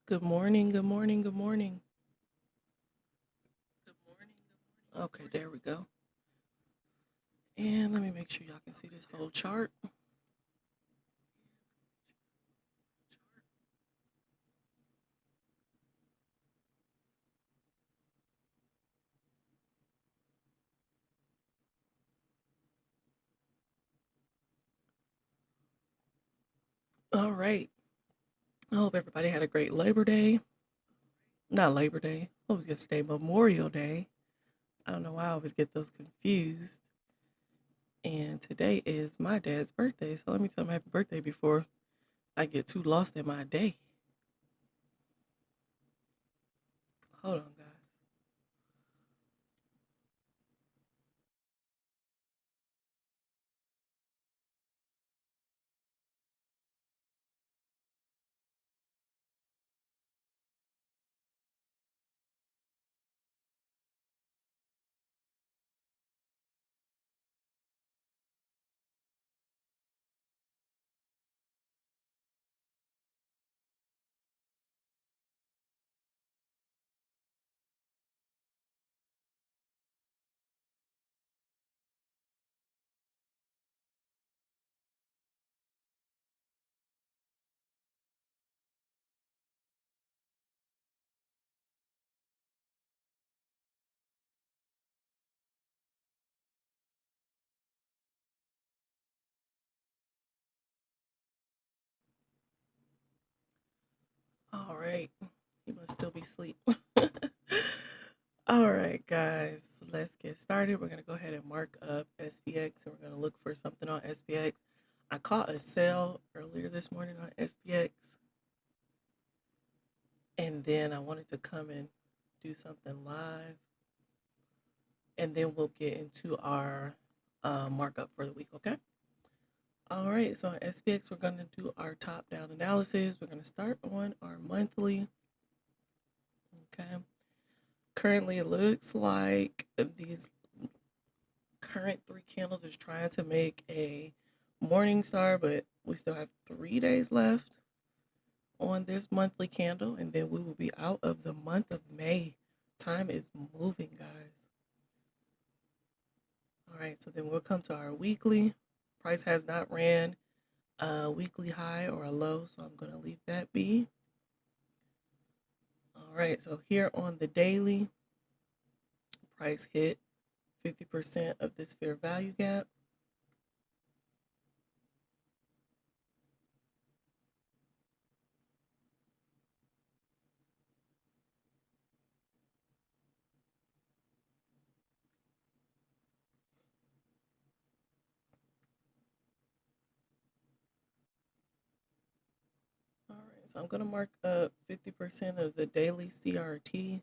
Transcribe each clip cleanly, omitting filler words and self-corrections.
Good morning, good morning, good morning. Okay, there we go. And let me make sure y'all can see this whole chart. All right. I hope everybody had a great Labor Day. Not Labor Day. What was yesterday? Memorial Day. I don't know why I always get those confused. And today is my dad's birthday. So let me tell him happy birthday before I get too lost in my day. Hold on, guys. All right. He must still be asleep. All right, guys, let's get started. We're going to go ahead and mark up SPX and we're going to look for something on SPX. I caught a sale earlier this morning on SPX, and then I wanted to come and do something live, and then we'll get into our markup for the week, okay? All right, so on SPX, we're going to do our top down analysis. We're going to start on our monthly, okay? Currently, it looks like these current three candles is trying to make a morning star, but we still have 3 days left on this monthly candle, and then we will be out of the month of May. Time is moving, guys. All right, so then we'll come to our weekly. Price has not ran a weekly high or a low, so I'm going to leave that be. All right, so here on the daily, price hit 50% of this fair value gap. All right, so I'm going to mark up 50% of the daily CRT.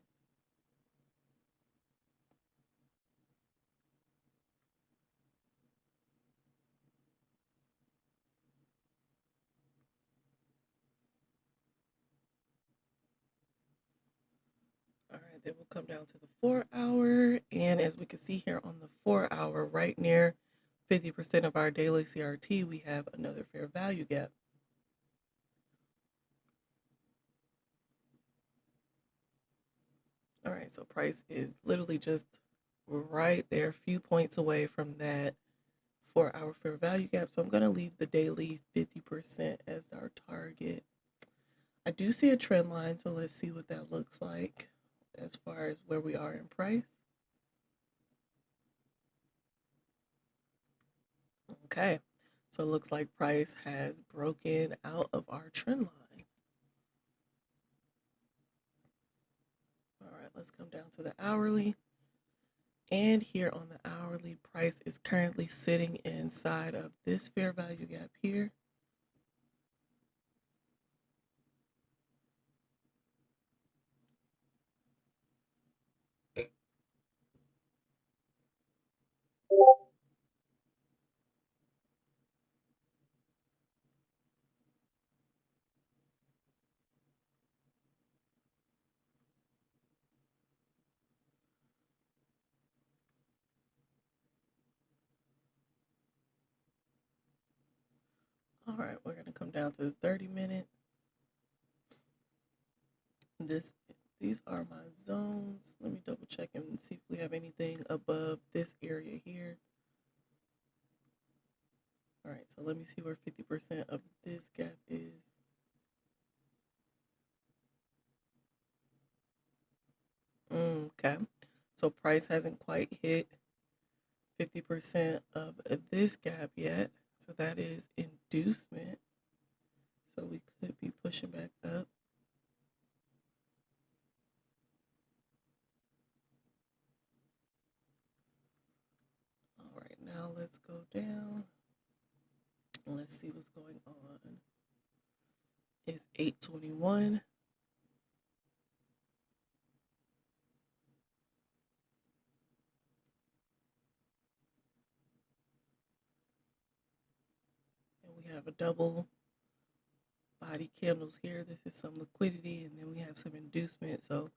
All right, then we'll come down to the 4 hour. And as we can see here on the 4 hour, right near 50% of our daily CRT, we have another fair value gap. All right, so price is literally just right there, a few points away from that 4 hour fair value gap. So I'm going to leave the daily 50% as our target. I do see a trend line, so let's see what that looks like as far as where we are in price. Okay, so it looks like price has broken out of our trend line. All right, let's come down to the hourly. And here on the hourly, price is currently sitting inside of this fair value gap here. All right, we're going to come down to the 30 minute. This these are my zones. Let me double check and see if we have anything above this area here. All right, so let me see where 50% of this gap is. Okay, so price hasn't quite hit 50% of this gap yet. So that is inducement. So we could be pushing back up. All right, now let's go down. Let's see what's going on. It's 8:21. And we have a double body candles here. This is some liquidity, and then we have some inducement. So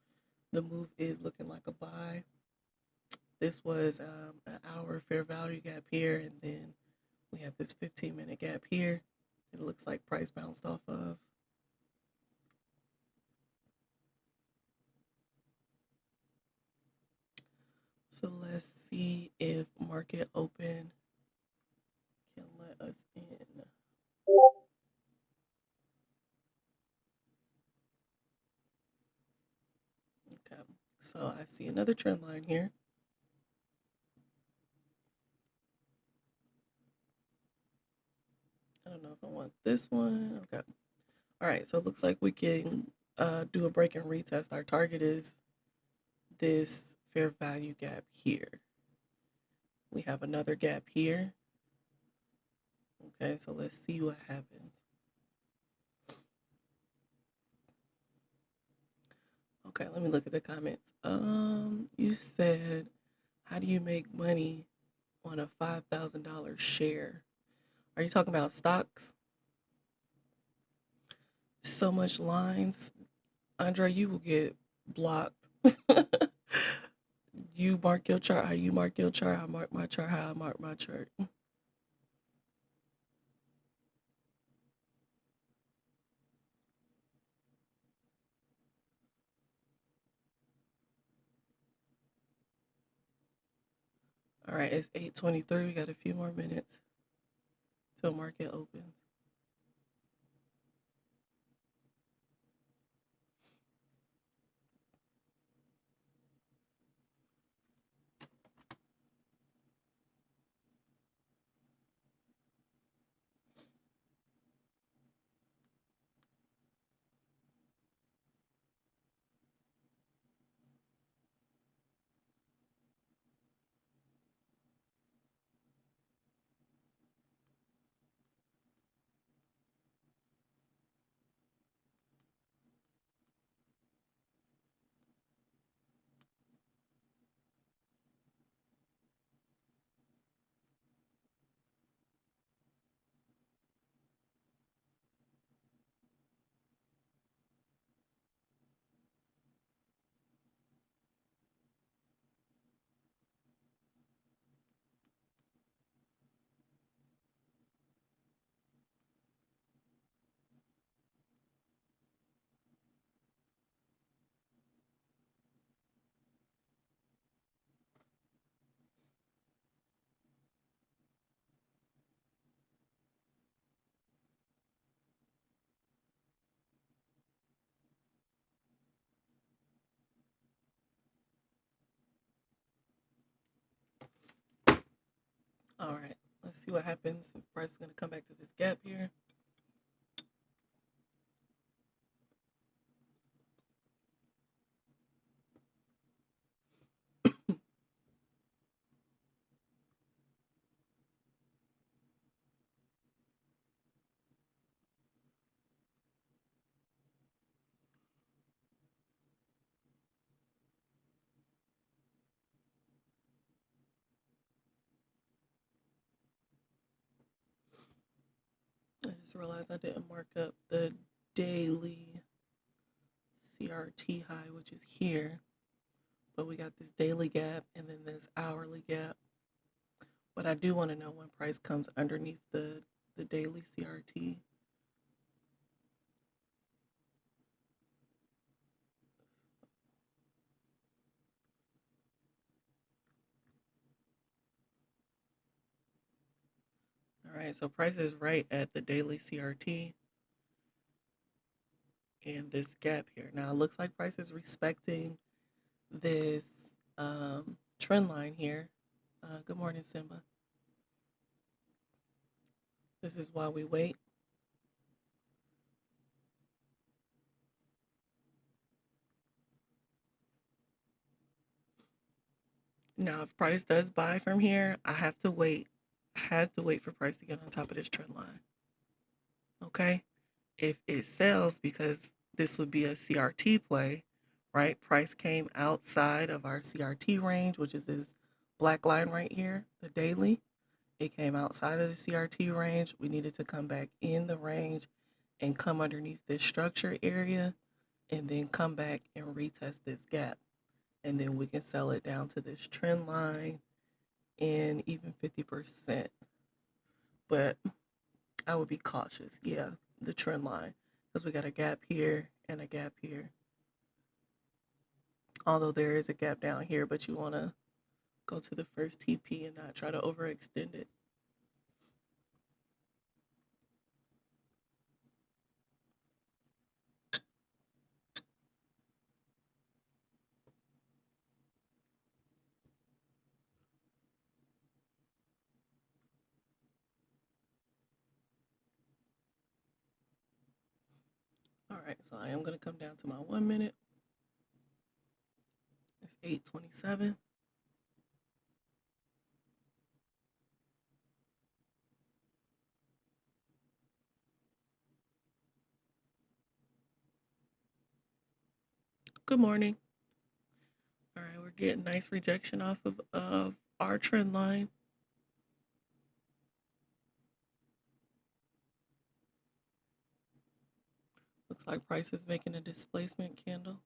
the move is looking like a buy. This was an hour fair value gap here, and then we have this 15-minute gap here. It looks like price bounced off of. So let's see if market open can let us in. Okay, so I see another trend line here. I don't know if I want this one. Okay. All right, so it looks like we can do a break and retest. Our target is this fair value gap here. We have another gap here. Okay, so let's see what happens. Okay, let me look at the comments. You said, how do you make money on a $5,000 share? Are you talking about stocks? So much lines, Andre, you will get blocked. You mark your chart how you mark your chart. I mark my chart how I mark my chart. All right, it's 8:23. We got a few more minutes till market opens. All right, let's see what happens. The price is going to come back to this gap here. I just realized I didn't mark up the daily CRT high, which is here. But we got this daily gap and then this hourly gap. But I do want to know when price comes underneath the daily CRT. right, so price is right at the daily CRT and this gap here. Now it looks like price is respecting this trend line here. Good morning, Simba. This is why we wait. Now, if price does buy from here, I have to wait. I have to wait for price to get on top of this trend line. Okay? If it sells, because this would be a CRT play, right? Price came outside of our CRT range, which is this black line right here, the daily. It came outside of the CRT range. We needed to come back in the range and come underneath this structure area and then come back and retest this gap. And then we can sell it down to this trend line and even 50%. But I would be cautious. Yeah, the trend line, because we got a gap here and a gap here. Although there is a gap down here, but you want to go to the first TP and not try to overextend it. All right, so I am going to come down to my 1 minute. It's 8:27. Good morning. All right, we're getting nice rejection off of our trend line. Looks like price is making a displacement candle.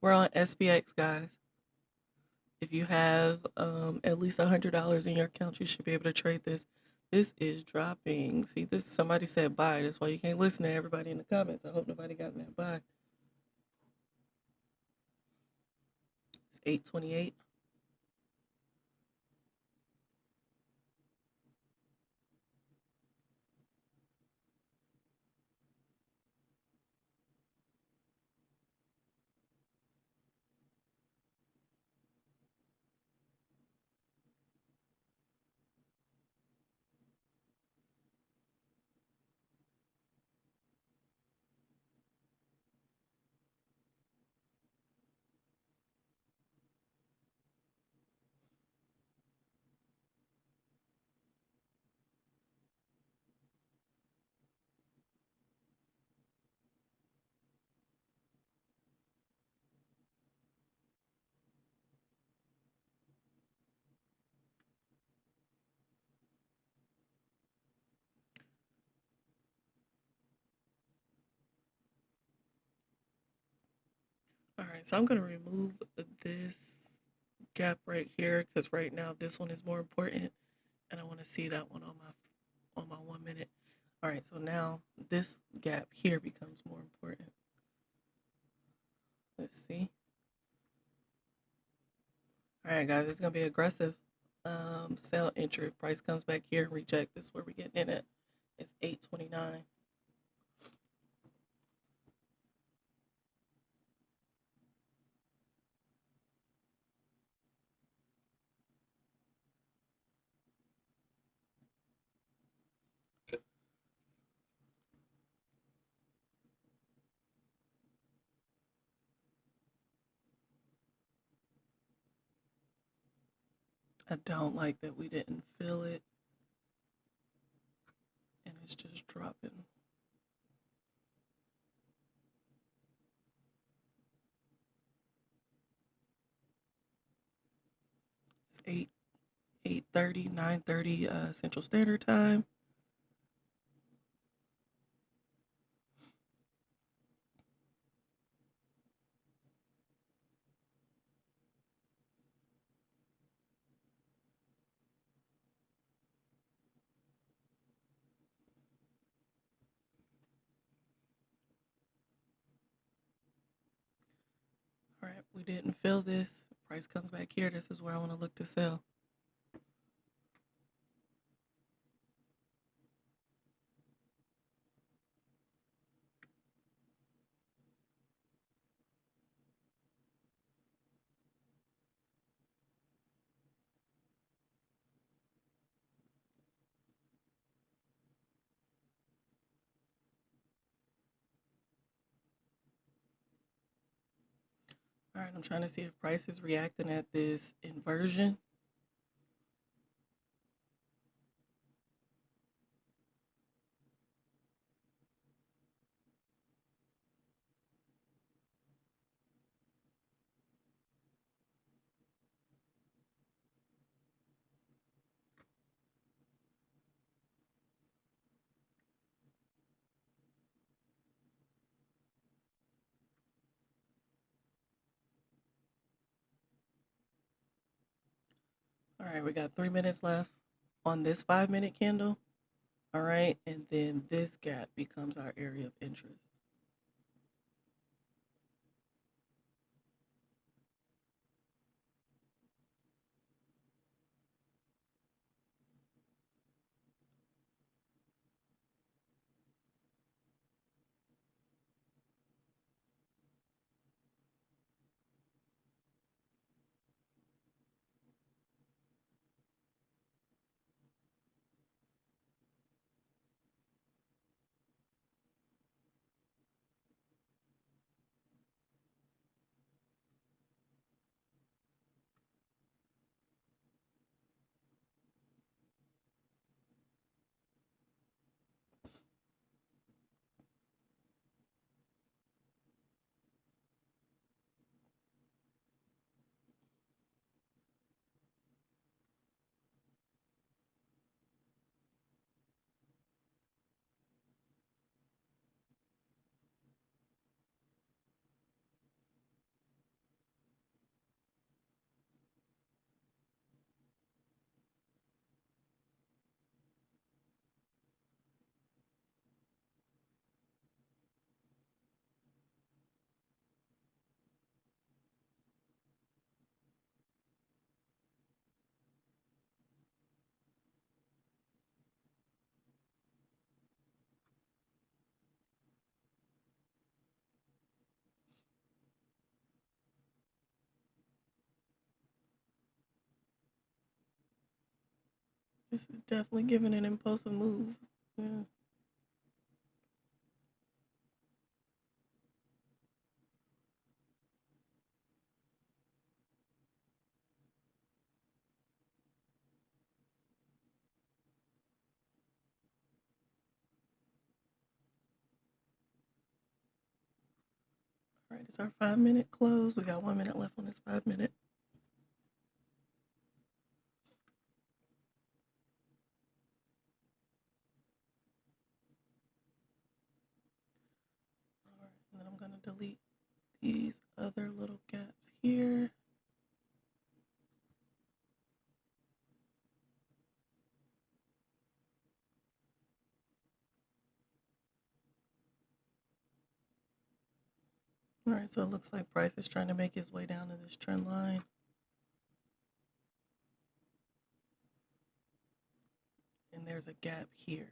We're on SPX, guys. If you have at least $100 in your account, you should be able to trade this. This is dropping. See, this somebody said buy. That's why you can't listen to everybody in the comments. I hope nobody got in that buy. It's 8:28. All right, so I'm gonna remove this gap right here because right now this one is more important, and I want to see that one on my 1 minute. All right, so now this gap here becomes more important. Let's see. All right, guys, it's gonna be aggressive. Sell entry. Price comes back here and reject. This is where we're getting in at. It's 8:29. I don't like that we didn't fill it, and it's just dropping. It's 8:30, 9:30 Central Standard Time. All right, we didn't fill this. Price comes back here. This is where I want to look to sell. All right, I'm trying to see if price is reacting at this inversion. All right, we got 3 minutes left on this 5 minute candle. All right, and then this gap becomes our area of interest. This is definitely giving an impulsive move. Yeah. All right, it's our 5 minute close. We got 1 minute left on this 5 minute. All right, and then I'm gonna delete these other little gaps here. All right, so it looks like price is trying to make his way down to this trend line. And there's a gap here.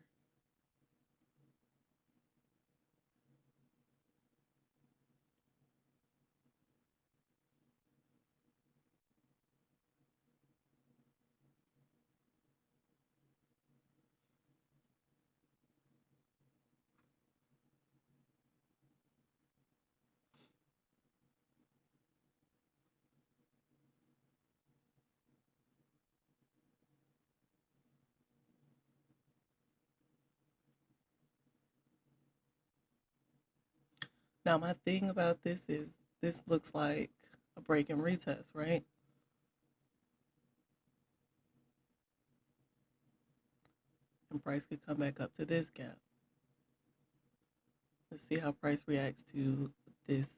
Now, my thing about this is this looks like a break and retest, right? And price could come back up to this gap. Let's see how price reacts to this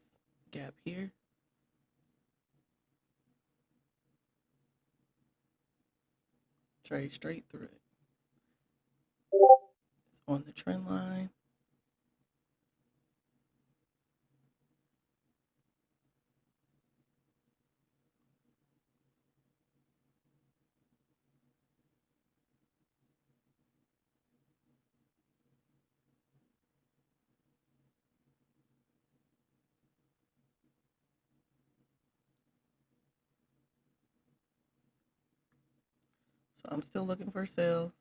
gap here. Trade straight through it. It's on the trend line. So I'm still looking for sales.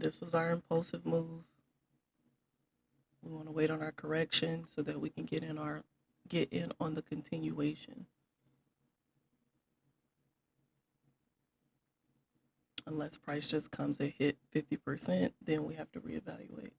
This was our impulsive move. We want to wait on our correction so that we can get in on the continuation. Unless price just comes and hit 50%, then we have to reevaluate.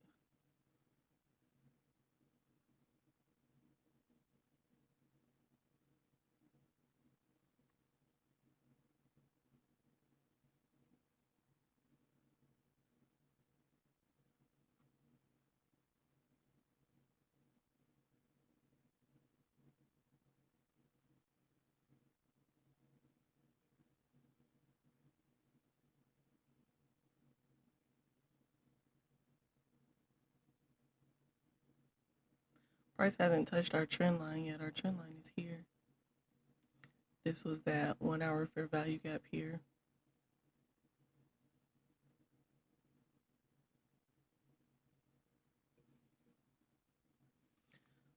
Price hasn't touched our trend line yet. Our trend line is here. This was that 1 hour fair value gap here.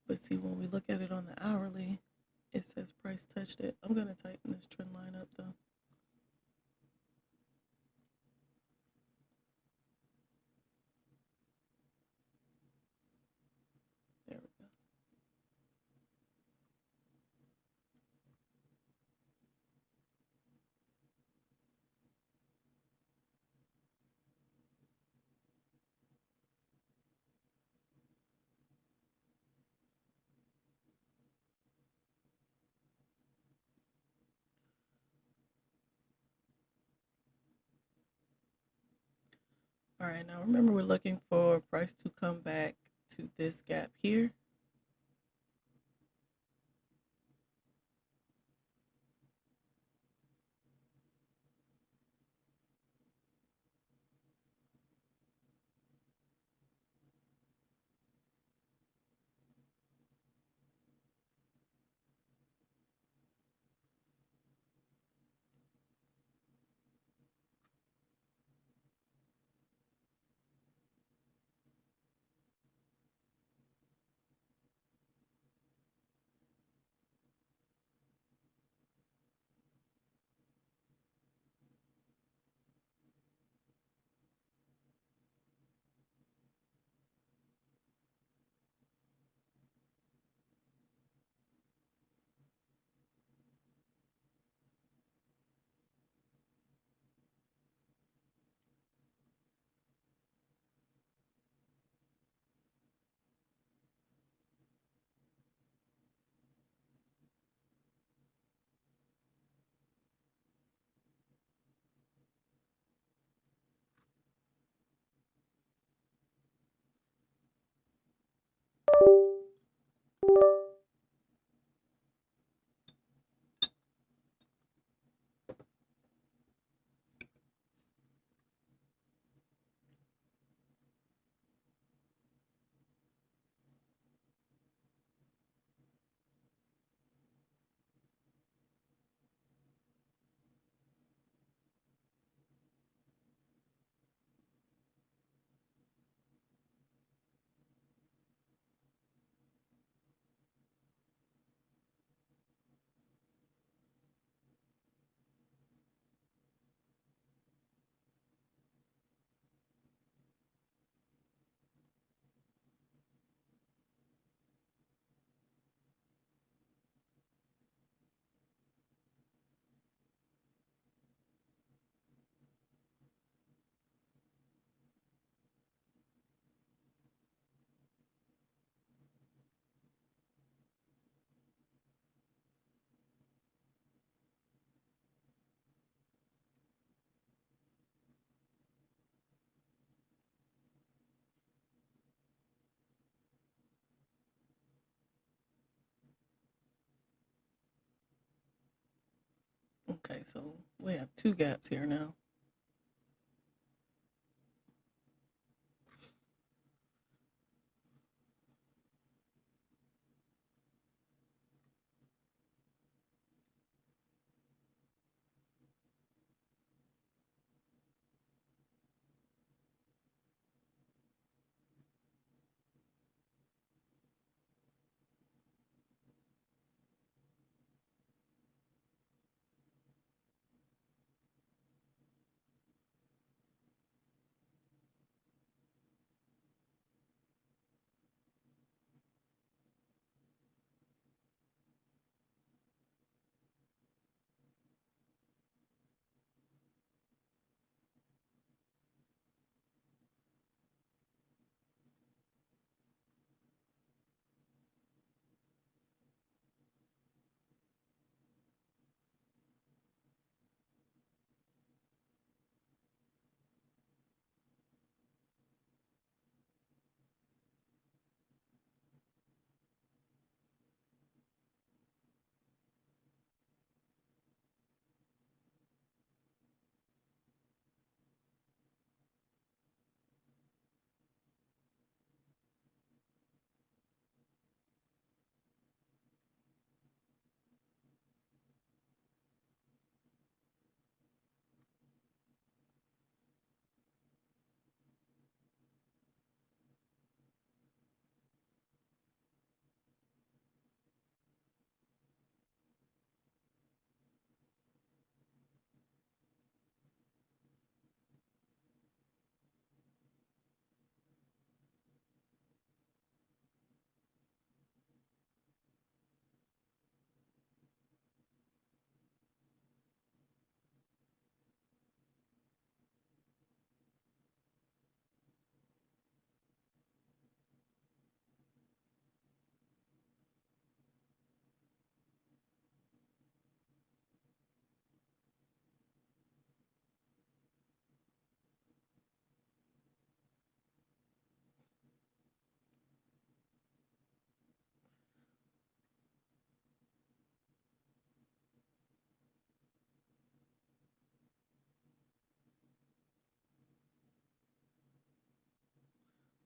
But see, when we look at it on the hourly, it says price touched it. I'm going to tighten this trend line up though. There we go. All right, now remember we're looking for price to come back to this gap here. Okay, so we have two gaps here now.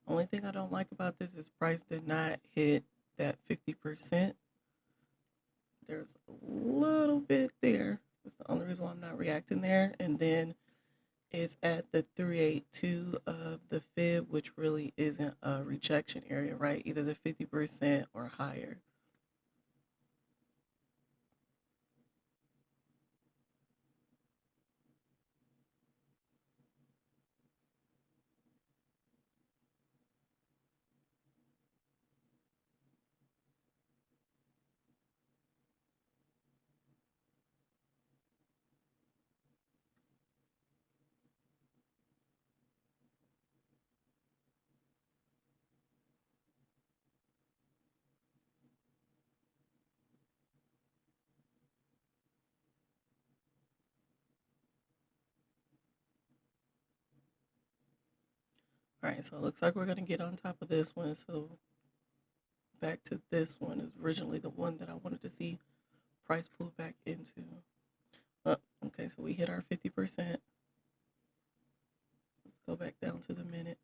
Only thing I don't like about this is price did not hit that 50%. There's a little bit there. That's the only reason why I'm not reacting there. And then it's at the 382 of the fib, which really isn't a rejection area, right? Either the 50% or higher. All right, so it looks like we're going to get on top of this one. So back to this one is originally the one that I wanted to see price pull back into. Okay, so we hit our 50%. Let's go back down to the minute.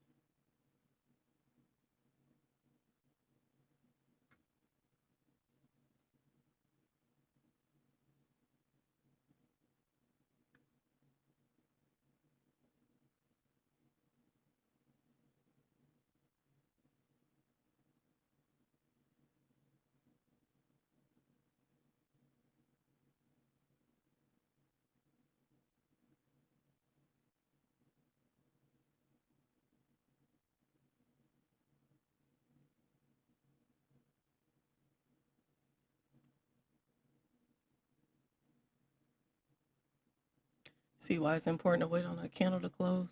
See why it's important to wait on a candle to close?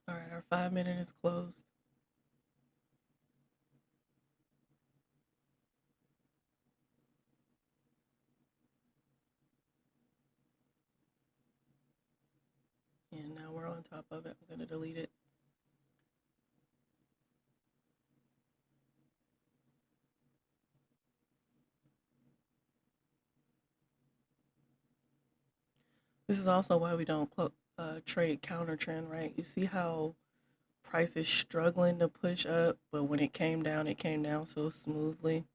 All right, our 5 minute is closed. And now we're on top of it. I'm going to delete it. This is also why we don't trade counter trend, right? You see how price is struggling to push up, but when it came down so smoothly.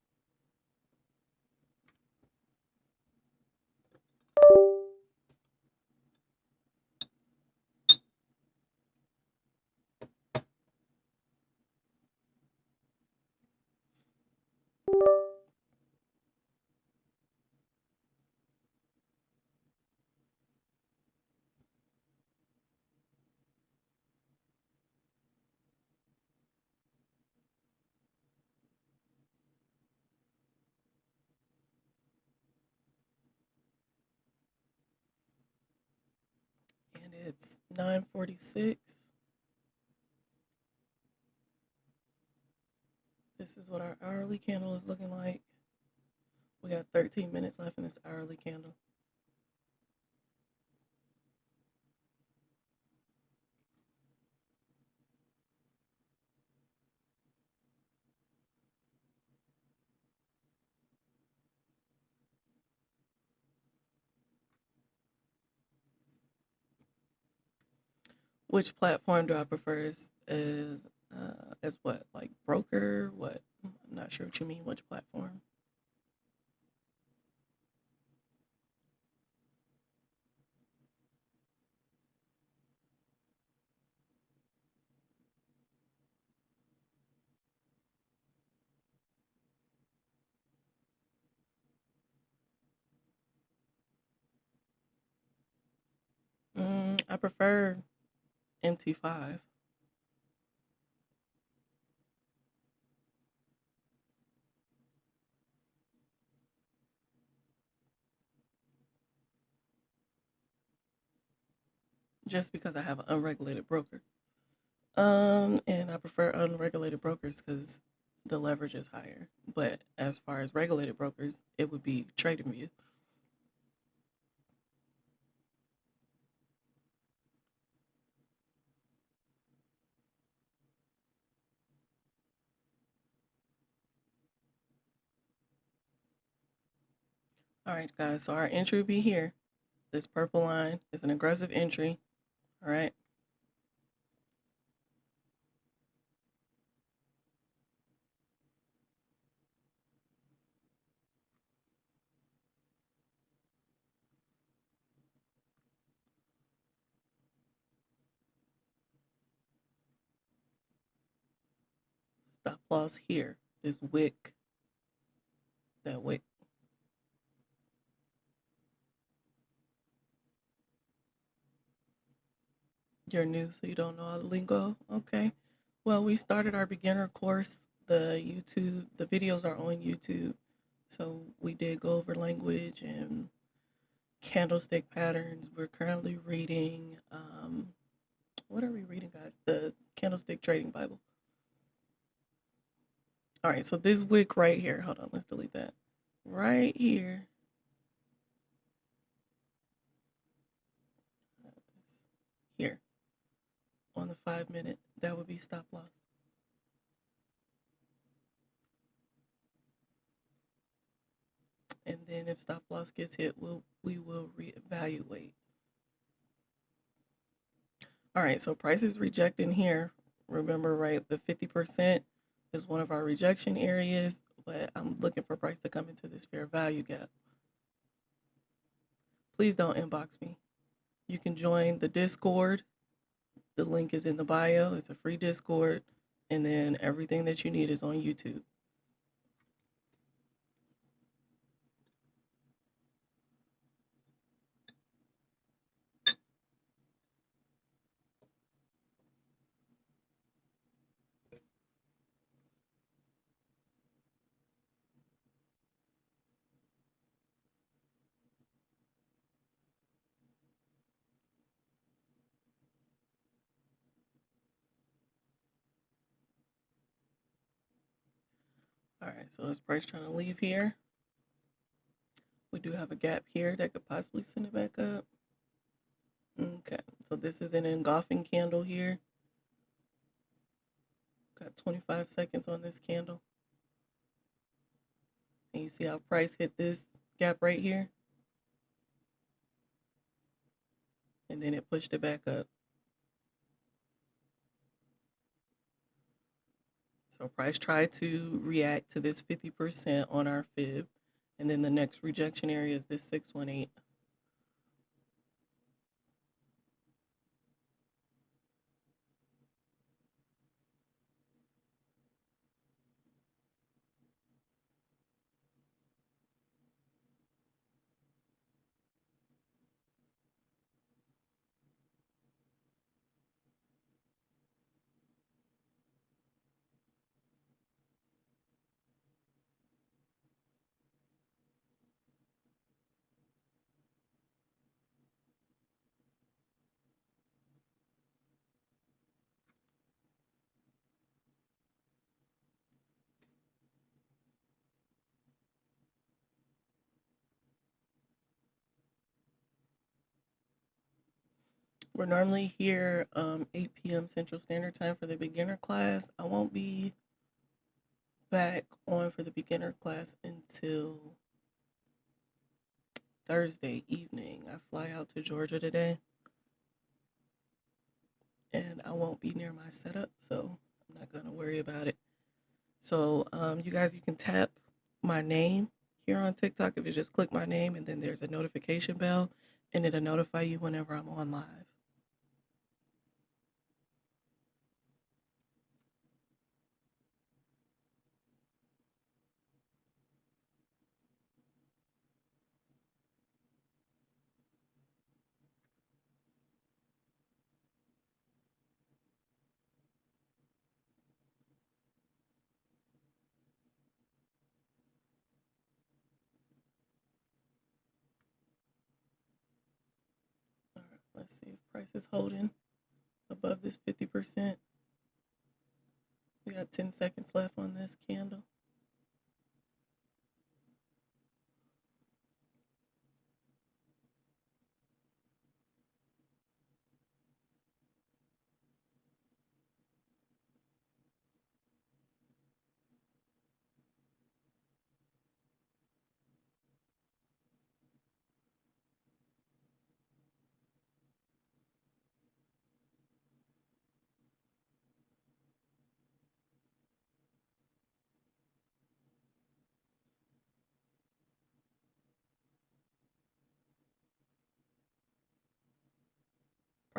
And it's 9:46. This is what our hourly candle is looking like. We got 13 minutes left in this hourly candle. Which platform do I prefer as what? Like broker? What? I'm not sure what you mean. Which platform? I prefer MT5. Just because I have an unregulated broker. And I prefer unregulated brokers because the leverage is higher. But as far as regulated brokers, it would be TradingView. All right, guys. So our entry will be here. This purple line is an aggressive entry. All right. Stop loss here. This wick, that wick. You're new, so you don't know all the lingo. Okay. Well, we started our beginner course. The videos are on YouTube. So we did go over language and candlestick patterns. We're currently reading, what are we reading, guys? The Candlestick Trading Bible. All right, so this wick right here, hold on, let's delete that. Right here, here on the 5 minute, that would be stop loss. And then if stop loss gets hit, we will reevaluate. All right, so price is rejecting here. Remember, right, the 50% is one of our rejection areas, but I'm looking for price to come into this fair value gap. Please don't inbox me. You can join the Discord. The link is in the bio. It's a free Discord. And then everything that you need is on YouTube. All right, so this price trying to leave here. We do have a gap here that could possibly send it back up. Okay, so this is an engulfing candle here. Got 25 seconds on this candle. And you see how price hit this gap right here? And then it pushed it back up. So price tried to react to this 50% on our fib. And then the next rejection area is this 618. We're normally here 8 p.m. Central Standard Time for the beginner class. I won't be back on for the beginner class until Thursday evening. I fly out to Georgia today, and I won't be near my setup, so I'm not going to worry about it. So you guys, you can tap my name here on TikTok. If you just click my name, and then there's a notification bell, and it'll notify you whenever I'm on live. All right, let's see if price is holding above this 50%. We got 10 seconds left on this candle.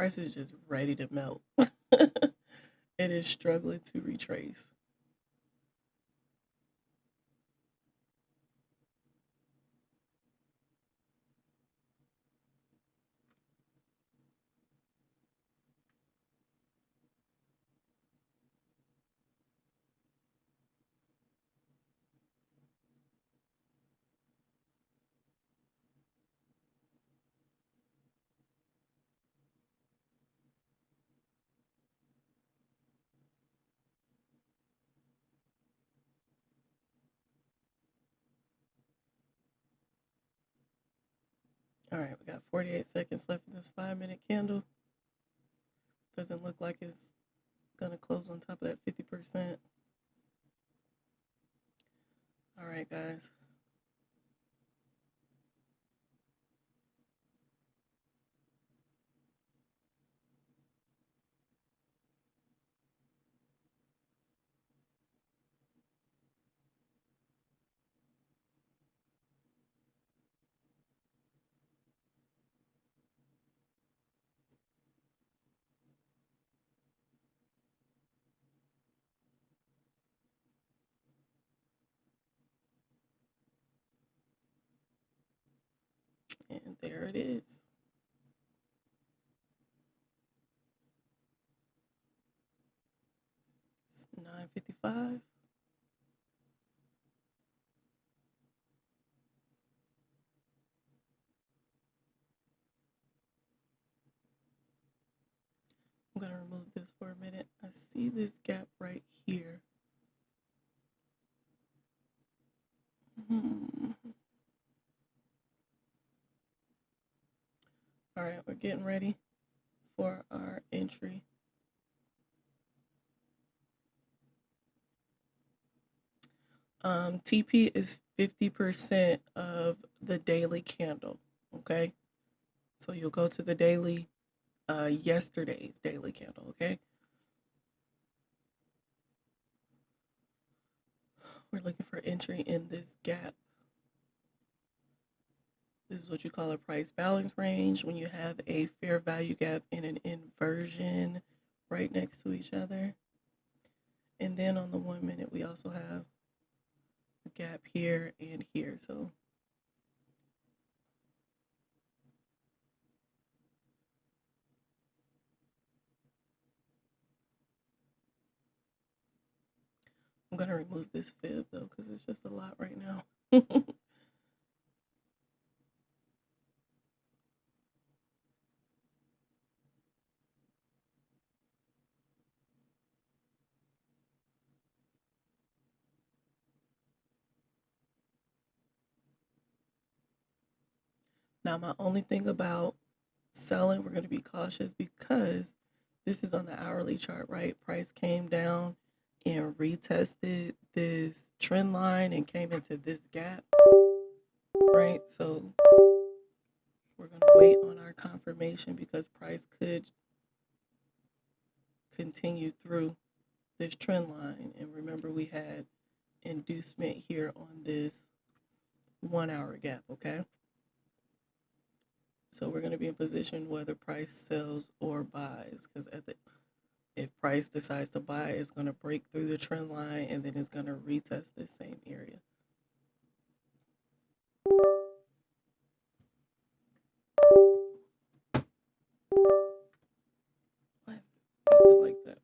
Price is just ready to melt. It is struggling to retrace. All right, we got 48 seconds left in this 5-minute candle. Doesn't look like it's gonna close on top of that 50%. All right, guys. And there it is. It's 9:55. I'm gonna remove this for a minute. I see this gap right here. All right, we're getting ready for our entry. TP is 50% of the daily candle. Okay, so you'll go to the daily, yesterday's daily candle. Okay, we're looking for entry in this gap. This is what you call a price balance range when you have a fair value gap and an inversion right next to each other. And then on the 1 minute, we also have a gap here and here. So I'm going to remove this fib though, because it's just a lot right now. Now, my only thing about selling, we're going to be cautious because this is on the hourly chart, right? Price came down and retested this trend line and came into this gap, right? So we're going to wait on our confirmation because price could continue through this trend line. And remember, we had inducement here on this 1 hour gap, okay? So we're going to be in position whether price sells or buys, because if price decides to buy, it's going to break through the trend line and then it's going to retest this same area. Why is it like that?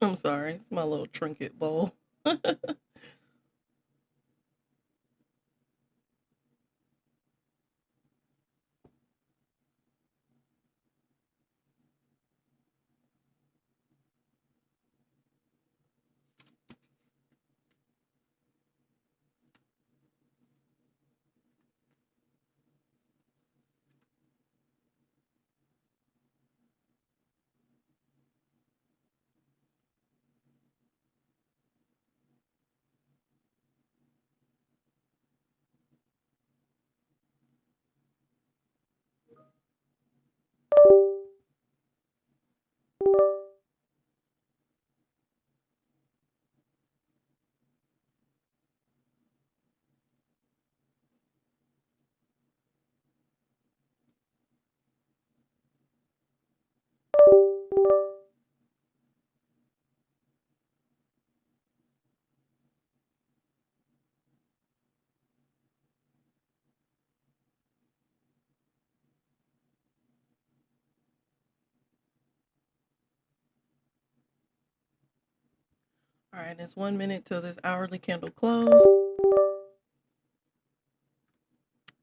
I'm sorry, it's my little trinket bowl. All right, it's 1 minute till this hourly candle close.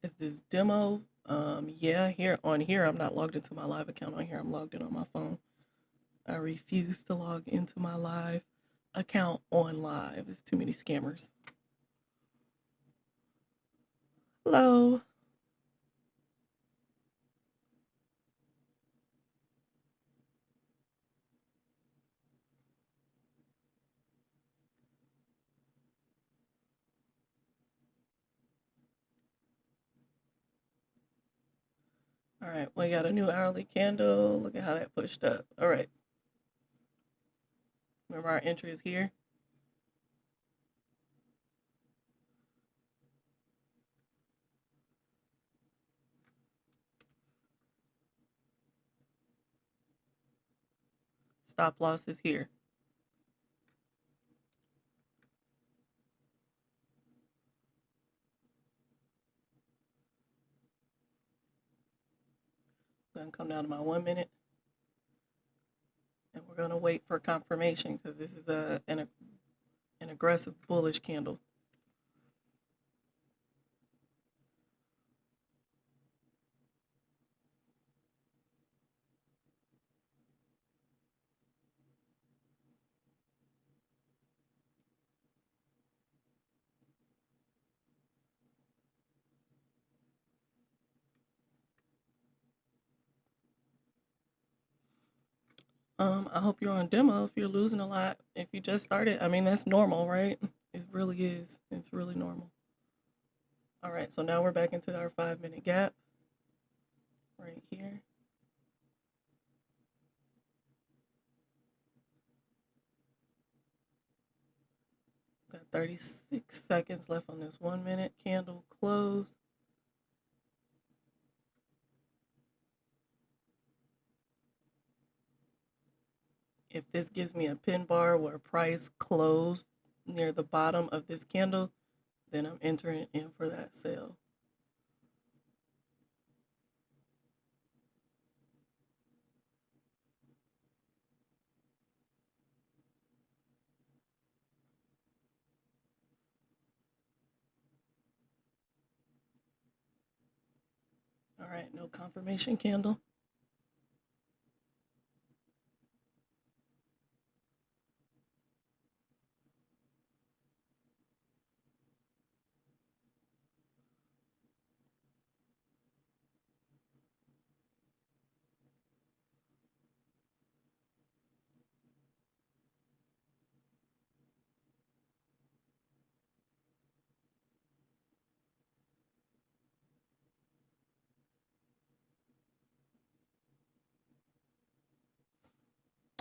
Is this demo? Yeah, here I'm not logged into my live account on here. I'm logged in on my phone. I refuse to log into my live account on live. It's too many scammers. Hello. All right, we got a new hourly candle. Look at how that pushed up. All right. Remember our entry is here. Stop loss is here. I'm gonna come down to my 1 minute, and we're gonna wait for confirmation because this is an aggressive bullish candle. I hope you're on demo. If you're losing a lot, if you just started, I mean, that's normal, right? It really is. It's really normal. All right, so now we're back into our 5 minute gap right here. Got 36 seconds left on this 1 minute candle close. If this gives me a pin bar where price closed near the bottom of this candle, then I'm entering in for that sale. All right, no confirmation candle.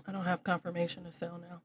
I don't have confirmation to sell now.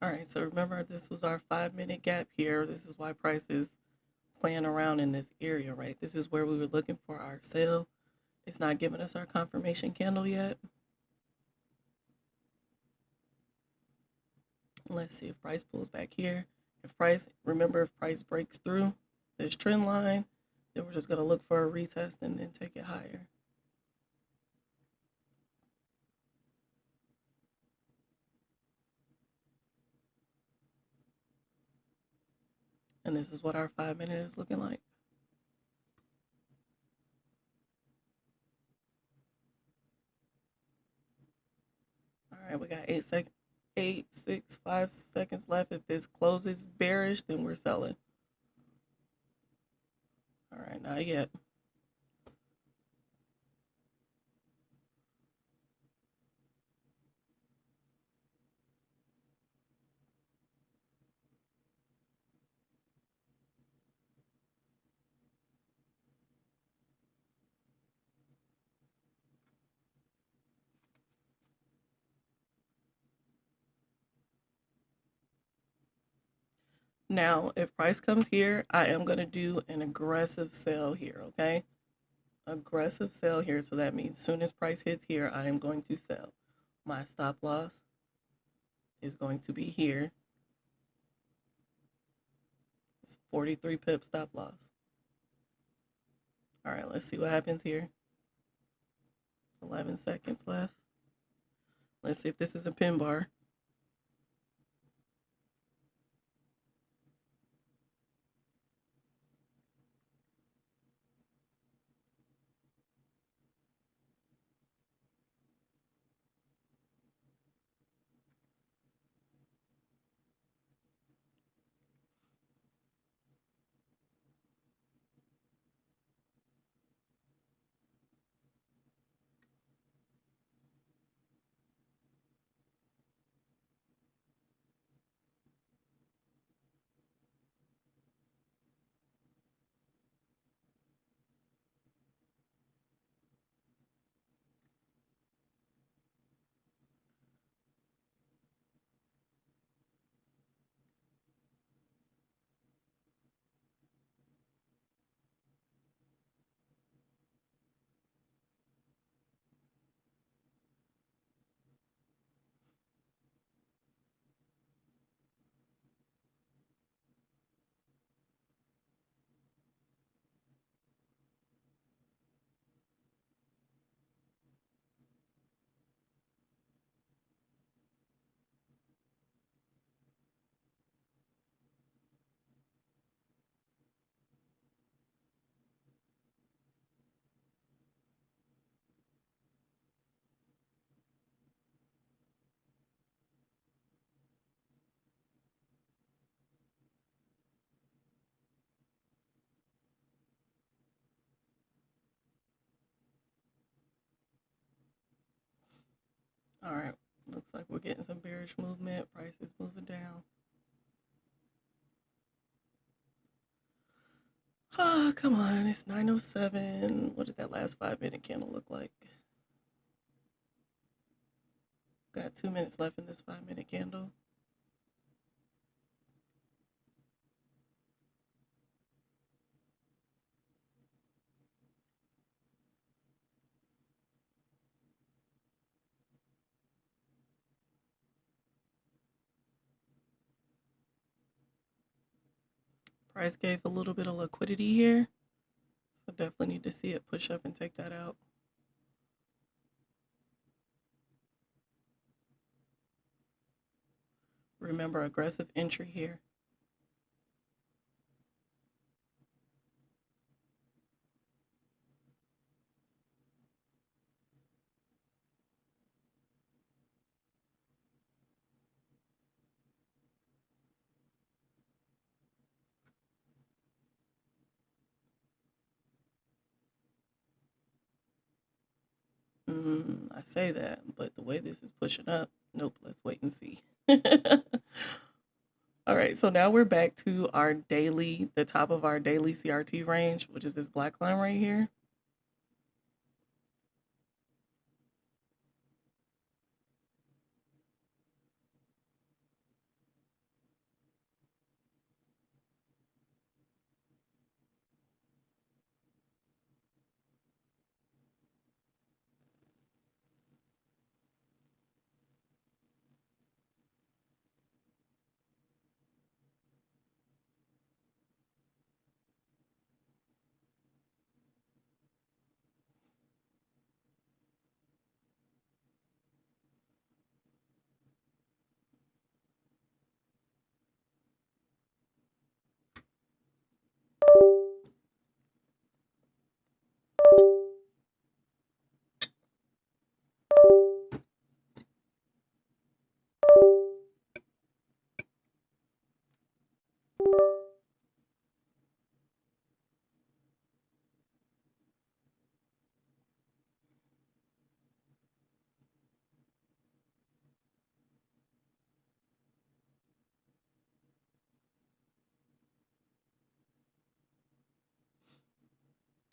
All right, so remember this was our 5 minute gap here. This is why price is playing around in this area, right? This is where we were looking for our sale. It's not giving us our confirmation candle yet. Let's see if price pulls back here. If price, remember, if price breaks through this trend line, then we're just going to look for a retest and then take it higher. And this is what our 5 minute is looking like. All right, we got 8, 6, 5 seconds left. If this closes bearish, then we're selling. All right, not yet. Now, if price comes here, I am going to do an aggressive sell here, okay? Aggressive sell here. So that means as soon as price hits here, I am going to sell. My stop loss is going to be here. It's 43 pip stop loss. All right, let's see what happens here. 11 seconds left. Let's see if this is a pin bar. All right, looks like we're getting some bearish movement. Price is moving down. Ah, come on, it's 9:07. What did that last 5 minute candle look like? Got 2 minutes left in this 5 minute candle. Price gave a little bit of liquidity here. So definitely need to see it push up and take that out. Remember, aggressive entry here. I say that, but the way this is pushing up, nope, let's wait and see. All right, so now we're back to our daily, the top of our daily CRT range, which is this black line right here.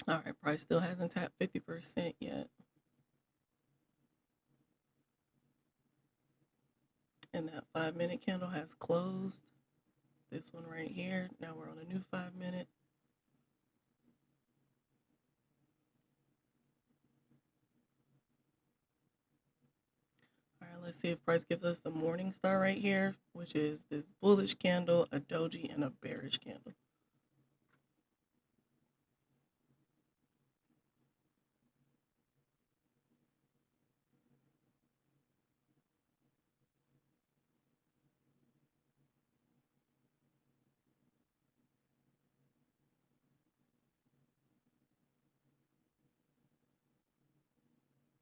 All right, price still hasn't tapped 50% yet. And that 5-minute candle has closed. This one right here. Now we're on a new 5-minute. All right, let's see if price gives us the morning star right here, which is this bullish candle, a doji, and a bearish candle.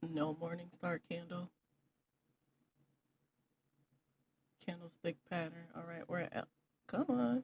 No morning star candle. Candlestick pattern. All right, we're at, come on.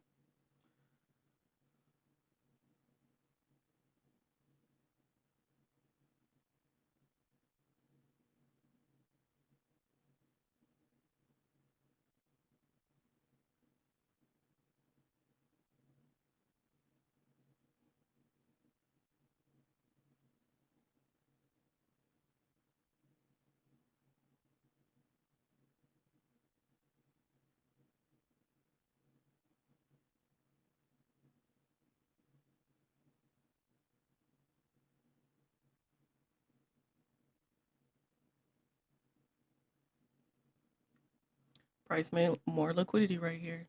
Price made more liquidity right here.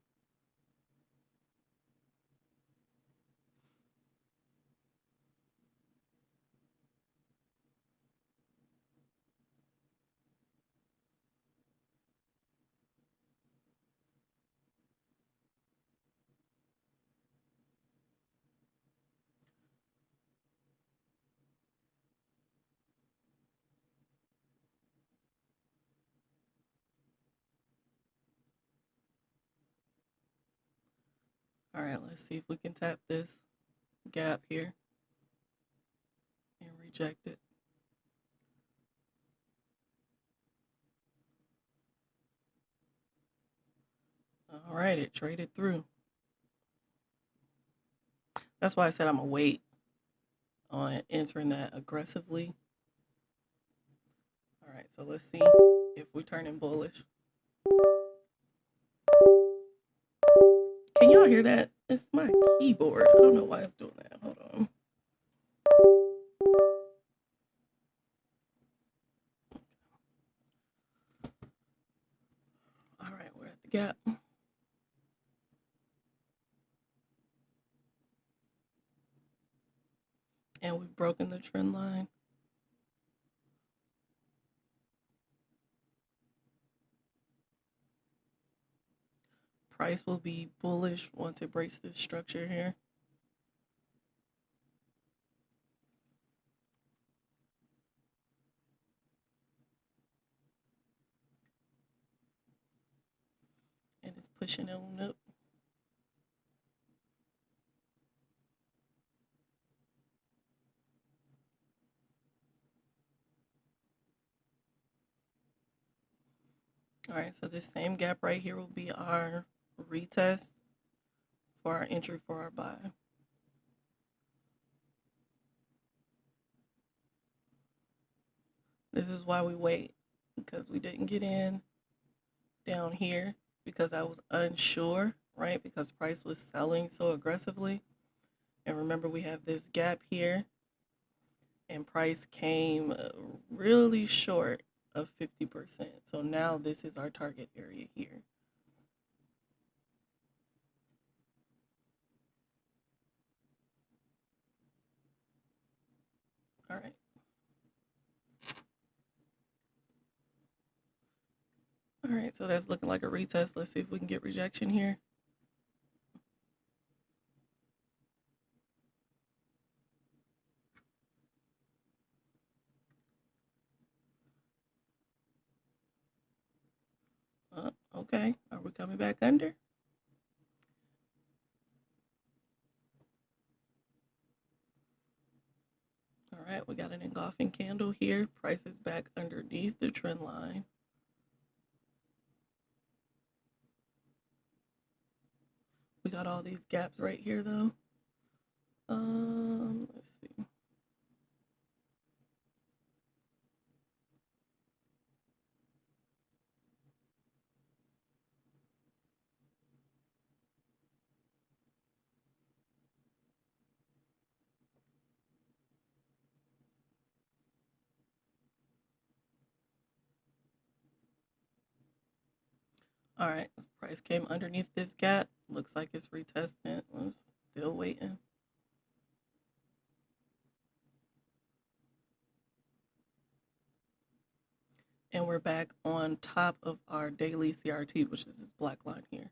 All right, let's see if we can tap this gap here and reject it. All right, it traded through. That's why I said I'm gonna wait on entering that aggressively. All right, so let's see if we turn in bullish. Can y'all hear that? It's my keyboard. I don't know why it's doing that. Hold on. All right, we're at the gap. And we've broken the trend line. Price will be bullish once it breaks this structure here. And it's pushing on up. All right, so this same gap right here will be our retest for our entry for our buy. This is why we wait, because we didn't get in down here because I was unsure, right? Because price was selling so aggressively. And remember, we have this gap here, and price came really short of 50%. So now this is our target area here. All right. All right, so that's looking like a retest. Let's see if we can get rejection here. Okay, are we coming back under? All right, we got an engulfing candle here. Price is back underneath the trend line. We got all these gaps right here though. Let's see. All right, this price came underneath this gap. Looks like it's retesting it. We're still waiting. And we're back on top of our daily CRT, which is this black line here.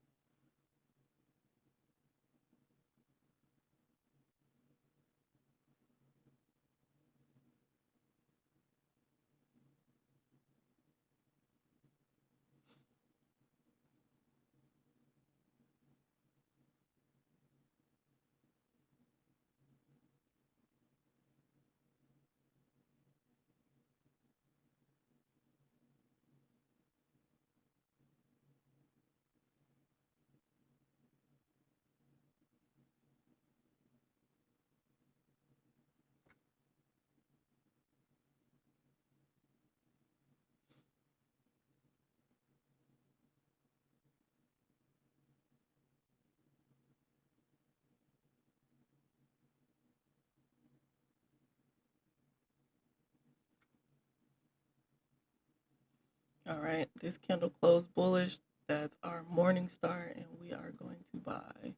All right, this candle closed bullish. That's our morning star, and we are going to buy.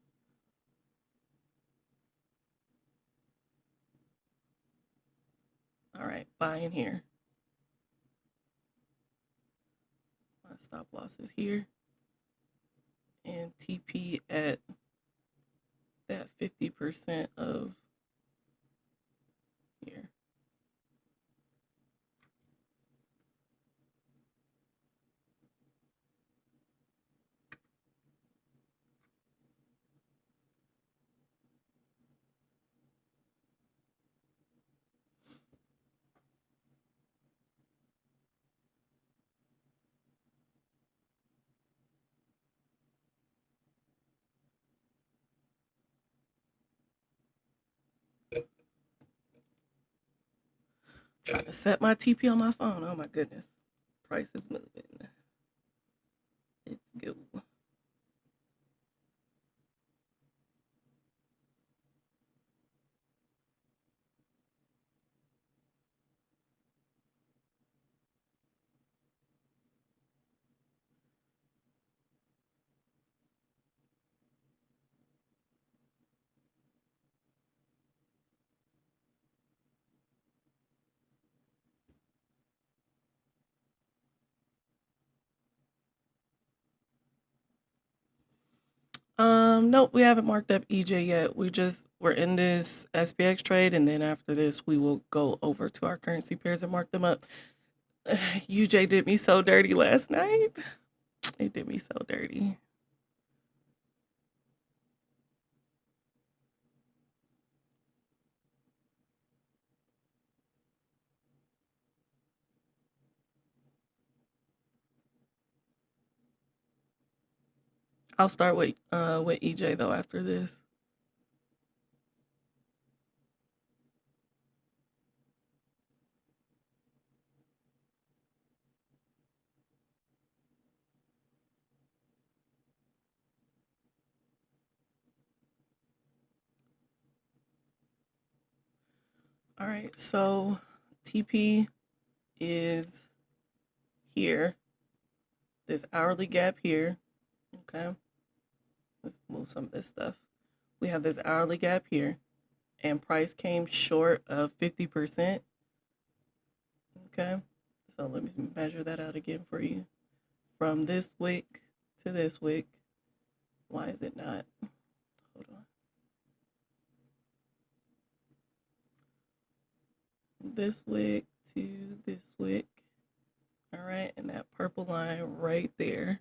All right, buying here. My stop loss is here. And TP at that 50% of here. Trying to set my TP on my phone. Oh my goodness. Price is moving. Let's go. Nope, we haven't marked up EJ yet. We're in this SPX trade, and then after this, we will go over to our currency pairs and mark them up. UJ did me so dirty last night. It did me so dirty. I'll start with EJ though after this. All right, so TP is here. This hourly gap here. Okay. Let's move some of this stuff. We have this hourly gap here, and price came short of 50%. Okay. So let me measure that out again for you. From this wick to this wick. Why is it not? Hold on. This wick to this wick. All right, and that purple line right there.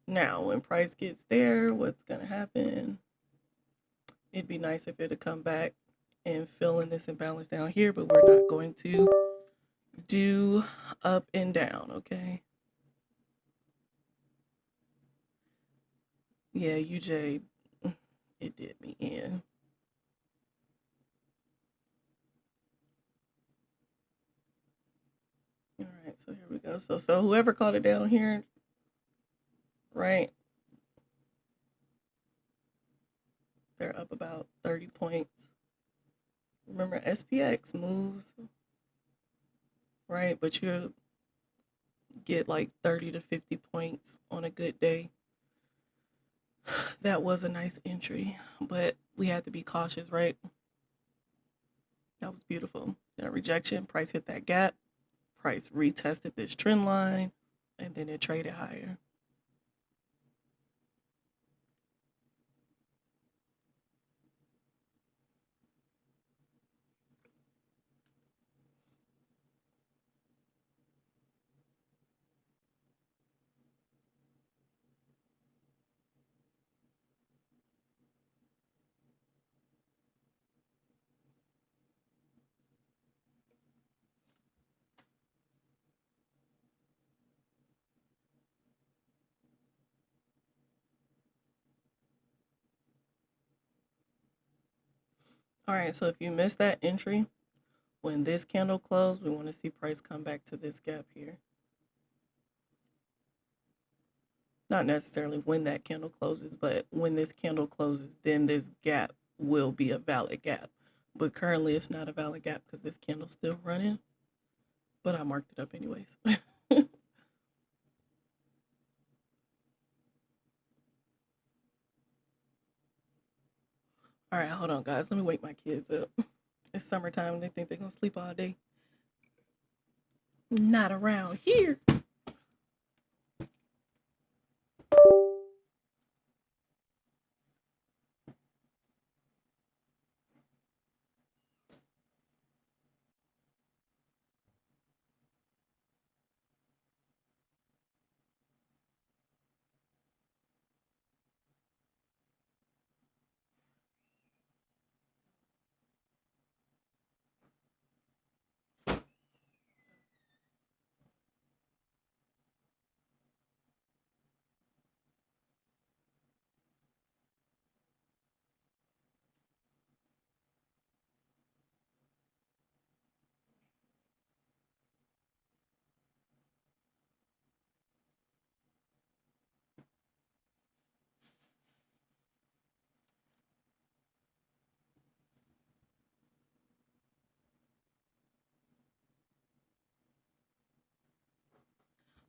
Now, when price gets there, what's going to happen? It'd be nice if it'd come back and fill in this imbalance down here, but we're not going to do up and down, okay? Yeah, UJ, it did me in. All right, so here we go. So whoever called it down here, right? They're up about 30 points. Remember, SPX moves, right? But get like 30 to 50 points on a good day. That was a nice entry, but we had to be cautious, right? That was beautiful. That rejection, price hit that gap, price retested this trend line, and then it traded higher. All right, so if you missed that entry, when this candle closed, we want to see price come back to this gap here. Not necessarily when that candle closes, but when this candle closes, then this gap will be a valid gap. But currently it's not a valid gap because this candle's still running, but I marked it up anyways. All right, hold on, guys. Let me wake my kids up. It's summertime and they think they're going to sleep all day. Not around here.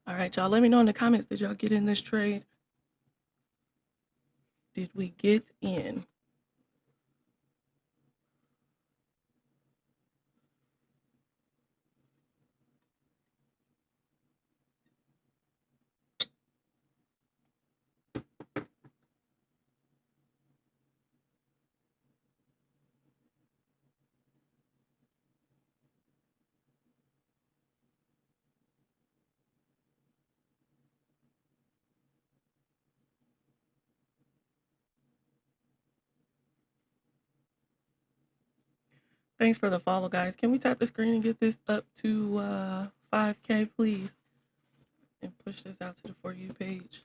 All right, y'all. Let me know in the comments. Did y'all get in this trade? Did we get in? Thanks for the follow, guys. Can we tap the screen and get this up to 5K, please? And push this out to the For You page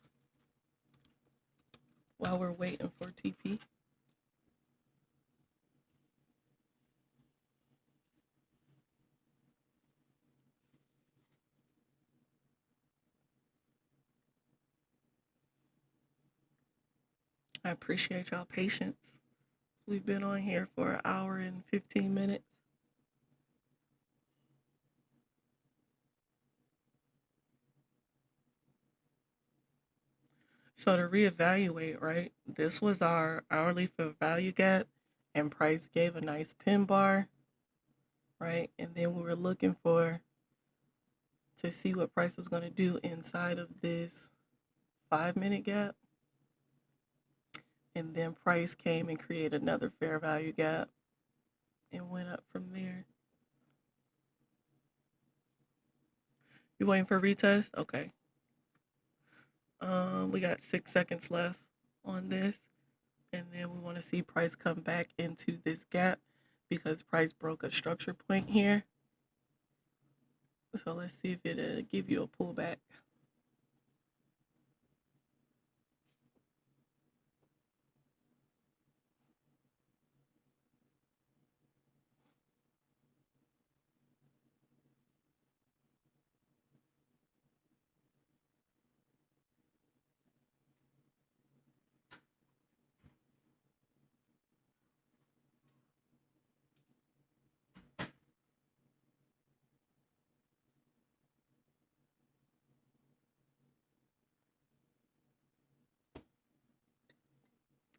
while we're waiting for TP. I appreciate y'all patience. We've been on here for an hour and 15 minutes. So to reevaluate, right, this was our hourly fair value gap and price gave a nice pin bar, right? And then we were looking for to see what price was going to do inside of this 5-minute gap. And then price came and created another fair value gap and went up from there. You waiting for retest? Okay. We got 6 seconds left on this. And then we want to see price come back into this gap because price broke a structure point here. So let's see if it'll give you a pullback.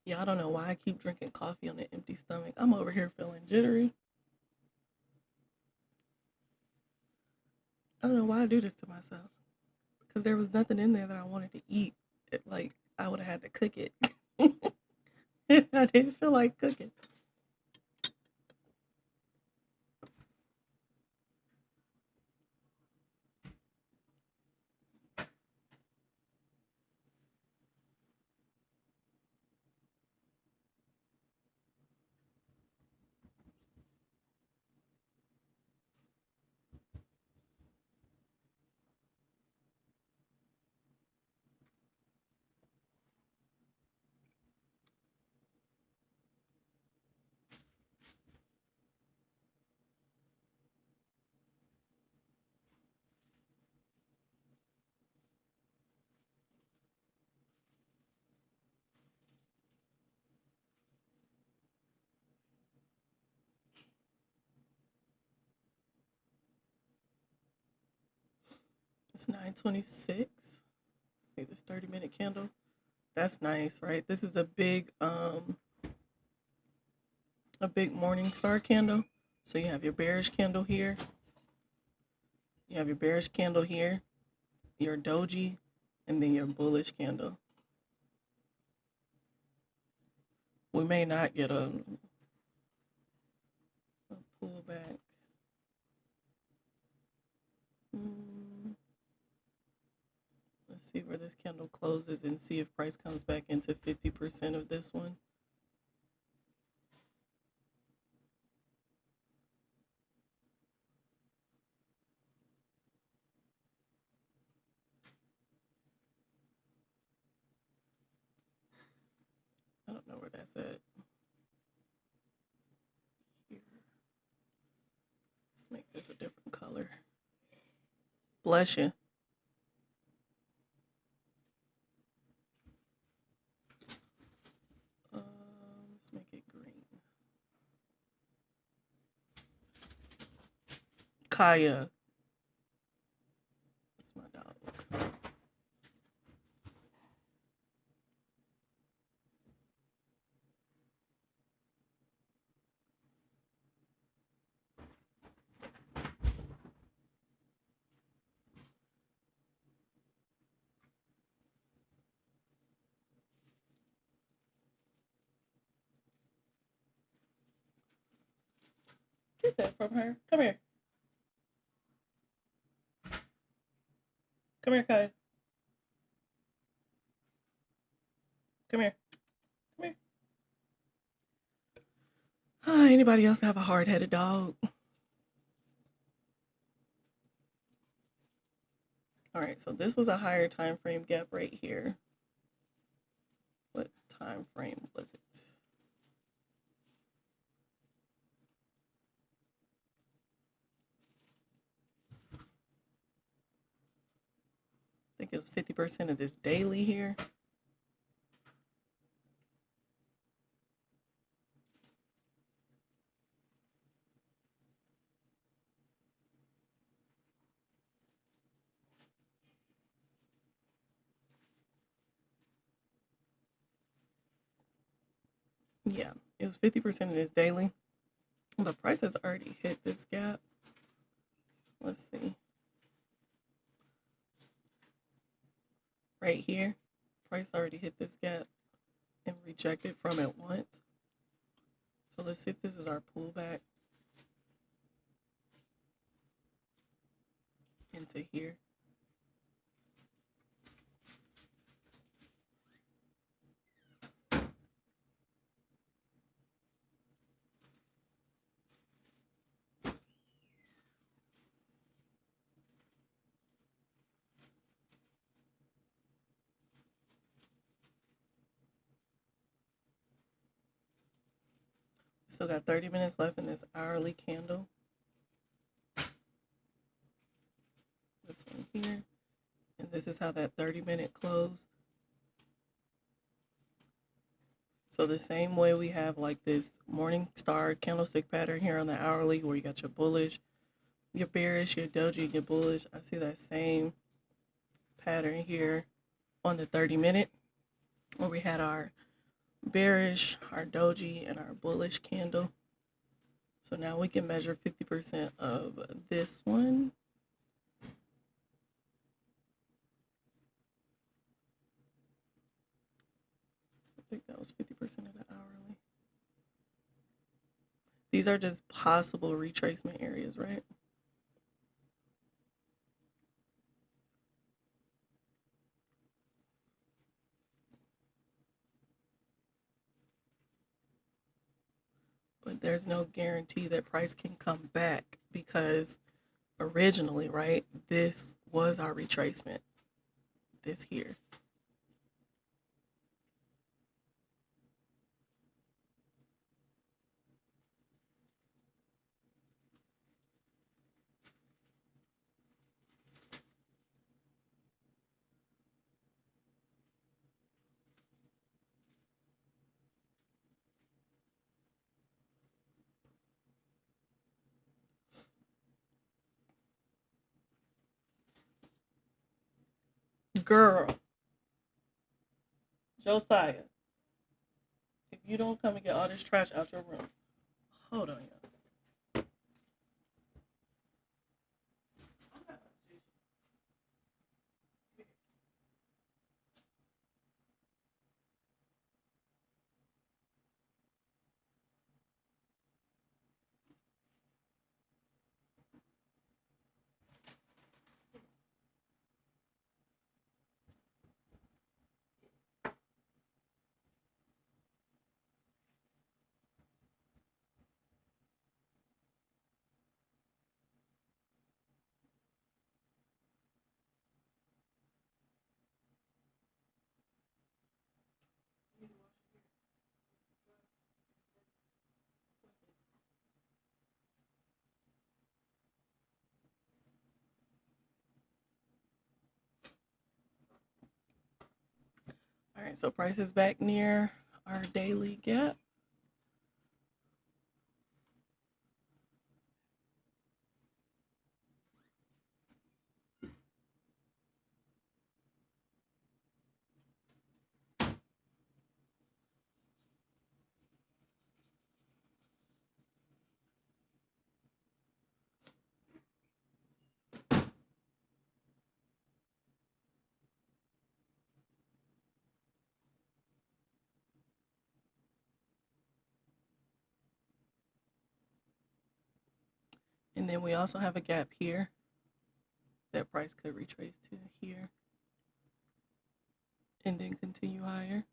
Yeah, I don't know why I keep drinking coffee on an empty stomach. I'm over here feeling jittery. I don't know why I do this to myself. Because there was nothing in there that I wanted to eat. Like, I would have had to cook it. I didn't feel like cooking. It's 9:26. See this 30-minute candle? That's nice, right? This is a big morning star candle. So you have your bearish candle here. You have your bearish candle here, your doji, and then your bullish candle. We may not get a pullback. Let's see where this candle closes and see if price comes back into 50% of this one. I don't know where that's at. Here. Let's make this a different color. Bless you. Let's make it green. Kaya. That's my dog. Get that from her. Come here. Come here, Kaya. Come here. Come here. Anybody else have a hard-headed dog? All right, so this was a higher time frame gap right here. What time frame was it? I think it was 50% of this daily here. Yeah, it was 50% of this daily. The price has already hit this gap. Let's see. Right here, price already hit this gap and rejected from it once. So let's see if this is our pullback into here. Still got 30 minutes left in this hourly candle. This one here. And this is how that 30-minute closed. So the same way we have like this morning star candlestick pattern here on the hourly where you got your bullish, your bearish, your doji, your bullish. I see that same pattern here on the 30-minute where we had our bearish, our doji, and our bullish candle. So now we can measure 50% of this one. I think that was 50% of the hourly. These are just possible retracement areas, right? But there's no guarantee that price can come back because originally, right, this was our retracement, this here. Girl, Josiah, if you don't come and get all this trash out your room, hold on, y'all. All right, so price is back near our daily gap. And then we also have a gap here that price could retrace to here and then continue higher.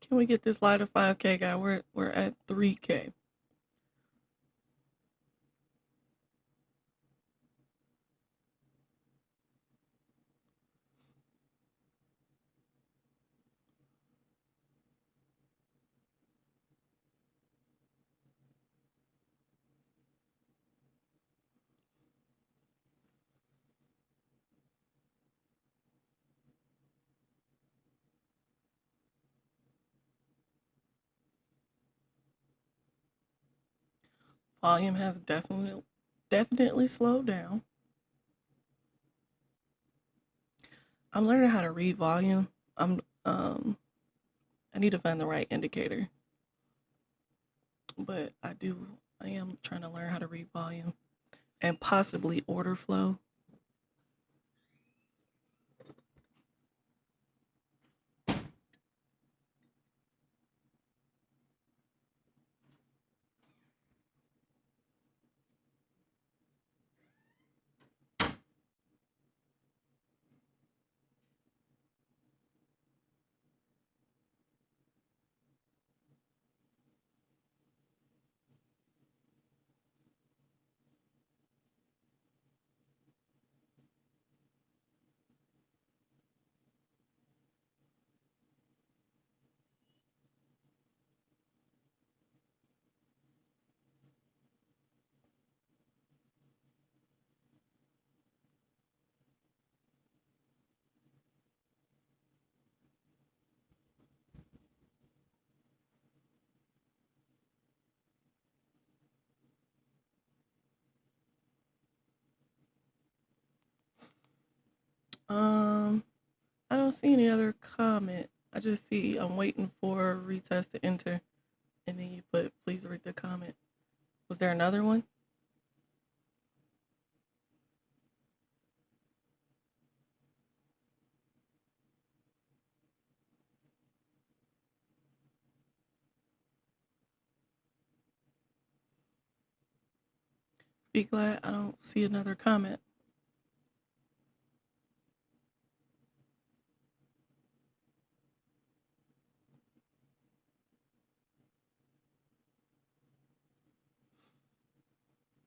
Can we get this light of 5K, guy? We're at 3K. Volume has definitely slowed down. I'm learning how to read volume. I'm I need to find the right indicator. But I am trying to learn how to read volume and possibly order flow. Um, I don't see any other comment. I just see I'm waiting for retest to enter, and then you put please read the comment. Was there another one? Be glad I don't see another comment.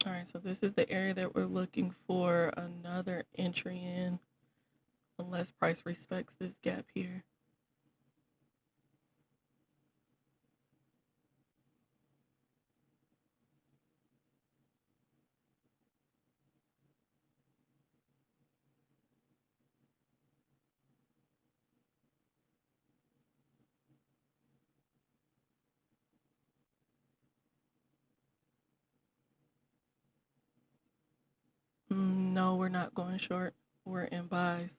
All right, so this is the area that we're looking for another entry in, unless price respects this gap here. No, we're not going short. We're in buys.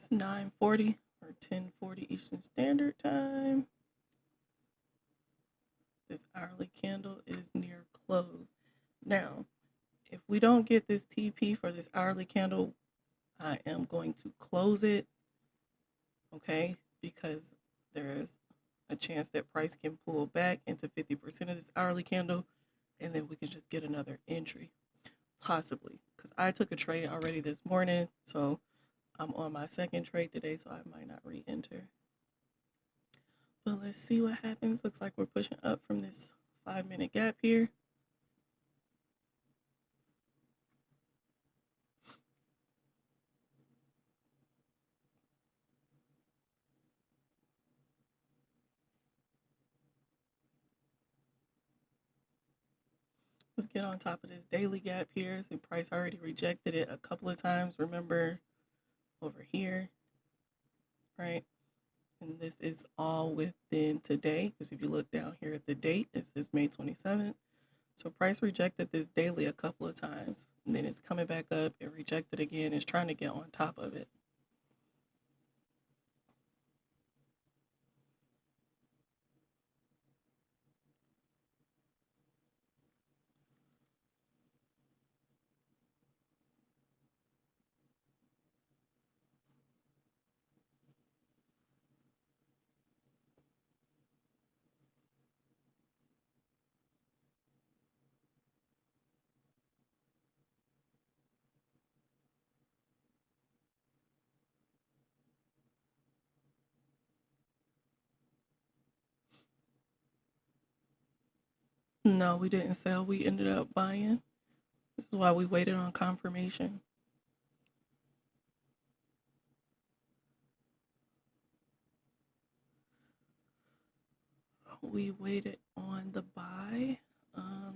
It's 9:40 or 10:40 Eastern Standard Time. This hourly candle is near close. Now, if we don't get this TP for this hourly candle, I am going to close it, okay? Because there's a chance that price can pull back into 50% of this hourly candle, and then we can just get another entry, possibly. because I took a trade already this morning, so I'm on my second trade today, so I might not re-enter. But let's see what happens. Looks like we're pushing up from this 5-minute gap here. Let's get on top of this daily gap here. So price already rejected it a couple of times. Remember over here, right? And this is all within today, because if you look down here at the date, it says May 27th. So price rejected this daily a couple of times, and then it's coming back up. It rejected again. It's trying to get on top of it. No, we didn't sell. We ended up buying. This is why we waited on confirmation. We waited on the buy.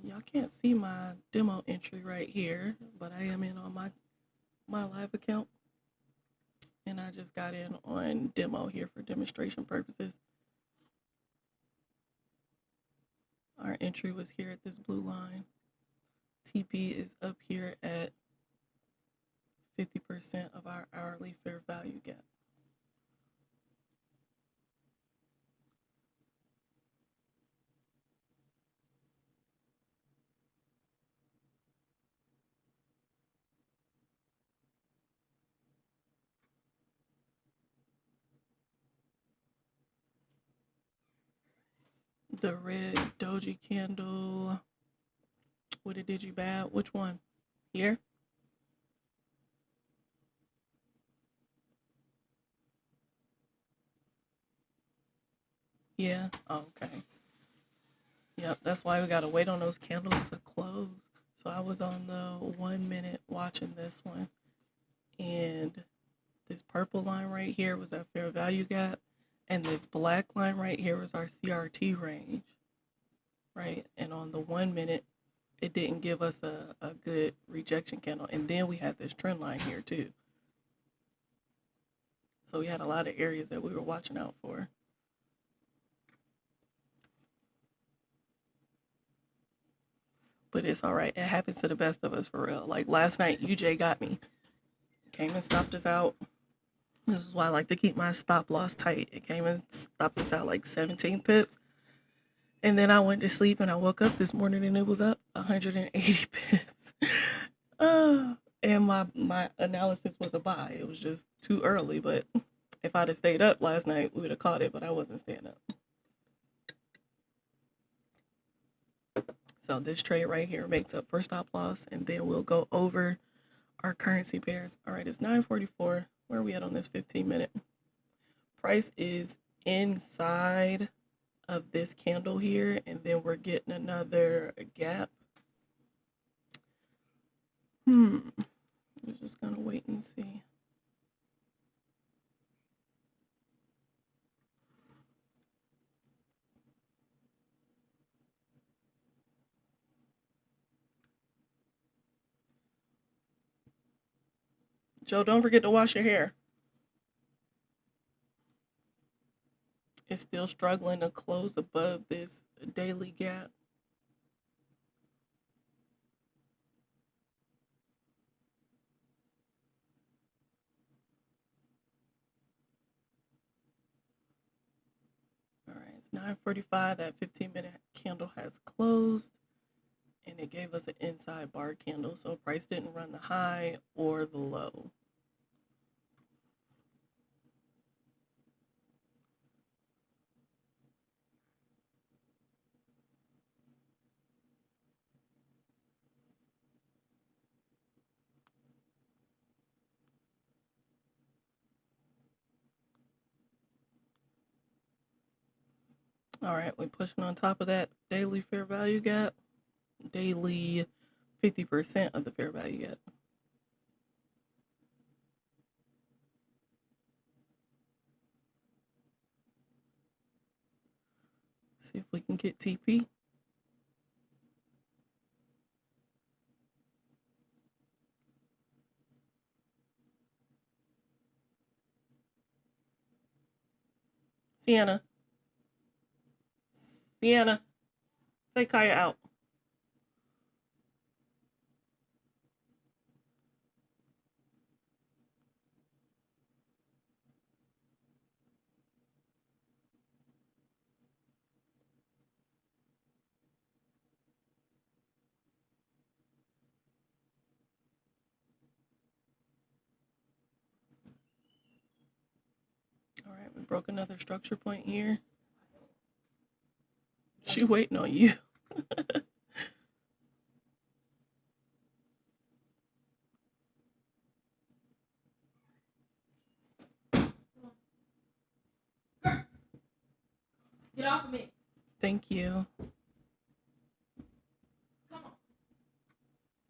Y'all can't see my demo entry right here, but I am in on my live account, and I just got in on demo here for demonstration purposes. Our entry was here at this blue line. TP is up here at 50% of our hourly fair value gap. The red doji candle, what did you bad? Which one? Here? Yeah, oh, okay. Yep, that's why we gotta wait on those candles to close. So I was on the 1 minute watching this one, and this purple line right here was our fair value gap, and this black line right here was our CRT range, right? And on the 1 minute, it didn't give us a good rejection candle. And then we had this trend line here too. So we had a lot of areas that we were watching out for. But it's all right. It happens to the best of us for real. Like last night, UJ got me. Came and stopped us out. This is why I like to keep my stop loss tight. It came and stopped us out like 17 pips. And then I went to sleep and I woke up this morning and it was up 180 pips. And my analysis was a buy. It was just too early, but if I'd have stayed up last night, we would have caught it, but I wasn't staying up. So this trade right here makes up for stop loss, and then we'll go over our currency pairs. All right, it's 9:44. Where are we at on this 15-minute? Price is inside of this candle here, and then we're getting another gap. We're just gonna wait and see. Joe, don't forget to wash your hair. It's still struggling to close above this daily gap. All right, it's 9:45. That 15-minute candle has closed, and it gave us an inside bar candle. So price didn't run the high or the low. All right, we're pushing on top of that daily fair value gap. Daily 50% of the fair value gap. See if we can get TP. Sienna. Sienna. Take Kaya out. All right, we broke another structure point here. She waiting on you. Get off of me. Thank you.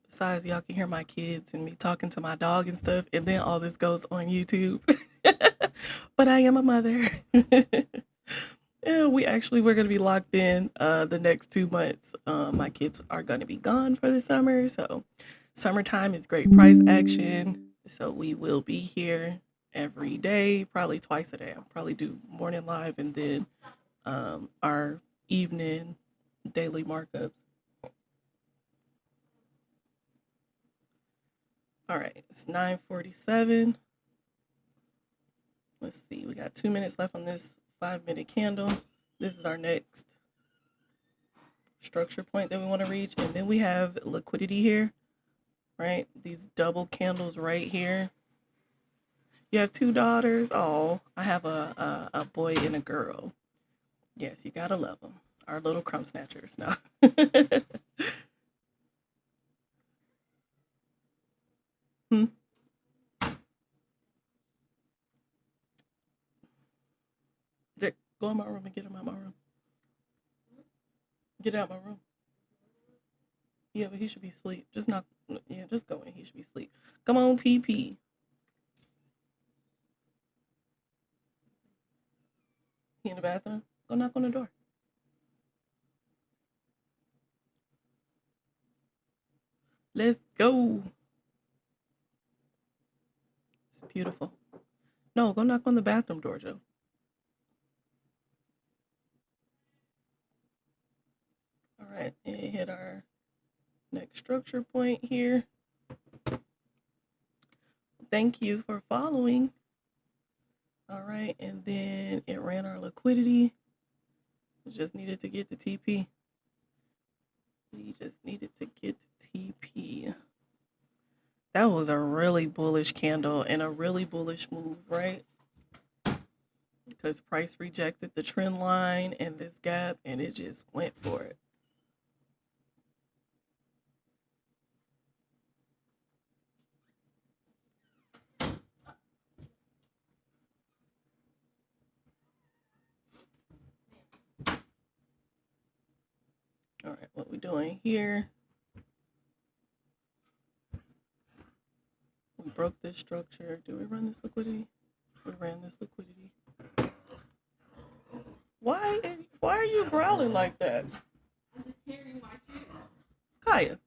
Besides, y'all can hear my kids and me talking to my dog and stuff, and then all this goes on YouTube. But I am a mother. Yeah, we're gonna be locked in the next 2 months. My kids are gonna be gone for the summer, so summertime is great price action. So we will be here every day, probably twice a day. I'll probably do morning live and then our evening daily markups. All right, it's 9:47. Let's see, we got 2 minutes left on this 5-minute candle. This is our next structure point that we want to reach, and then we have liquidity here, right? These double candles right here. You have 2 daughters. Oh, I have a boy and a girl. Yes, you gotta love them. Our little crumb snatchers. No. Hmm? Dick, go in my room and get him out my room. Get out my room. Yeah, but he should be asleep. Just not. Yeah, just go in. He should be asleep. Come on, TP. He in the bathroom. Go knock on the door. Let's go. It's beautiful. No, go knock on the bathroom door, Joe. All right, and hit our next structure point here. Thank you for following. All right, and then it ran our liquidity. We just needed to get the TP. We just needed to get the TP. That was a really bullish candle and a really bullish move, right? Because price rejected the trend line and this gap, and it just went for it. All right, what we doing here? We broke this structure. Do we run this liquidity? We ran this liquidity. Why are you growling like that? I'm just carrying my shoes. Kaya.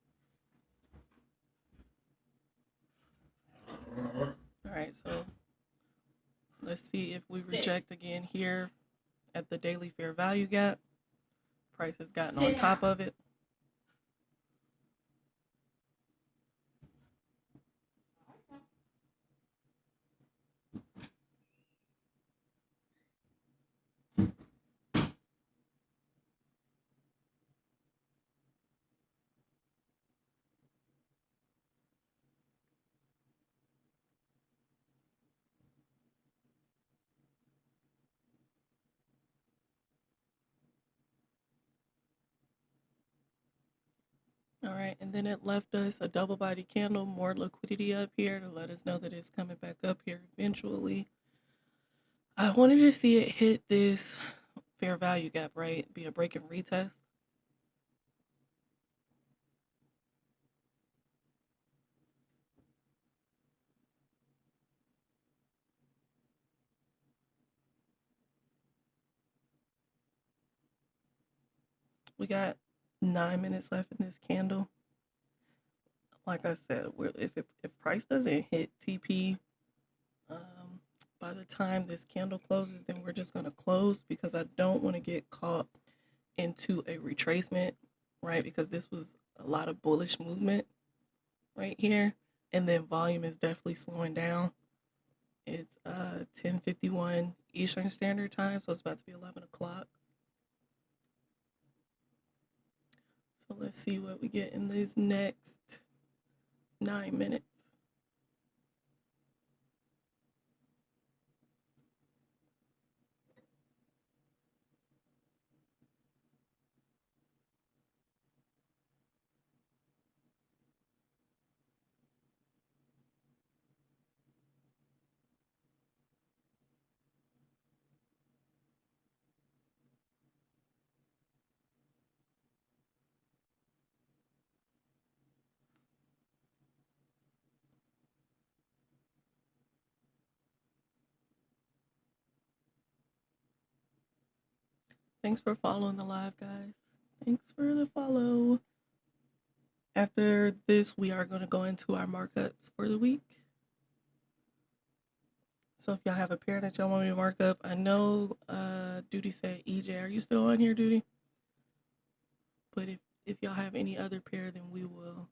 All right, so let's see if we reject again here at the daily fair value gap. Price has gotten on top of it. All right, and then it left us a double body candle, more liquidity up here to let us know that it's coming back up here eventually. I wanted to see it hit this fair value gap, right? Be a break and retest. We got 9 minutes left in this candle. Like I said, if price doesn't hit TP um, by the time this candle closes, then we're just gonna close because I don't want to get caught into a retracement, right? Because this was a lot of bullish movement right here, and then volume is definitely slowing down. It's 10:51 Eastern Standard Time, so it's about to be 11 o'clock. So let's see what we get in these next 9 minutes. Thanks for following the live, guys. Thanks for the follow. After this, we are going to go into our markups for the week. So if y'all have a pair that y'all want me to mark up, I know Duty said EJ. Are you still on here, Duty? But if y'all have any other pair, then we will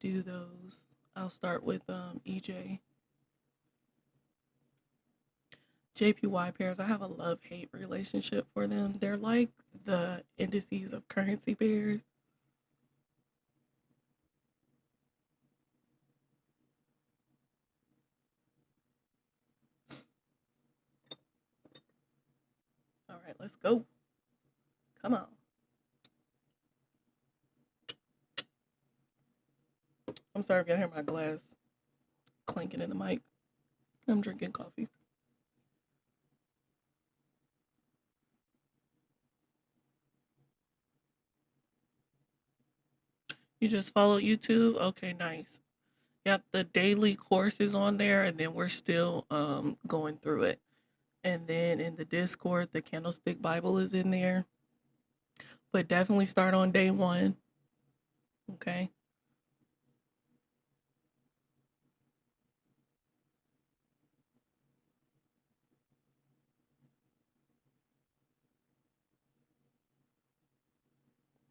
do those. I'll start with EJ. JPY pairs, I have a love-hate relationship for them. They're like the indices of currency pairs. All right, let's go. Come on. I'm sorry if y'all hear my glass clanking in the mic. I'm drinking coffee. You just follow YouTube? Okay, nice. Yep, the daily course is on there, and then we're still going through it. And then in the Discord, the Candlestick Bible is in there. But definitely start on day 1. Okay.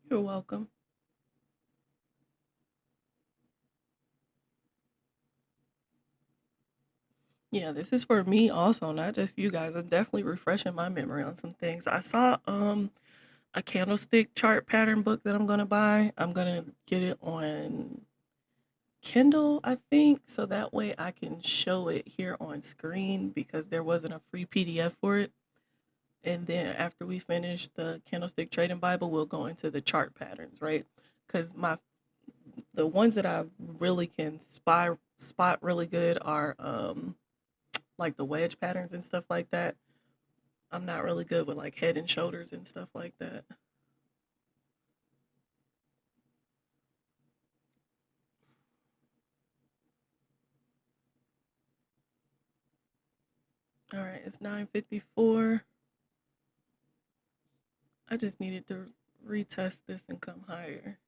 You're welcome. Yeah, this is for me also, not just you guys. I'm definitely refreshing my memory on some things. I saw a candlestick chart pattern book that I'm gonna buy. I'm gonna get it on Kindle, I think, so that way I can show it here on screen because there wasn't a free PDF for it. And then after we finish the Candlestick Trading Bible, we'll go into the chart patterns, right? Because the ones that I really can spot really good are like the wedge patterns and stuff like that. I'm not really good with like head and shoulders and stuff like that. All right, it's 9:54. I just needed to retest this and come higher.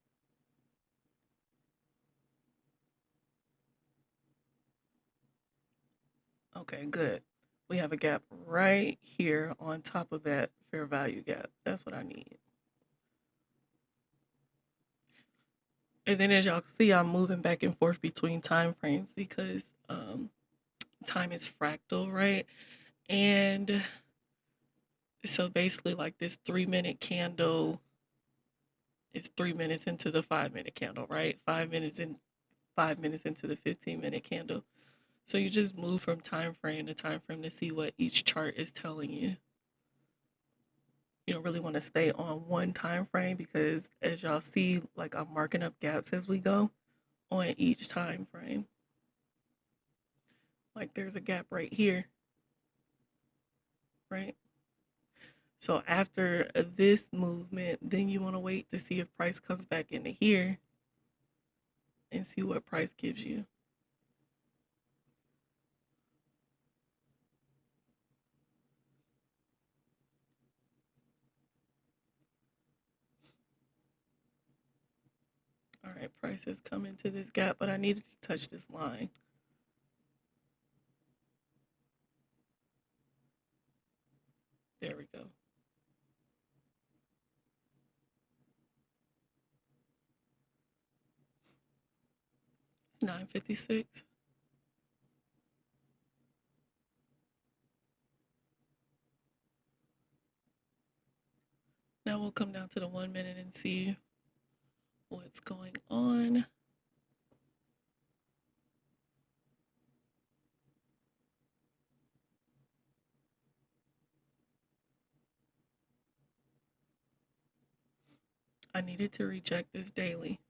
Okay, good. We have a gap right here on top of that fair value gap. That's what I need. And then as y'all can see, I'm moving back and forth between time frames because time is fractal, right? And so basically like this 3-minute candle is 3 minutes into the 5-minute candle, right? 5 minutes into the 15-minute candle. So you just move from time frame to time frame to see what each chart is telling you. You don't really want to stay on one time frame because as y'all see, like I'm marking up gaps as we go on each time frame. Like there's a gap right here, right? So after this movement, then you want to wait to see if price comes back into here and see what price gives you. All right, price has come into this gap, but I needed to touch this line. There we go. $9.56. Now we'll come down to the 1 minute and see what's going on. I needed to reject this daily.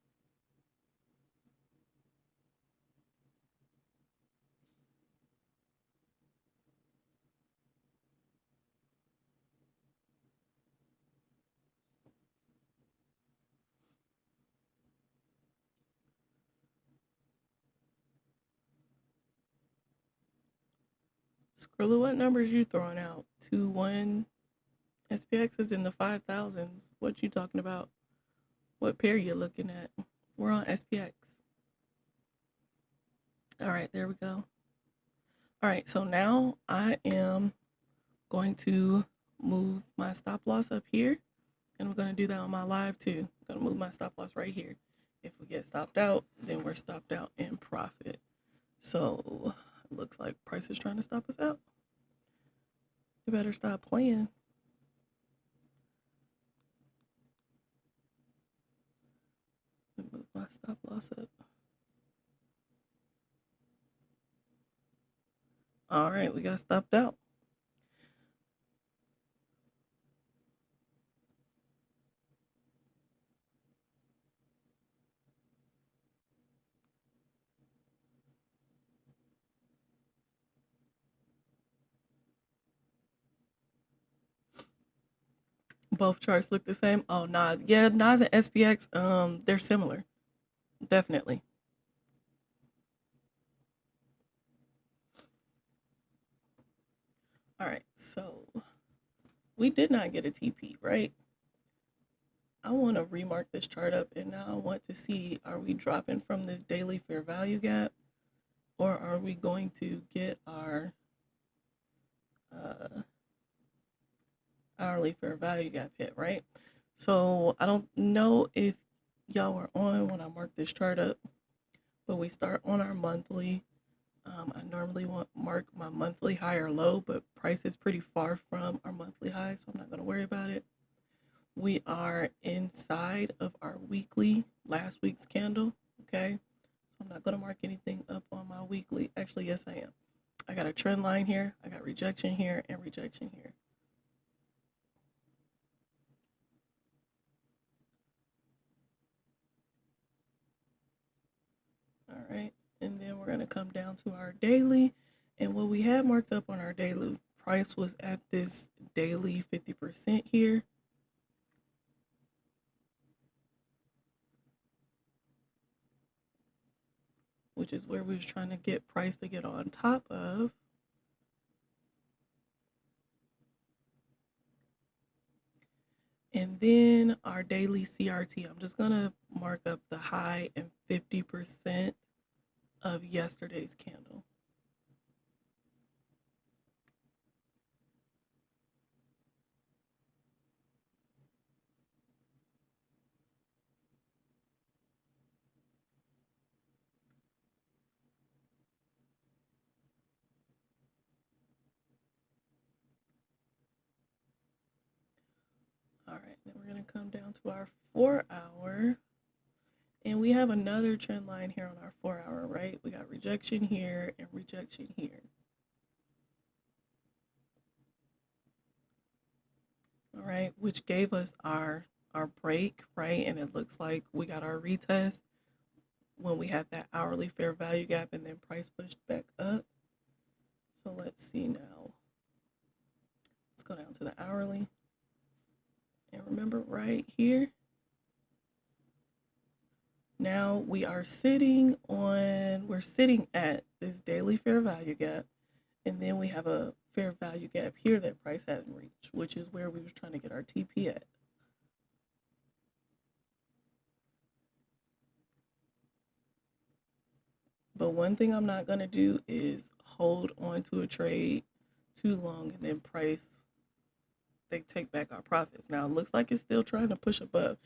Skrilla, what numbers you throwing out? 2-1. SPX is in the 5,000s. What you talking about? What pair you looking at? We're on SPX. All right, there we go. All right, so now I am going to move my stop loss up here, and we're going to do that on my live too. I'm going to move my stop loss right here. If we get stopped out, then we're stopped out in profit. So it looks like price is trying to stop us out. You better stop playing. Move my stop loss up. All right, we got stopped out. Both charts look the same. Oh, Nas. Yeah, Nas and SPX, they're similar. Definitely. All right, so we did not get a TP, right? I want to remark this chart up, and now I want to see, are we dropping from this daily fair value gap, or are we going to get our hourly fair value gap hit, right? So I don't know if y'all were on when I marked this chart up, but we start on our monthly. I normally mark my monthly high or low, but price is pretty far from our monthly high, so I'm not going to worry about it. We are inside of our weekly, last week's candle, okay? So I'm not going to mark anything up on my weekly. Actually, yes, I am. I got a trend line here, I got rejection here, and rejection here. All right, and then we're going to come down to our daily, and what we had marked up on our daily price was at this daily 50% here. Which is where we was trying to get price to get on top of. And then our daily CRT, I'm just gonna mark up the high and 50% of yesterday's candle. All right, then we're gonna come down to our 4-hour. And we have another trend line here on our 4-hour, right? We got rejection here and rejection here. All right, which gave us our break, right? And it looks like we got our retest when we had that hourly fair value gap and then price pushed back up. So let's see now. Let's go down to the hourly. And remember right here, now we're sitting at this daily fair value gap. And then we have a fair value gap here that price hasn't reached, which is where we was trying to get our TP at. But one thing I'm not going to do is hold on to a trade too long and then they take back our profits. Now it looks like it's still trying to push above.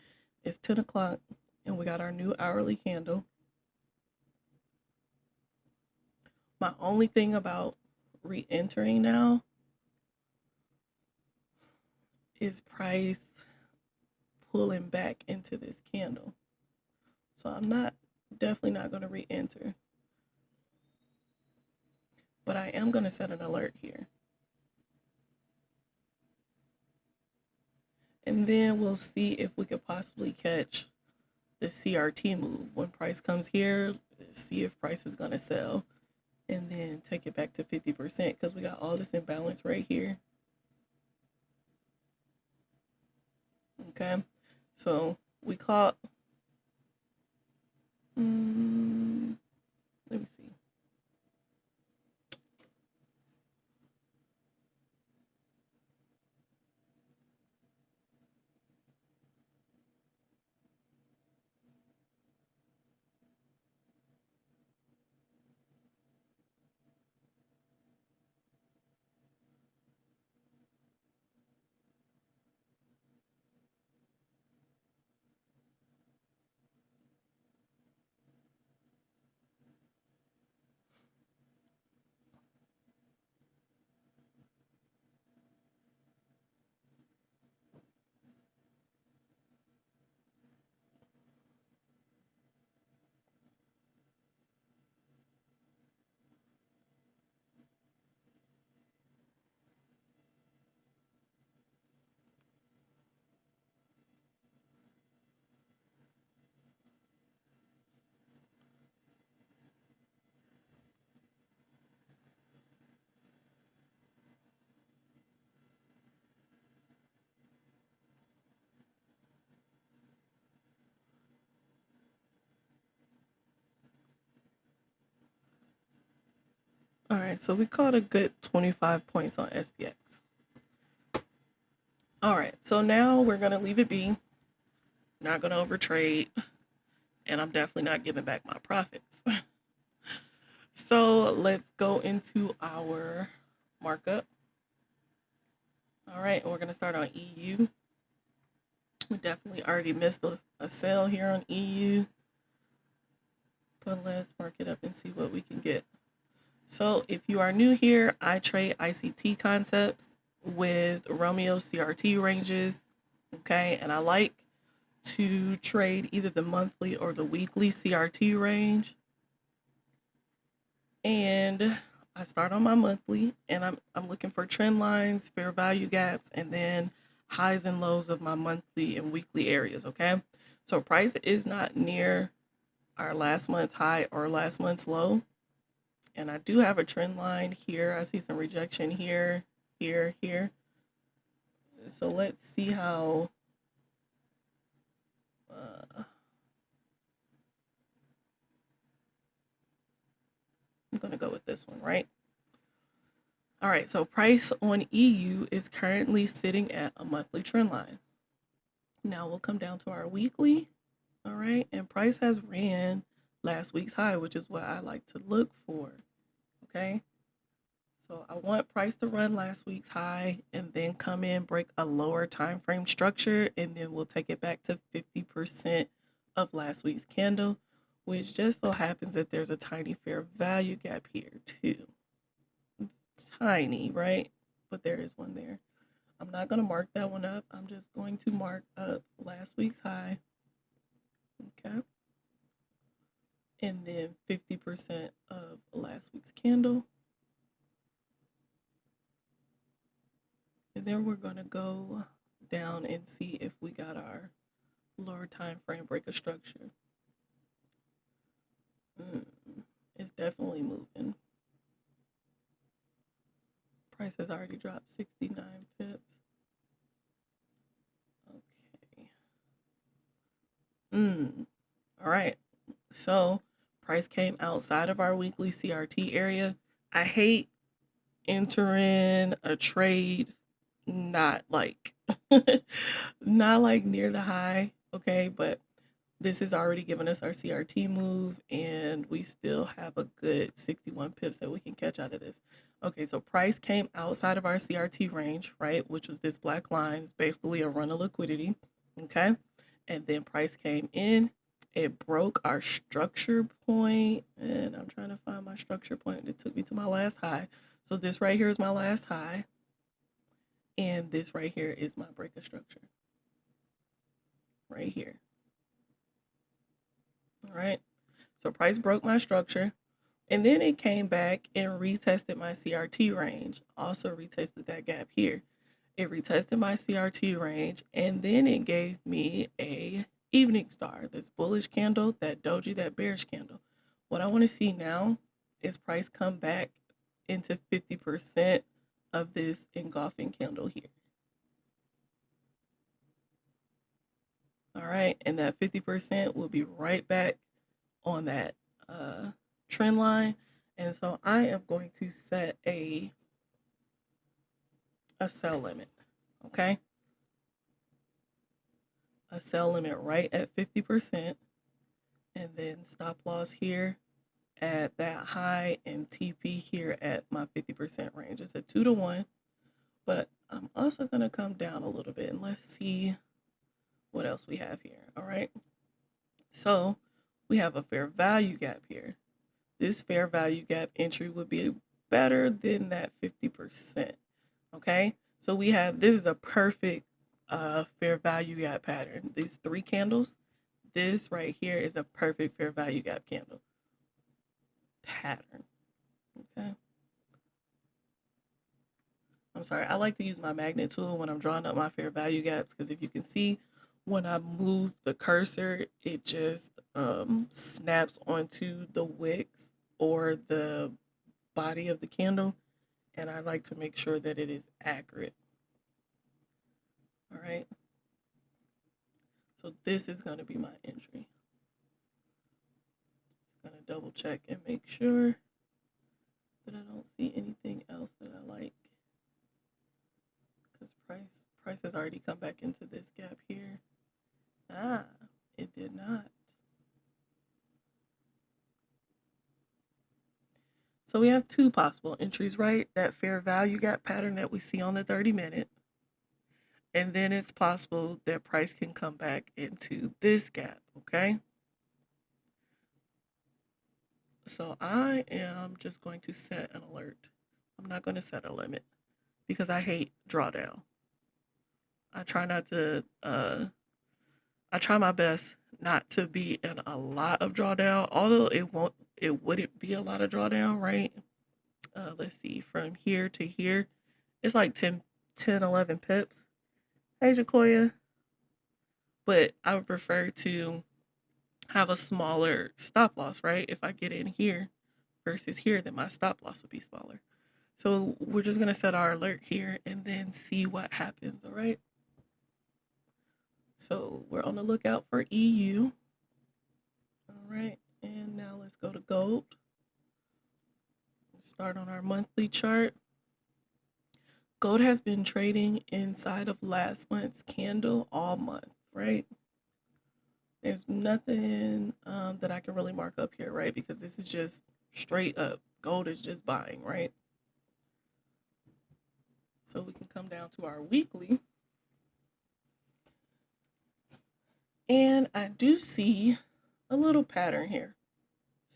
It's 10 o'clock and we got our new hourly candle. My only thing about re-entering now is price pulling back into this candle. So I'm definitely not going to re-enter. But I am going to set an alert here. And then we'll see if we could possibly catch the CRT move. When price comes here, see if price is going to sell. And then take it back to 50% because we got all this imbalance right here. Okay, so we caught, let me see. All right, so we caught a good 25 points on SPX. All right, so now we're going to leave it be. Not going to overtrade. And I'm definitely not giving back my profits. So let's go into our markup. All right, we're going to start on EU. We definitely already missed a sale here on EU. But let's mark it up and see what we can get. So if you are new here, I trade ICT concepts with Romeo CRT ranges, okay? And I like to trade either the monthly or the weekly CRT range. And I start on my monthly, and I'm looking for trend lines, fair value gaps, and then highs and lows of my monthly and weekly areas, okay? So price is not near our last month's high or last month's low. And I do have a trend line here. I see some rejection here, here, here. So let's see how I'm going to go with this one, right? All right, so price on EU is currently sitting at a monthly trend line. Now we'll come down to our weekly, all right? And price has ran last week's high, which is what I like to look for, okay? So I want price to run last week's high and then come in, break a lower time frame structure, and then we'll take it back to 50% of last week's candle, which just so happens that there's a tiny fair value gap here too. Tiny, right? But there is one there. I'm not going to mark that one up. I'm just going to mark up last week's high. Okay. And then 50% of last week's candle. And then we're going to go down and see if we got our lower time frame breaker structure. It's definitely moving. Price has already dropped 69 pips. All right. So price came outside of our weekly CRT area. I hate entering a trade not like not like near the high, okay? But this has already given us our CRT move, and we still have a good 61 pips that we can catch out of this. Okay, so price came outside of our CRT range, right? Which was this black line. It's basically a run of liquidity, okay? And then price came in. It broke our structure point, and I'm trying to find my structure point. It took me to my last high. So this right here is my last high, and this right here is my break of structure. Right here. All right. So price broke my structure, and then it came back and retested my CRT range. Also retested that gap here. It retested my CRT range, and then it gave me a evening star, this bullish candle, that doji, that bearish candle. What I want to see now is price come back into 50% of this engulfing candle here. All right, and that 50% will be right back on that trend line. And so I am going to set a sell limit, okay? A sell limit right at 50%, and then stop loss here at that high and TP here at my 50% range. It's a 2-to-1, but I'm also going to come down a little bit, and let's see what else we have here. All right, so we have a fair value gap here. This fair value gap entry would be better than that 50%. Okay, so we have, this is a perfect fair value gap pattern. These 3 candles, this right here is a perfect fair value gap candle pattern. Okay, I'm sorry, I like to use my magnet tool when I'm drawing up my fair value gaps, because if you can see, when I move the cursor, it just snaps onto the wicks or the body of the candle, and I like to make sure that it is accurate. All right, so this is going to be my entry. Just going to double check and make sure that I don't see anything else that I like, because price has already come back into this gap here. Ah, it did not. So we have 2 possible entries, right? That fair value gap pattern that we see on the 30-minute. And then it's possible that price can come back into this gap, okay? So I am just going to set an alert. I'm not going to set a limit because I hate drawdown. I try not to, I try my best not to be in a lot of drawdown, although it wouldn't be a lot of drawdown, right? Let's see, from here to here, it's like 10, 11 pips. Hey, Jacoya. But I would prefer to have a smaller stop loss, right? If I get in here versus here, then my stop loss would be smaller. So we're just going to set our alert here and then see what happens, all right? So we're on the lookout for EU. All right, and now let's go to gold. Start on our monthly chart. Gold has been trading inside of last month's candle all month, right? There's nothing that I can really mark up here, right? Because this is just straight up. Gold is just buying, right? So we can come down to our weekly. And I do see a little pattern here.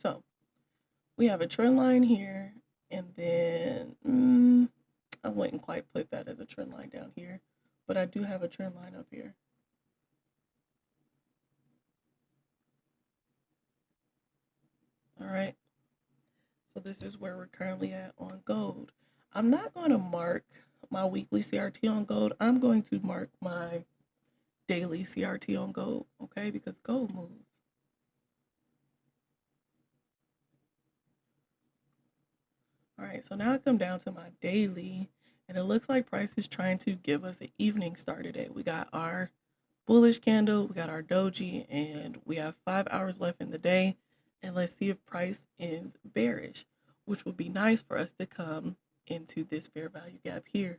So we have a trend line here, and then I wouldn't quite put that as a trend line down here, but I do have a trend line up here. All right, so this is where we're currently at on gold. I'm not going to mark my weekly CRT on gold. I'm going to mark my daily CRT on gold, okay, because gold moves. All right, so now I come down to my daily, and it looks like price is trying to give us an evening star today. We got our bullish candle, we got our doji, and we have 5 hours left in the day. And let's see if price ends bearish, which would be nice for us to come into this fair value gap here.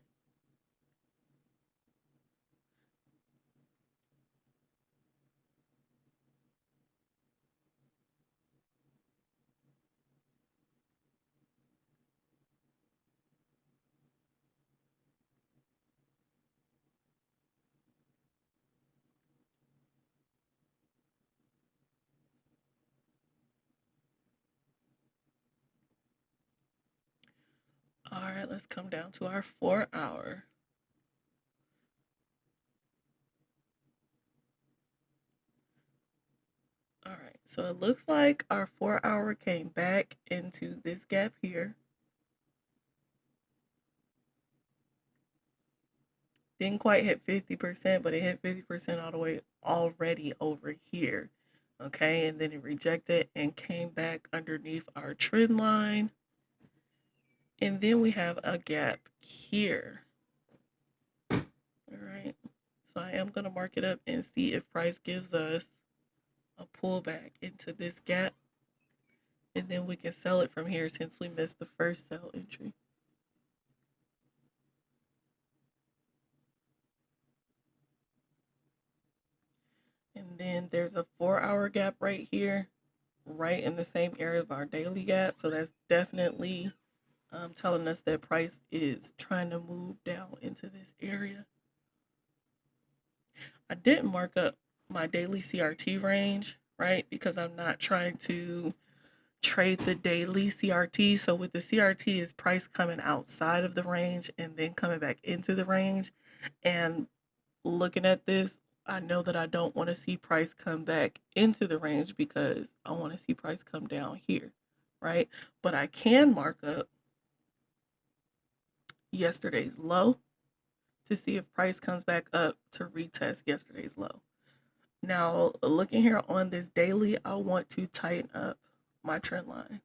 All right, let's come down to our 4 hour. All right, so it looks like our 4 hour came back into this gap here. Didn't quite hit 50%, but it hit 50% all the way already over here. Okay, and then it rejected and came back underneath our trend line. And then we have a gap here. All right, so I am going to mark it up and see if price gives us a pullback into this gap. And then we can sell it from here since we missed the first sell entry. And then there's a 4 hour gap right here, right in the same area of our daily gap. So that's definitely telling us that price is trying to move down into this area. I didn't mark up my daily CRT range, right? Because I'm not trying to trade the daily CRT. So with the CRT, is price coming outside of the range and then coming back into the range. And looking at this, I know that I don't want to see price come back into the range because I want to see price come down here, right? But I can mark up yesterday's low to see if price comes back up to retest yesterday's low. Now, looking here on this daily, I want to tighten up my trend line.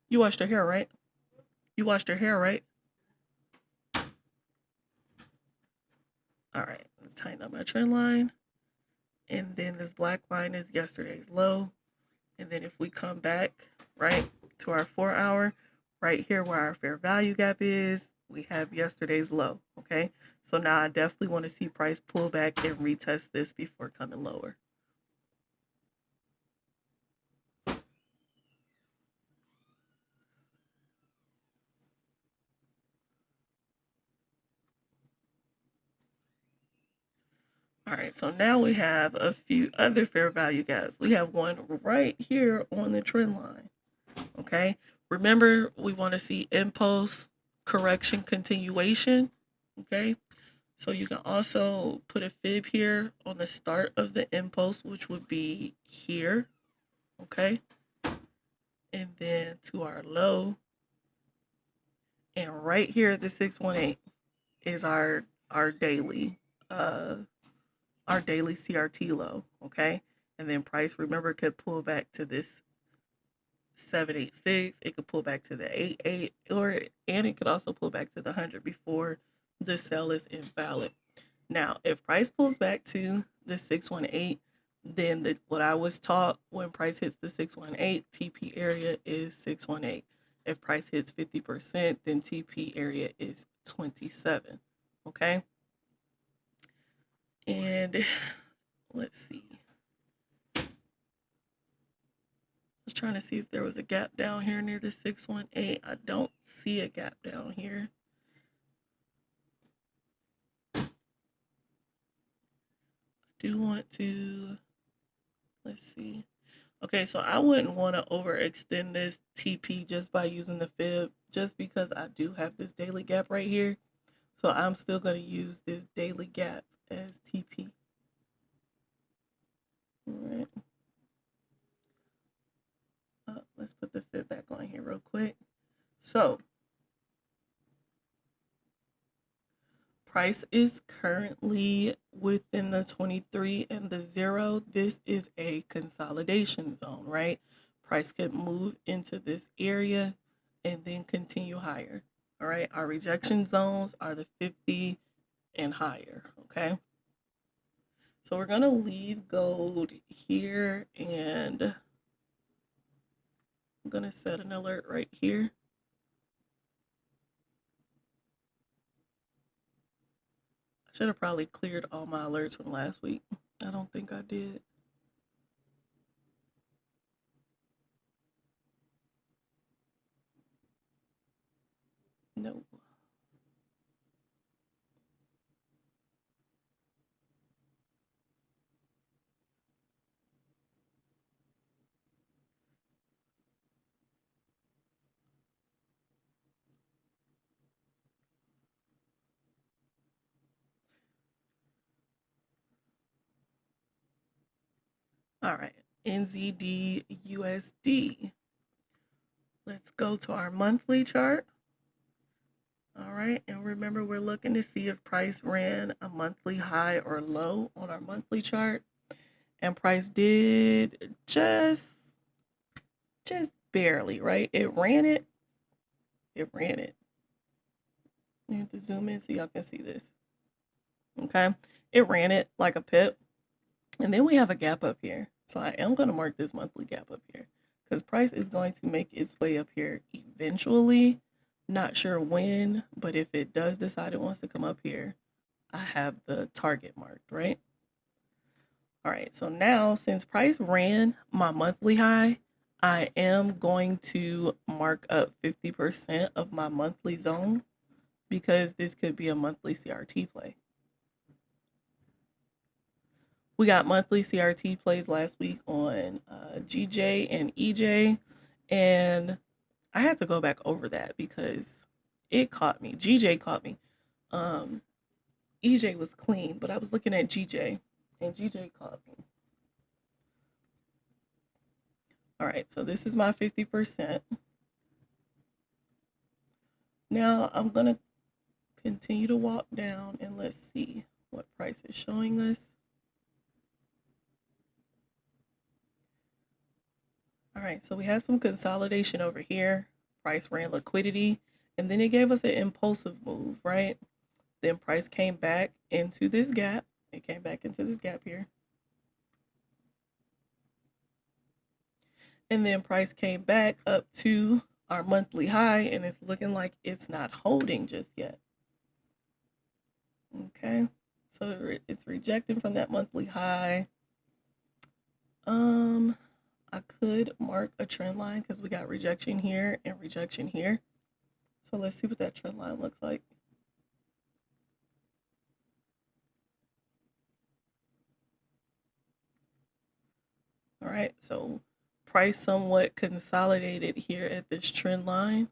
You washed your hair, right? You washed your hair, right? All right, let's tighten up my trend line. And then this black line is yesterday's low. And then if we come back, right, to our 4 hour, right here where our fair value gap is, we have yesterday's low, okay? So now I definitely want to see price pull back and retest this before coming lower. All right, so now we have a few other fair value gaps. We have one right here on the trend line, okay? Remember, we want to see impulse, correction, continuation, okay? So you can also put a fib here on the start of the impulse, which would be here, okay? And then to our low, and right here, the 618 is our daily CRT low, okay? And then price, remember, could pull back to this 786. It could pull back to the 88, and it could also pull back to the 100 before the sell is invalid. Now, if price pulls back to the 618, then what I was taught, when price hits the 618, TP area is 618. If price hits 50%, then TP area is 27. Okay. And let's see. I was trying to see if there was a gap down here near the 618. I don't see a gap down here. I do want to, let's see. Okay, so I wouldn't want to overextend this TP just by using the fib, just because I do have this daily gap right here. So I'm still going to use this daily gap as TP. All right. Let's put the fib back on here real quick. So price is currently within the 23 and the 0. This is a consolidation zone, right? Price could move into this area and then continue higher. All right, our rejection zones are the 50 and higher. Okay, so we're gonna leave gold here, and I'm gonna set an alert right here. I should have probably cleared all my alerts from last week. I don't think I did. No. All right, NZD USD. Let's go to our monthly chart. All right, and remember, we're looking to see if price ran a monthly high or low on our monthly chart. And price did just barely, right? It ran it. It ran it. You have to zoom in so y'all can see this. Okay, it ran it like a pip. And then we have a gap up here. So I am going to mark this monthly gap up here because price is going to make its way up here eventually. Not sure when, but if it does decide it wants to come up here, I have the target marked, right? All right, so now since price ran my monthly high, I am going to mark up 50% of my monthly zone because this could be a monthly CRT play. We got monthly CRT plays last week on GJ and EJ, and I had to go back over that because it caught me. GJ caught me. EJ was clean, but I was looking at GJ, and GJ caught me. All right, so this is my 50%. Now I'm going to continue to walk down, and let's see what price is showing us. All right, so we had some consolidation over here. Price ran liquidity, and then it gave us an impulsive move, right? Then price came back into this gap. It came back into this gap here. And then price came back up to our monthly high, and it's looking like it's not holding just yet. Okay, so it's rejecting from that monthly high. I could mark a trend line because we got rejection here and rejection here. So let's see what that trend line looks like. All right, so price somewhat consolidated here at this trend line.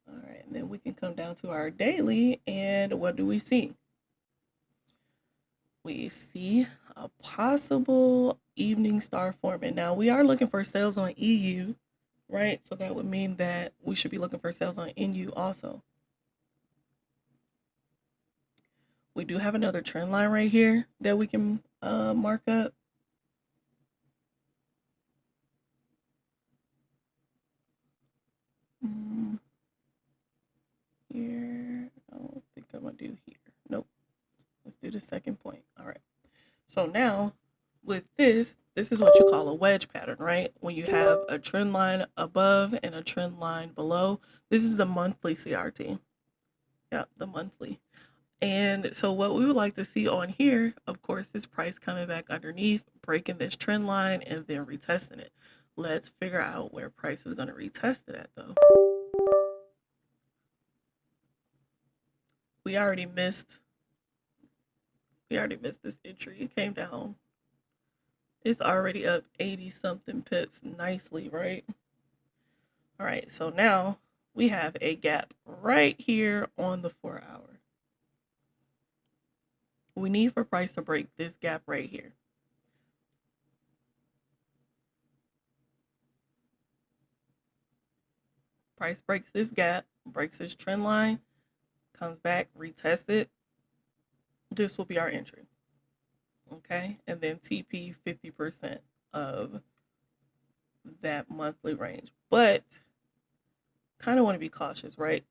All right, and then we can come down to our daily, and what do we see? We see a possible evening star forming. Now we are looking for sales on EU, right? So that would mean that we should be looking for sales on NU also. We do have another trend line right here that we can mark up. Here, I don't think I'm gonna do here. Nope. Let's do the second point. All right. So now with this is what you call a wedge pattern, right? When you have a trend line above and a trend line below. This is the monthly CRT. Yeah, the monthly. And so what we would like to see on here, of course, is price coming back underneath, breaking this trend line, and then retesting it. Let's figure out where price is going to retest it at, though. We already missed this entry. It came down. It's already up 80 something pips nicely, right? All right, so now we have a gap right here on the 4 hour. We need for price to break this gap right here. Price breaks this gap, breaks this trend line, comes back, retests it. This will be our entry. Okay, and then TP 50% of that monthly range. But kind of want to be cautious, right?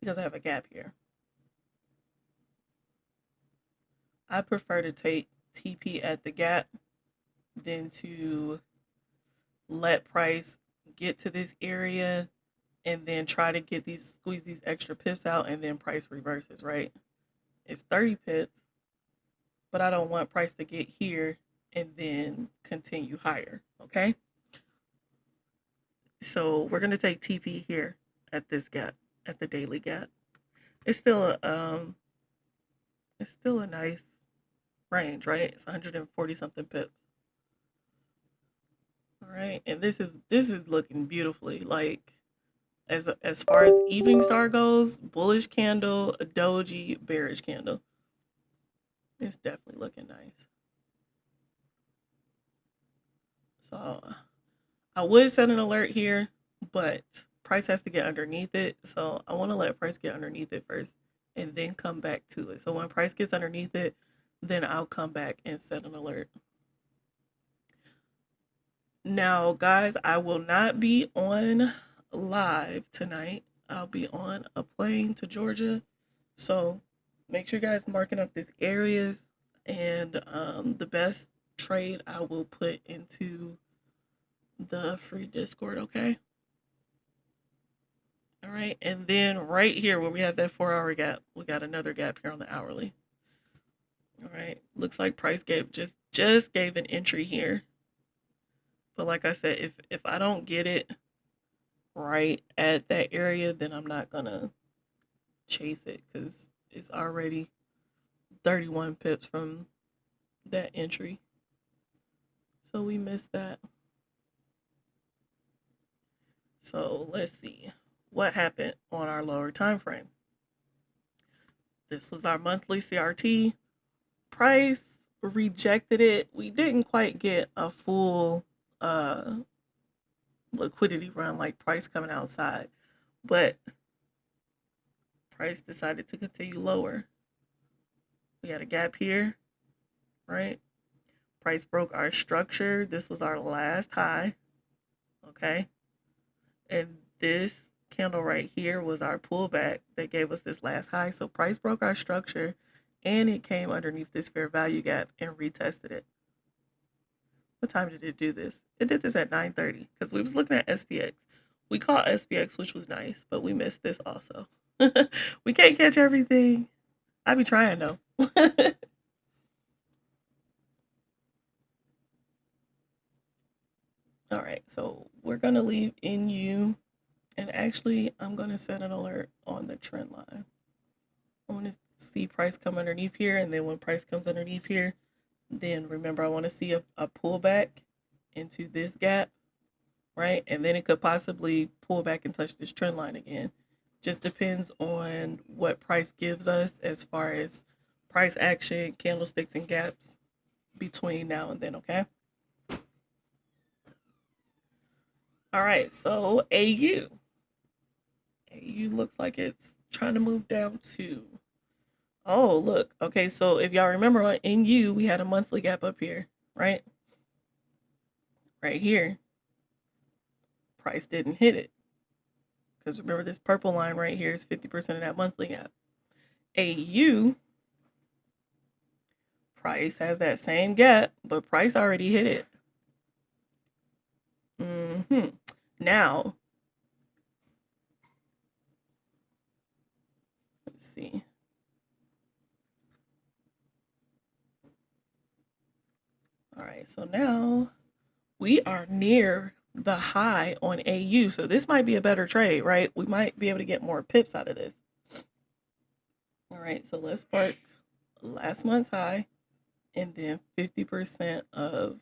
Because I have a gap here. I prefer to take TP at the gap than to let price get to this area and then try to get these, squeeze these extra pips out, and then price reverses, right? It's 30 pips, but I don't want price to get here and then continue higher, okay? So we're gonna take TP here at this gap, at the daily gap. It's still a nice range, right? It's 140 something pips. All right, and this is looking beautifully. Like as far as evening star goes, bullish candle, a doji, bearish candle. It's definitely looking nice. So I would set an alert here, but price has to get underneath it. So I want to let price get underneath it first and then come back to it. So when price gets underneath it, then I'll come back and set an alert. Now, guys, I will not be on live tonight. I'll be on a plane to Georgia. So make sure you guys marking up these areas, and the best trade I will put into the free Discord, okay? All right, and then right here where we have that 4 hour gap, we got another gap here on the hourly. All right, looks like price gave just gave an entry here. But like I said, if I don't get it right at that area, then I'm not gonna chase it because it's already 31 pips from that entry. So we missed that. So let's see what happened on our lower time frame. This was our monthly CRT. Price rejected it. We didn't quite get a full liquidity run like price coming outside, but price decided to continue lower. We had a gap here, right? Price broke our structure. This was our last high, okay? And this candle right here was our pullback that gave us this last high. So price broke our structure and it came underneath this fair value gap and retested it. What time did it do this? It did this at 9:30 because we was looking at SPX. We caught SPX, which was nice, but we missed this also. We can't catch everything. I be trying though. All right, so we're gonna leave NU, and actually I'm gonna set an alert on the trend line. I want to see price come underneath here, and then when price comes underneath here, then remember I want to see a pullback into this gap, right? And then it could possibly pull back and touch this trend line again. Just depends on what price gives us as far as price action, candlesticks, and gaps between now and then, okay? All right, so AU. AU looks like it's trying to move down to. Oh, look. Okay, so if y'all remember on NU, we had a monthly gap up here, right? Right here. Price didn't hit it. Because remember, this purple line right here is 50% of that monthly gap. AU, price has that same gap, but price already hit it. Now, let's see. All right, so now we are near the high on AU. So this might be a better trade, right? We might be able to get more pips out of this. All right, so let's spark last month's high and then 50% of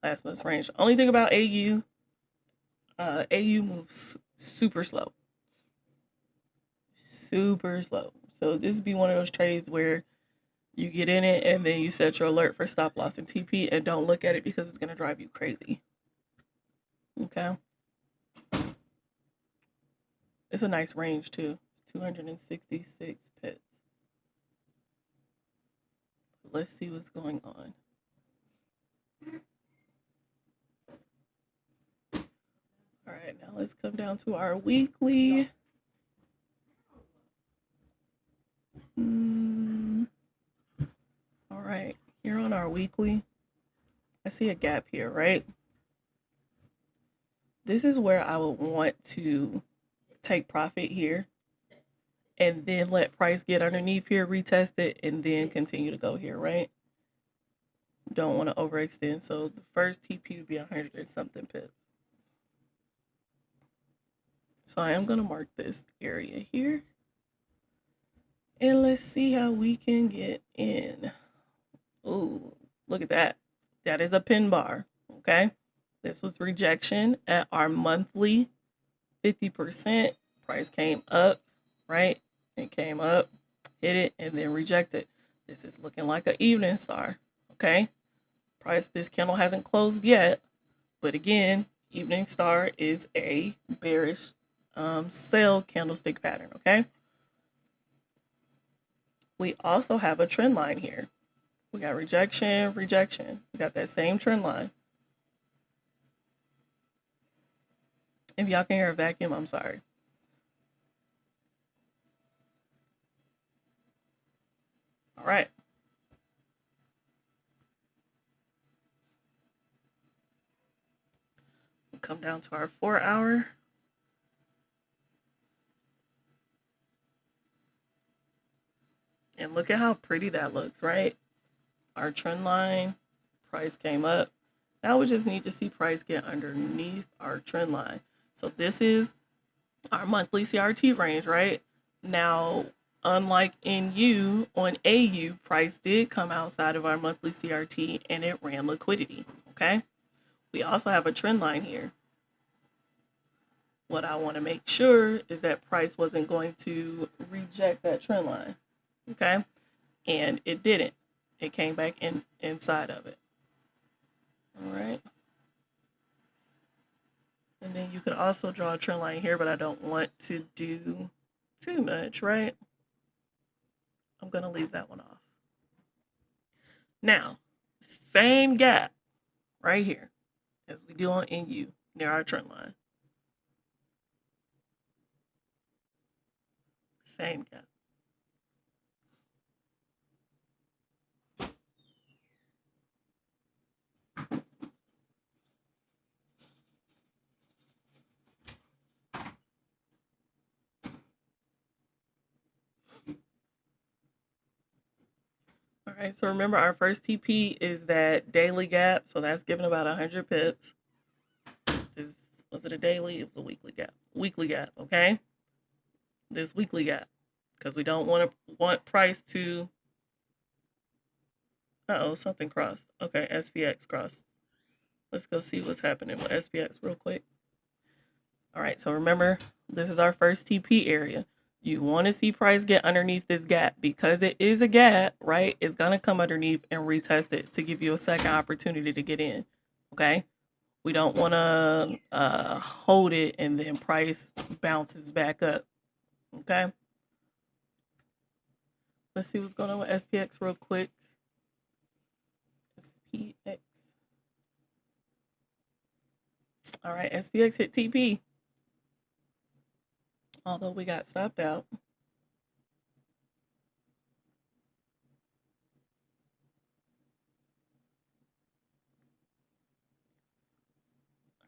last month's range. Only thing about AU, AU moves super slow. Super slow. So this would be one of those trades where you get in it and then you set your alert for stop loss and TP and don't look at it because it's going to drive you crazy. Okay. It's a nice range too. 266 pips. Let's see what's going on. All right. right, now let's come down to our weekly. All right, here on our weekly, I see a gap here, right? This is where I would want to take profit here and then let price get underneath here, retest it, and then continue to go here, right? Don't want to overextend. So the first TP would be 100 and something pips. So I am going to mark this area here. And let's see how we can get in. Oh, look at that. That is a pin bar, okay? This was rejection at our monthly 50%. Price came up, right? It came up, hit it, and then rejected. This is looking like an evening star, okay? Price, this candle hasn't closed yet, but again, evening star is a bearish sell candlestick pattern, okay? We also have a trend line here. We got rejection, rejection. We got that same trend line. If y'all can hear a vacuum, I'm sorry. All right. We'll come down to our 4 hour. And look at how pretty that looks, right? Our trend line, price came up. Now we just need to see price get underneath our trend line. So this is our monthly CRT range, right? Now, unlike in U, on AU, price did come outside of our monthly CRT and it ran liquidity, okay? We also have a trend line here. What I want to make sure is that price wasn't going to reject that trend line, okay? And it didn't. It came back inside of it. All right. And then you could also draw a trend line here, but I don't want to do too much, right? I'm going to leave that one off. Now, same gap right here as we do on NU near our trend line. Same gap. All right, so remember our first TP is that daily gap, so that's giving about 100 pips. Was it a daily? It was a weekly gap. Weekly gap, okay? This weekly gap, because we don't want price to. Something crossed. Okay, SPX crossed. Let's go see what's happening with SPX real quick. All right, so remember, this is our first TP area. You want to see price get underneath this gap because it is a gap, right? It's going to come underneath and retest it to give you a second opportunity to get in, okay? We don't want to hold it and then price bounces back up, okay? Let's see what's going on with SPX real quick. SPX. All right, SPX hit TP. Although we got stopped out.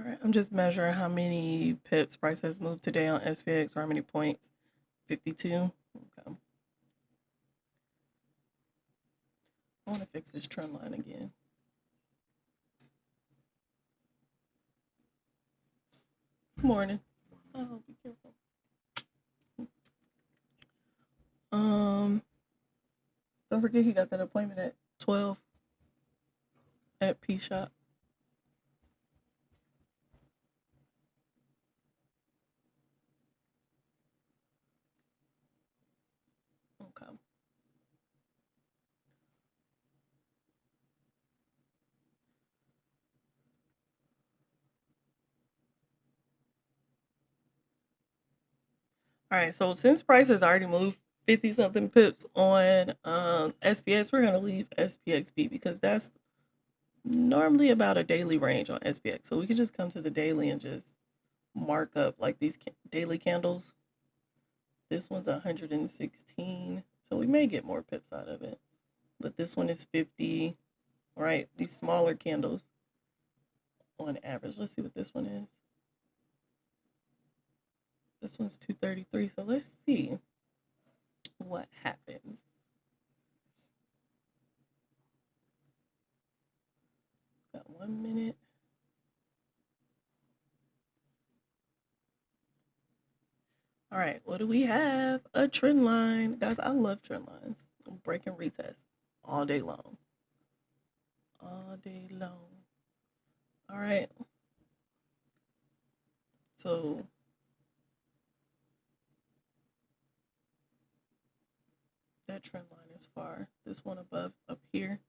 All right, I'm just measuring how many pips price has moved today on SPX, or how many points. 52. Okay. I want to fix this trend line again. Good morning. Oh, be careful. Don't forget he got that appointment at 12 at P Shop. Okay. All right, so since price has already moved 50 something pips on SPX, we're gonna leave SPXB because that's normally about a daily range on SPX. So we can just come to the daily and just markup, like these daily candles. This one's 116, so we may get more pips out of it. But this one is 50, right? These smaller candles on average. Let's see what this one is. This one's 233, so let's see what happens. Got 1 minute. All right, what do we have? A trend line. Guys, I love trend lines. Break and retest all day long. All day long. All right. So that trend line is far. This one above up here.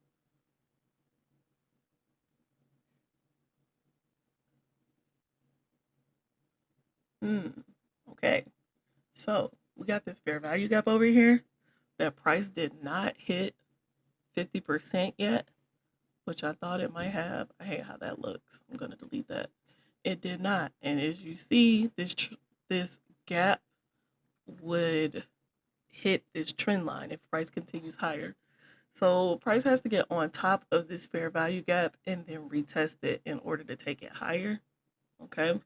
Okay. So we got this fair value gap over here. That price did not hit 50% yet, which I thought it might have. I hate how that looks. I'm going to delete that. It did not. And as you see, this gap would hit this trend line if price continues higher. So price has to get on top of this fair value gap and then retest it in order to take it higher. Okay.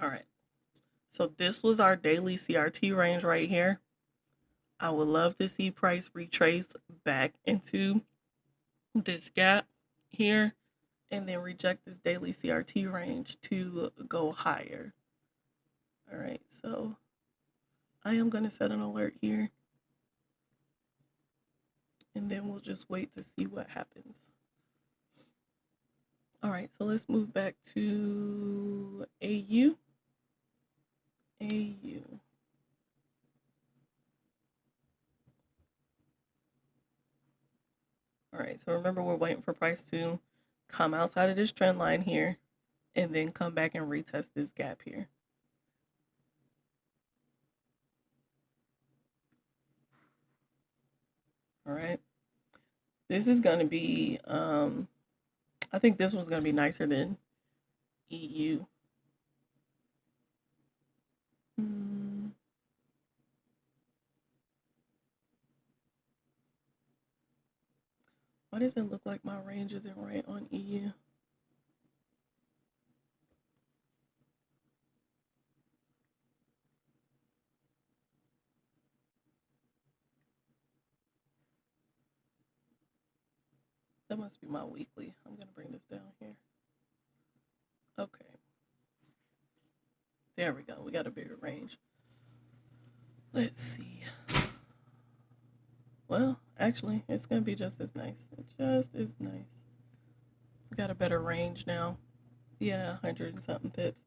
All right. So this was our daily CRT range right here. I would love to see price retrace back into this gap here and then reject this daily CRT range to go higher. All right, so I am going to set an alert here and then we'll just wait to see what happens. All right, so let's move back to AU. All right, so remember we're waiting for price to come outside of this trend line here and then come back and retest this gap here. All right. This is going to be, I think this one's going to be nicer than EU. Why does it look like my range isn't right on EU? That must be my weekly. I'm going to bring this down here. Okay. There we go. We got a bigger range. Let's see. Well, actually, it's going to be just as nice. It just is nice. It's got a better range now. Yeah, 100 and something pips.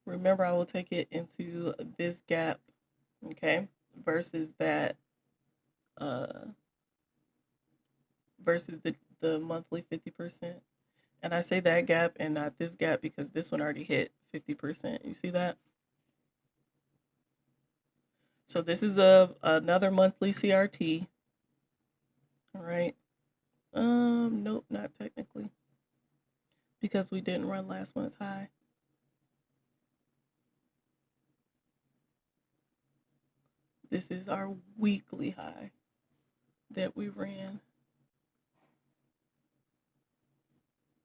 Remember, I will take it into this gap, okay, versus that, versus the monthly 50%. And I say that gap and not this gap because this one already hit 50%. You see that? So this is another monthly CRT. All right. Nope, not technically. Because we didn't run last month's high. This is our weekly high that we ran.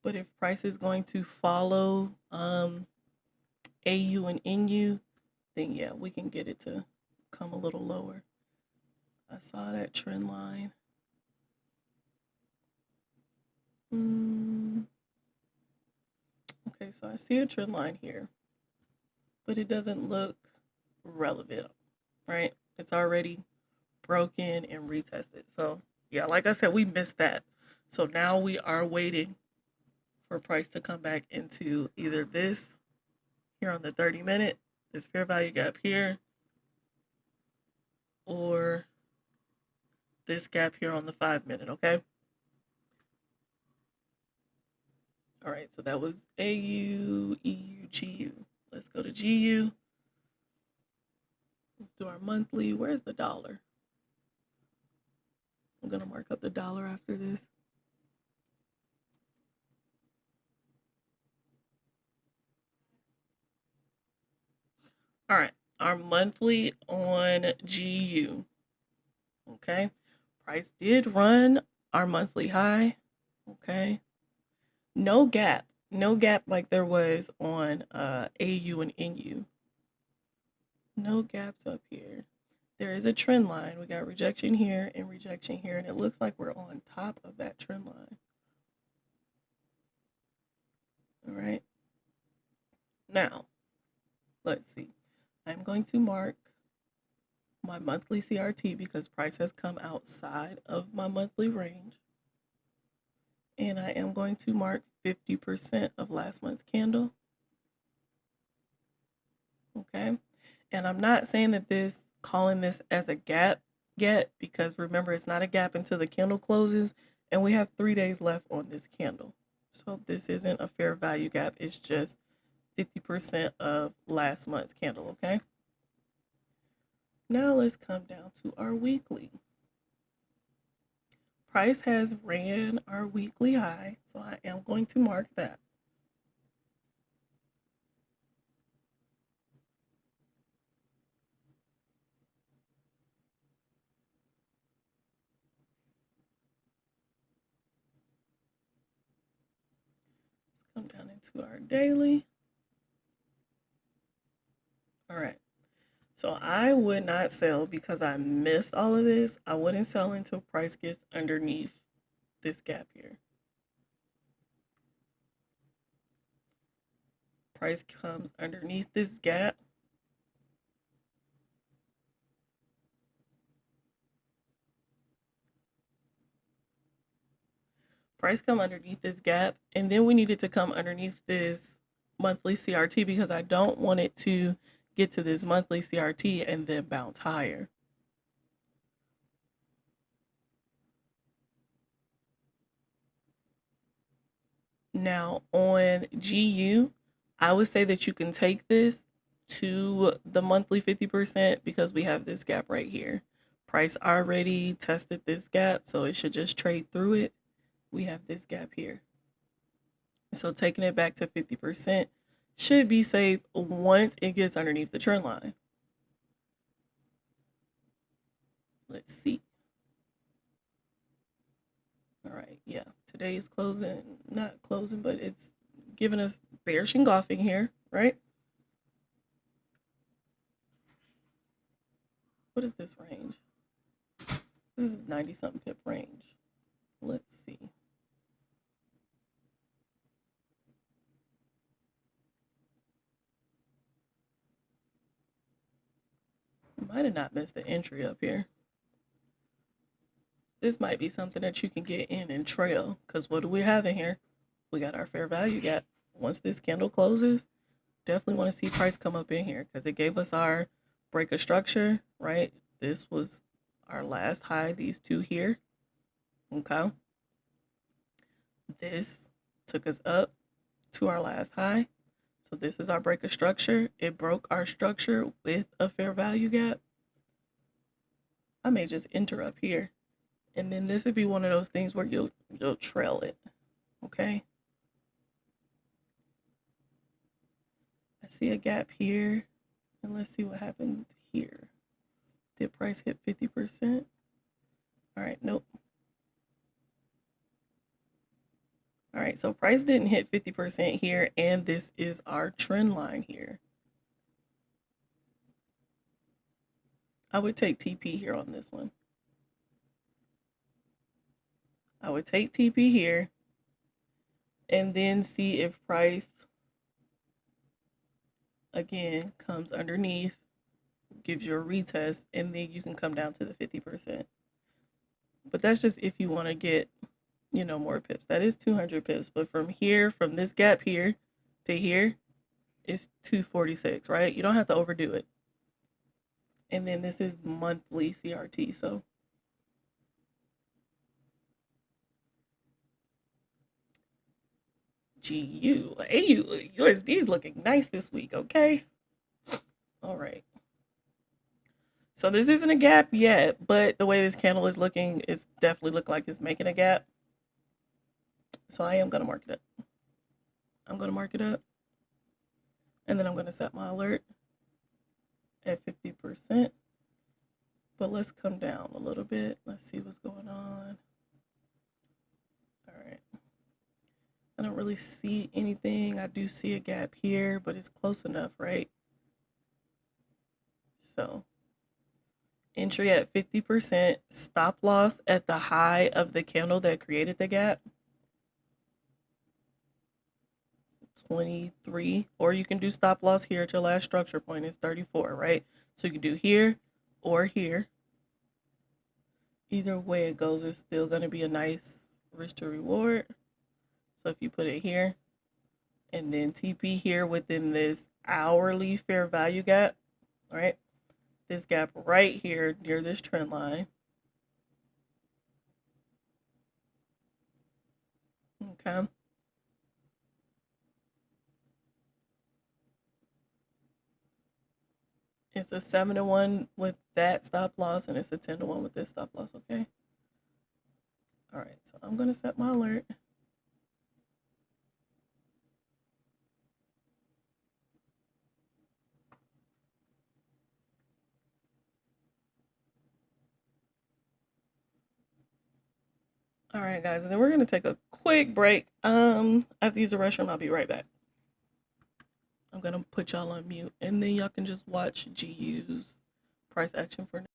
But if price is going to follow AU and NU, then yeah, we can get it to come a little lower. I saw that trend line. Okay, so I see a trend line here, but it doesn't look relevant, right? It's already broken and retested. So yeah, like I said, we missed that. So now we are waiting for price to come back into either this here on the 30-minute, this fair value gap here, or this gap here on the 5-minute, okay? All right, so that was AU, EU, GU. Let's go to GU. Let's do our monthly. Where's the dollar? I'm going to mark up the dollar after this. All right, our monthly on GU. Okay, price did run our monthly high. Okay, no gap, no gap like there was on AU and NU. No gaps up here. There is a trend line. We got rejection here and rejection here, and it looks like we're on top of that trend line. All right. Now, let's see. I'm going to mark my monthly CRT because price has come outside of my monthly range. And I am going to mark 50% of last month's candle. Okay. And I'm not saying that calling this as a gap yet, because remember, it's not a gap until the candle closes, and we have 3 days left on this candle. So this isn't a fair value gap. It's just 50% of last month's candle, okay? Now let's come down to our weekly. Price has ran our weekly high, so I am going to mark that. Let's come down into our daily. All right. So I would not sell because I missed all of this. I wouldn't sell until price gets underneath this gap here. Price comes underneath this gap. Price come underneath this gap, and then we needed to come underneath this monthly CRT because I don't want it to get to this monthly CRT and then bounce higher. Now on GU, I would say that you can take this to the monthly 50% because we have this gap right here. Price already tested this gap, so it should just trade through it. We have this gap here. So taking it back to 50% should be safe once it gets underneath the trend line. Let's see. All right, yeah, today is closing, not closing, but it's giving us bearish engulfing here, right? What is this range? This is 90 something pip range. Let's see. Might have not missed the entry up here. This might be something that you can get in and trail, because what do we have in here? We got our fair value gap. Once this candle closes, definitely want to see price come up in here because it gave us our break of structure, right? This was our last high, these two here. Okay. This took us up to our last high. So this is our break of structure. It broke our structure with a fair value gap. I may just enter up here. And then this would be one of those things where you'll trail it. Okay. I see a gap here. And let's see what happened here. Did price hit 50%? All right, nope. All right, so price didn't hit 50% here, and this is our trend line here. I would take TP here on this one. I would take TP here and then see if price again comes underneath, gives you a retest, and then you can come down to the 50%. But that's just if you want to get, you know, more pips. That is 200 pips, but from here, from this gap here to here is 246, right? You don't have to overdo it. And then this is monthly CRT, so GU. AU, USD is looking nice this week, okay? All right. So this isn't a gap yet, but the way this candle is looking, it's definitely look like it's making a gap. So I am going to mark it up. I'm going to mark it up. And then I'm going to set my alert at 50%. But let's come down a little bit. Let's see what's going on. All right. I don't really see anything. I do see a gap here, but it's close enough, right? So entry at 50%, stop loss at the high of the candle that created the gap. 23, or you can do stop loss here at your last structure point is 34, right? So you can do here or here. Either way it goes, it's still going to be a nice risk to reward. So if you put it here and then TP here within this hourly fair value gap, all right? This gap right here near this trend line. Okay. It's a 7-1 with that stop loss, and it's a 10-1 with this stop loss, okay? All right, so I'm going to set my alert. All right, guys, and then we're going to take a quick break. I have to use the restroom. I'll be right back. I'm going to put y'all on mute, and then y'all can just watch GU's price action for now.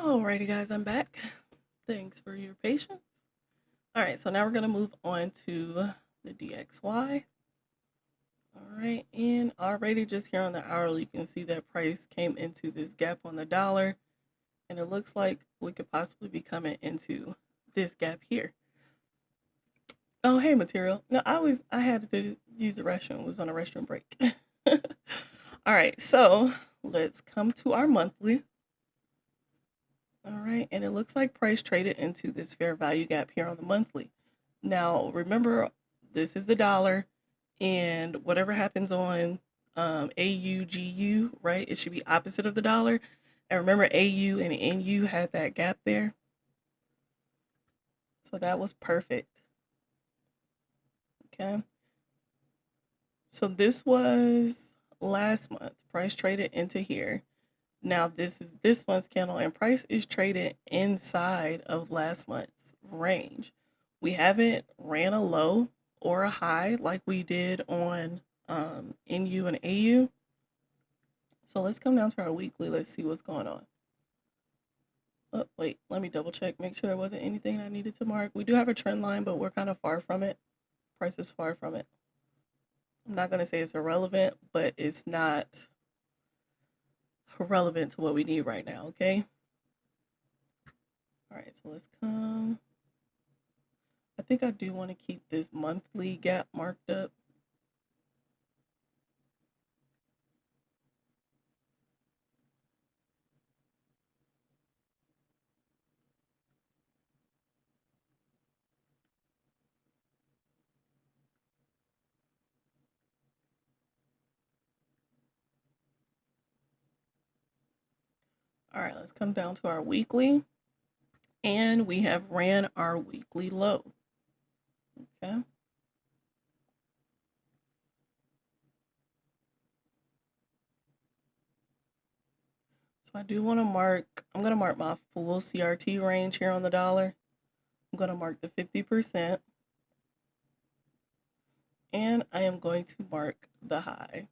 Alrighty, guys, I'm back. Thanks for your patience. All right, so now we're going to move on to the DXY. All right, and already just here on the hourly, you can see that price came into this gap on the dollar, and it looks like we could possibly be coming into this gap here. Oh, hey, material. No, I had to use the restroom. It was on a restroom break. All right, so let's come to our monthly. All right, and it looks like price traded into this fair value gap here on the monthly. Now, remember, this is the dollar, and whatever happens on AU, GU, right? It should be opposite of the dollar. And remember, AU and NU had that gap there. So that was perfect. Okay. So this was last month. Price traded into here. Now this is this month's candle, and price is traded inside of last month's range. We haven't ran a low or a high like we did on NU and AU. So let's come down to our weekly. Let's see what's going on. Oh, wait, let me double check, make sure there wasn't anything I needed to mark. We do have a trend line, but we're kind of far from it. Price is far from it. I'm not going to say it's irrelevant, but it's not relevant to what we need right now, okay? All right, so let's come. I think I do want to keep this monthly gap marked up. All right, let's come down to our weekly. And we have ran our weekly low. Okay. So I do want to mark, I'm going to mark my full CRT range here on the dollar. I'm going to mark the 50%. And I am going to mark the high.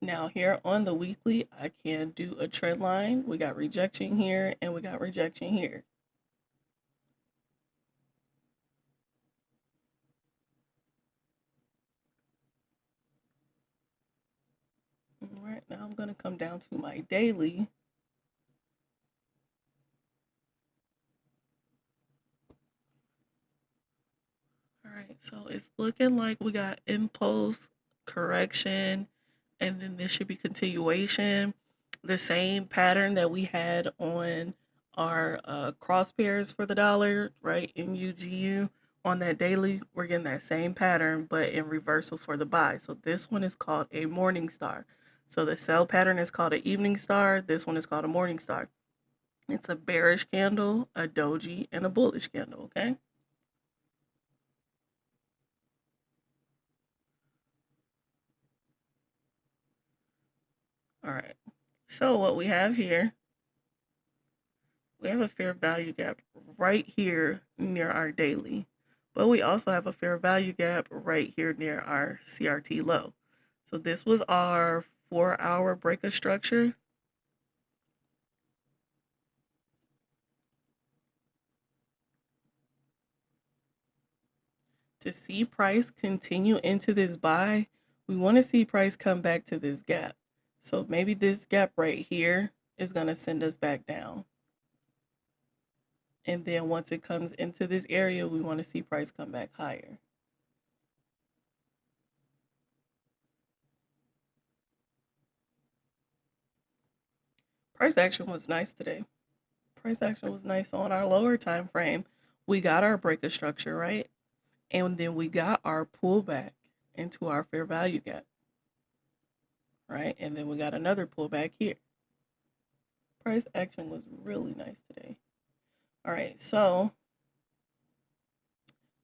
Now here on the weekly, I can do a trend line. We got rejection here and we got rejection here. All right, now I'm going to come down to my daily. All right, so it's looking like we got impulse, correction, and then this should be continuation. The same pattern that we had on our cross pairs for the dollar, right? In UGU on that daily, we're getting that same pattern, but in reversal for the buy. So this one is called a morning star. So the sell pattern is called an evening star. This one is called a morning star. It's a bearish candle, a doji, and a bullish candle, okay? All right. So what we have here, we have a fair value gap right here near our daily, but we also have a fair value gap right here near our CRT low. So this was our 4-hour break of structure. To see price continue into this buy, we want to see price come back to this gap. So maybe this gap right here is going to send us back down. And then once it comes into this area, we want to see price come back higher. Price action was nice today. Price action was nice on our lower time frame. We got our break of structure, right? And then we got our pullback into our fair value gap, right? And then we got another pullback here. Price action was really nice today. All right, so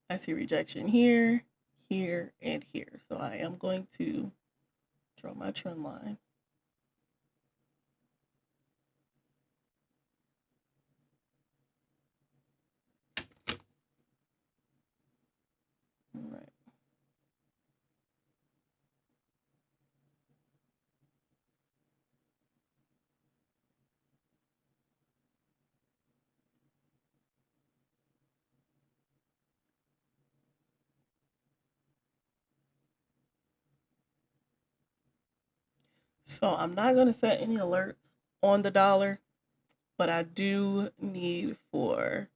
I see rejection here, here, and here. So I am going to draw my trend line. So I'm not going to set any alerts on the dollar, but I do need for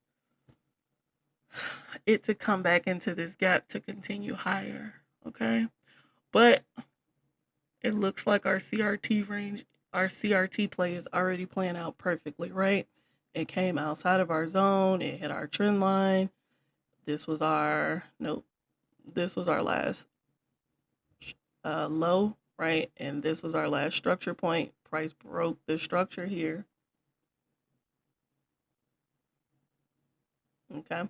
it to come back into this gap to continue higher. Okay. But it looks like our CRT range, our CRT play is already playing out perfectly, right? It came outside of our zone, it hit our trend line. This was our, nope, this was our last low, right? And this was our last structure point. Price broke the structure here. Okay.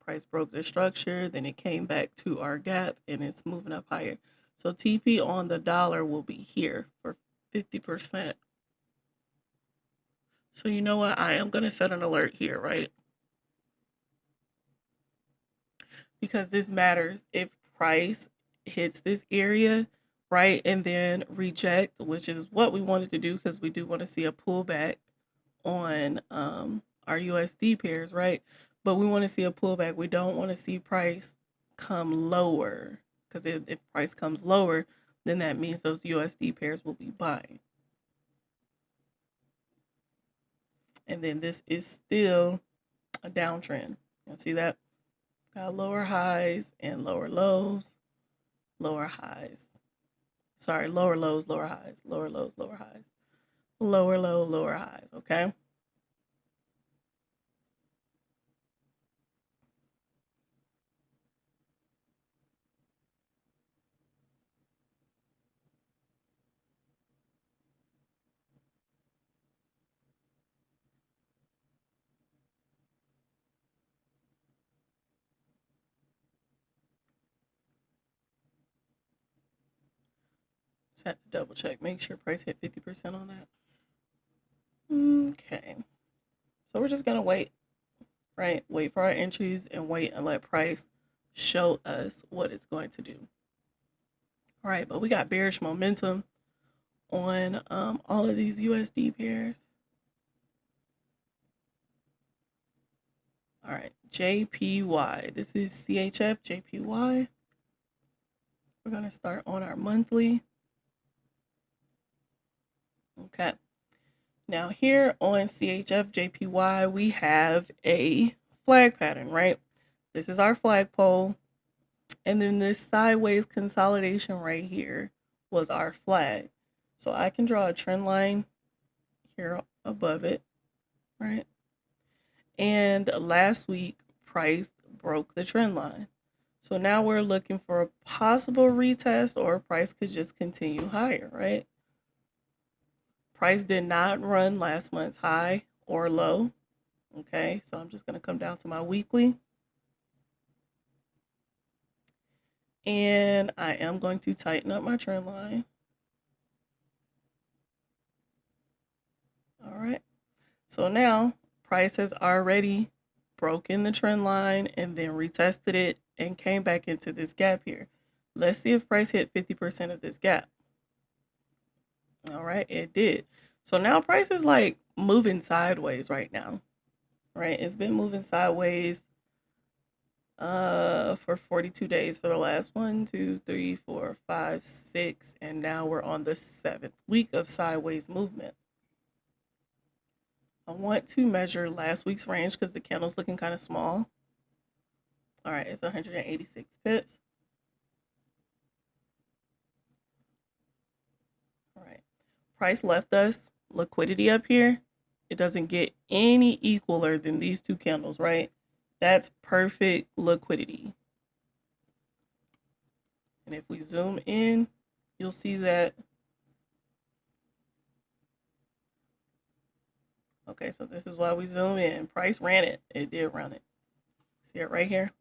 Price broke the structure, then it came back to our gap and it's moving up higher. So TP on the dollar will be here for 50%. So you know what? I am going to set an alert here, right? Because this matters. If price hits this area, right, and then reject, which is what we wanted to do because we do want to see a pullback on our USD pairs, right? But we want to see a pullback. We don't want to see price come lower because if price comes lower, then that means those USD pairs will be buying. And then this is still a downtrend. You see that? Got lower highs and lower lows, lower highs. Sorry, lower lows, lower highs, lower lows, lower highs, lower low, lower highs, okay? Just have to double check, make sure price hit 50% on that. Okay, so we're just gonna wait, right? Wait for our entries and wait and let price show us what it's going to do. All right, but we got bearish momentum on all of these USD pairs. All right, JPY. This is CHF JPY. We're going to start on our monthly. Okay. Now here on CHF JPY, we have a flag pattern, right? This is our flagpole. And then this sideways consolidation right here was our flag. So I can draw a trend line here above it, right? And last week, price broke the trend line. So now we're looking for a possible retest, or price could just continue higher, right? Price did not run last month's high or low. Okay, so I'm just going to come down to my weekly. And I am going to tighten up my trend line. All right. So now price has already broken the trend line and then retested it and came back into this gap here. Let's see if price hit 50% of this gap. All right, it did. So now price is like moving sideways right now, right? It's been moving sideways for 42 days for the last 1, 2, 3, 4, 5, 6, and now we're on the 7th week of sideways movement. I want to measure last week's range because the candle's looking kind of small. All right, it's 186 pips. All right, price left us liquidity up here. It doesn't get any equaler than these two candles, right? That's perfect liquidity. And if we zoom in, you'll see that. Okay, so this is why we zoom in. Price ran it. It did run it. See it right here?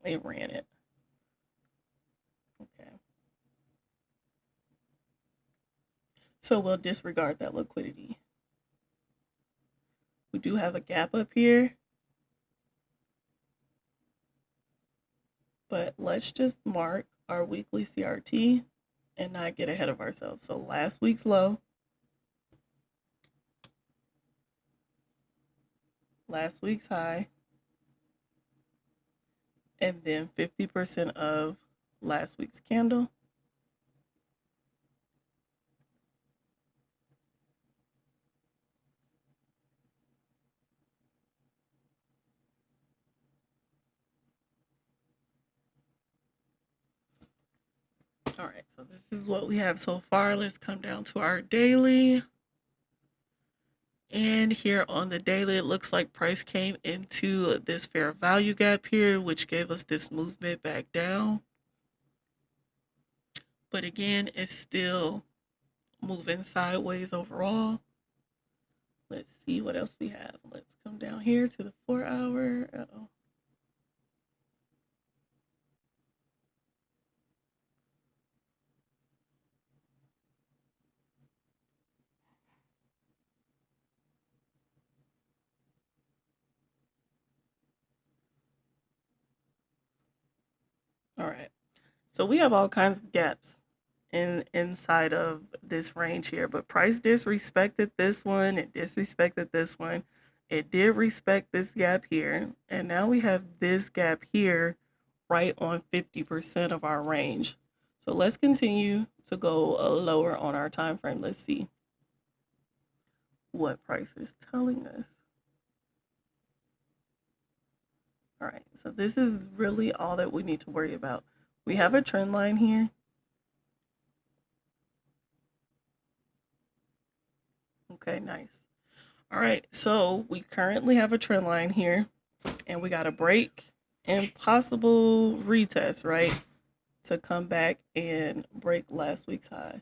It ran it. Okay. So we'll disregard that liquidity. We do have a gap up here. But let's just mark our weekly CRT and not get ahead of ourselves. So last week's low, last week's high, and then 50% of last week's candle. All right, so this is what we have so far. Let's come down to our daily. And here on the daily, it looks like price came into this fair value gap here, which gave us this movement back down. But again, it's still moving sideways overall. Let's see what else we have. Let's come down here to the 4-hour. Uh-oh. All right. So we have all kinds of gaps inside of this range here, but price disrespected this one, it disrespected this one, it did respect this gap here, and now we have this gap here right on 50% of our range. So let's continue to go lower on our time frame. Let's see what price is telling us. All right, so this is really all that we need to worry about. We have a trend line here. Okay, nice. All right, so we currently have a trend line here, and we got a break and possible retest, right? To come back and break last week's high.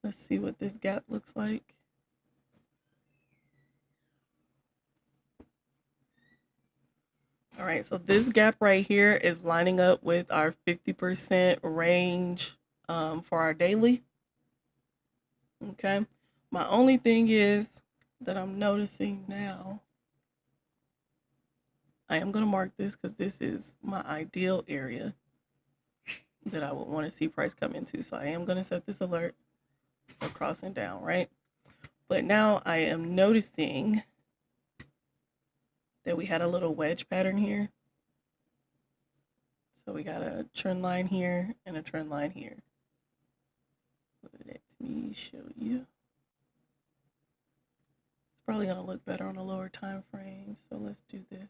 Let's see what this gap looks like. All right, so this gap right here is lining up with our 50% range for our daily. Okay, my only thing is that I'm noticing now, I am going to mark this because this is my ideal area that I would want to see price come into. So I am going to set this alert for crossing down, right? But now I am noticing that we had a little wedge pattern here. So we got a trend line here and a trend line here. Let me show you. It's probably going to look better on a lower time frame. So let's do this.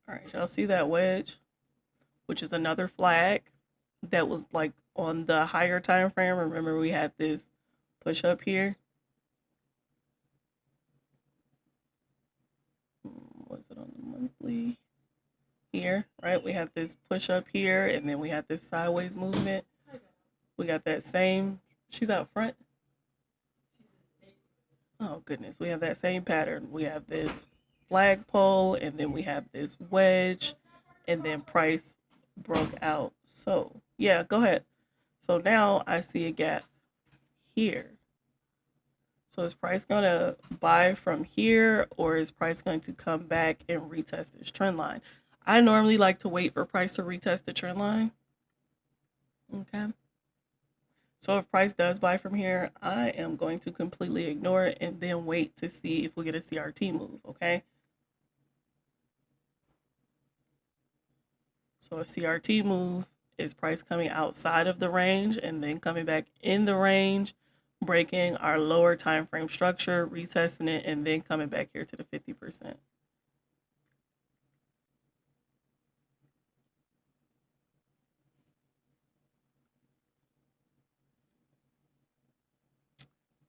All right, y'all see that wedge, which is another flag that was like on the higher time frame. Remember, we had this push up here. Was it on the monthly? Here, right? We have this push up here, and then we have this sideways movement. We got that same. She's out front. Oh goodness, we have that same pattern. We have this flagpole, and then we have this wedge, and then price broke out. So yeah, go ahead. So now I see a gap here. So is price going to buy from here, or is price going to come back and retest this trend line? I normally like to wait for price to retest the trend line. Okay. So if price does buy from here, I am going to completely ignore it and then wait to see if we get a CRT move, okay? So a CRT move is price coming outside of the range and then coming back in the range, breaking our lower time frame structure, retesting it, and then coming back here to the 50%.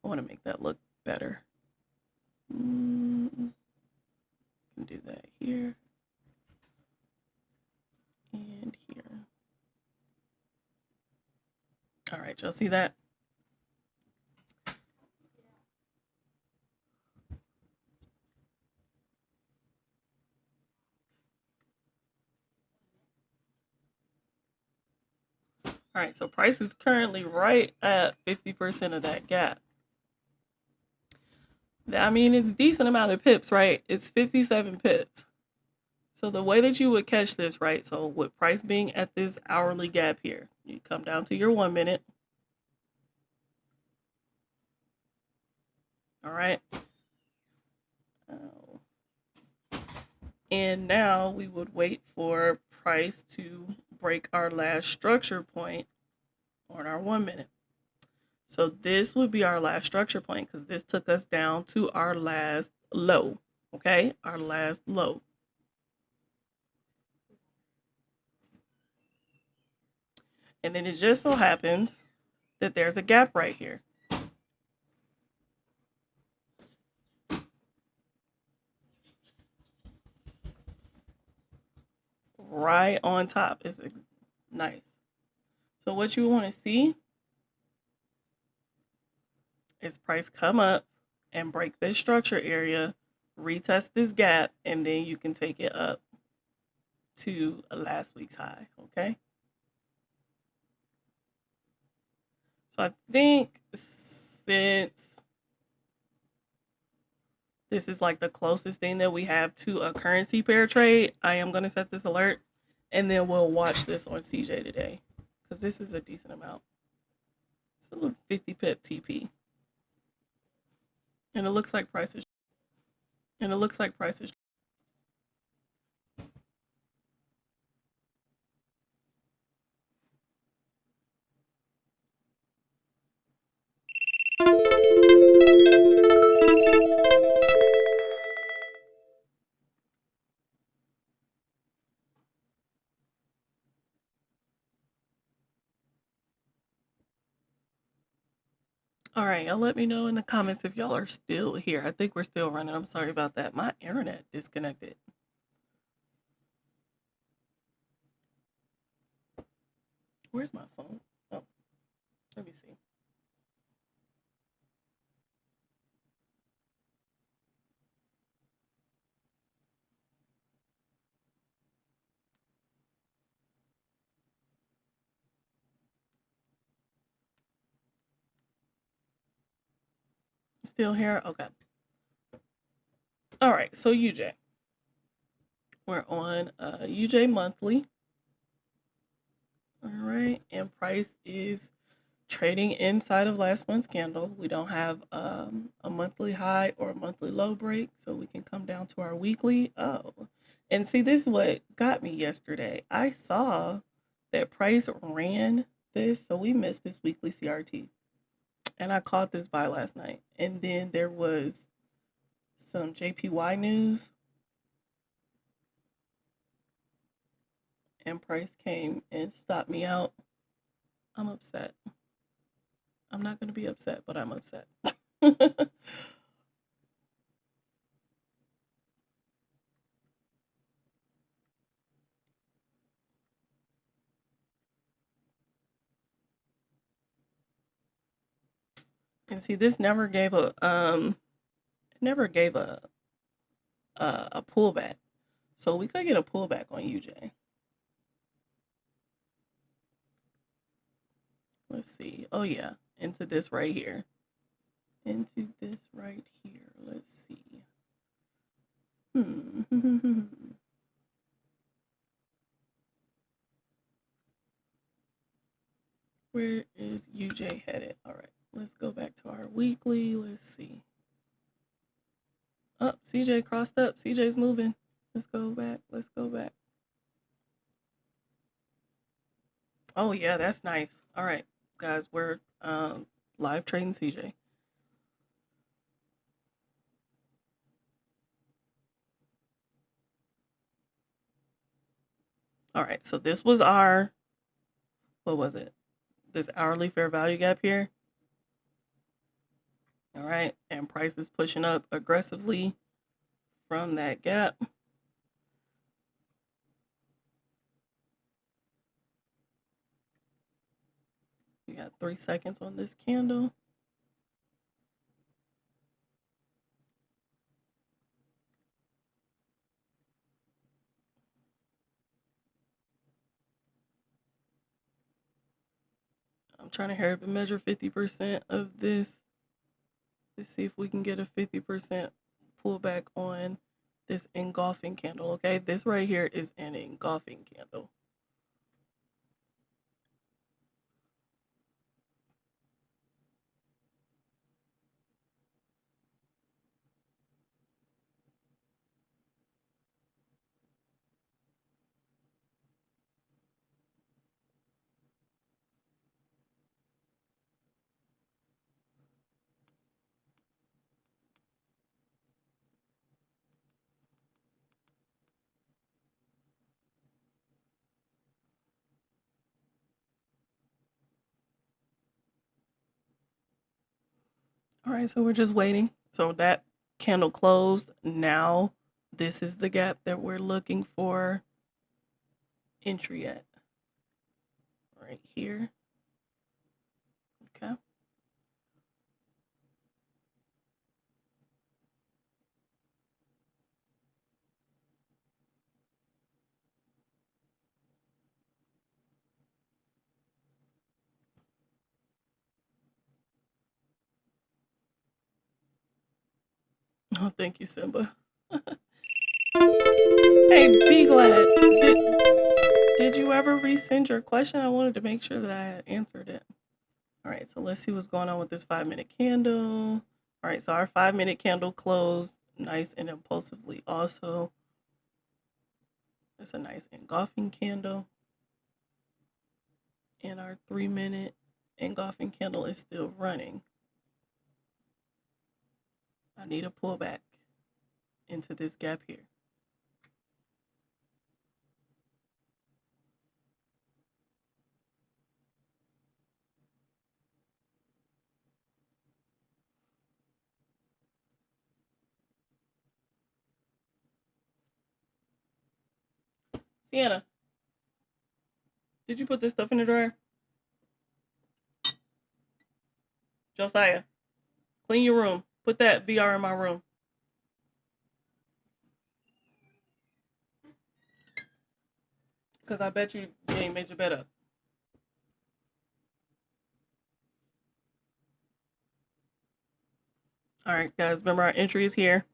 I want to make that look better. Can do that here and here. All right, y'all see that? All right, so price is currently right at 50% of that gap. I mean, it's a decent amount of pips, right? It's 57 pips. So the way that you would catch this, right? So with price being at this hourly gap here, you come down to your 1 minute. All right. Oh. And now we would wait for price to break our last structure point on our 1 minute. So this would be our last structure point because this took us down to our last low. Okay, our last low. And then it just so happens that there's a gap right here. Right on top. It's nice. So what you want to see is price come up and break this structure area, retest this gap, and then you can take it up to last week's high. Okay. So I think since this is like the closest thing that we have to a currency pair trade, I am going to set this alert and then we'll watch this on CJ today because this is a decent amount. It's a little 50 pip TP. And it looks like prices. All right, y'all let me know in the comments if y'all are still here. I think we're still running. I'm sorry about that. My internet disconnected. Where's my phone? Oh, let me see. Still here? Okay. All right, so UJ. We're on UJ monthly. All right, and price is trading inside of last month's candle. We don't have a monthly high or a monthly low break, so we can come down to our weekly. Oh, and see, this is what got me yesterday. I saw that price ran this, so we missed this weekly CRT, and I caught this buy last night. And then there was some JPY news, and price came and stopped me out. I'm upset. I'm not going to be upset, but I'm upset. And see, this never gave a a pullback. So we could get a pullback on UJ. Let's see. Oh yeah, into this right here. Into this right here. Let's see. Where is UJ headed? All right, let's go back to our weekly. Let's see. Oh, CJ crossed up. CJ's moving. Let's go back. Let's go back. Oh yeah, that's nice. All right, guys, we're live trading CJ. All right, so this was our, what was it? This hourly fair value gap here. All right, and price is pushing up aggressively from that gap. We got 3 seconds on this candle. I'm trying to hurry up and measure 50% of this. Let's see if we can get a 50% pullback on this engulfing candle. Okay, this right here is an engulfing candle. All right, so we're just waiting. So that candle closed. Now this is the gap that we're looking for entry at. Right here. Okay. Oh, thank you, Simba. Hey, be glad. Did you ever resend your question? I wanted to make sure that I had answered it. All right, so let's see what's going on with this 5-minute candle. All right, so our 5-minute candle closed nice and impulsively also. That's a nice engulfing candle. And our 3-minute engulfing candle is still running. I need a pullback into this gap here. Sienna, did you put this stuff in the dryer? Josiah, clean your room. Put that VR in my room. Because I bet you ain't made your bed up. All right, guys, remember our entry is here.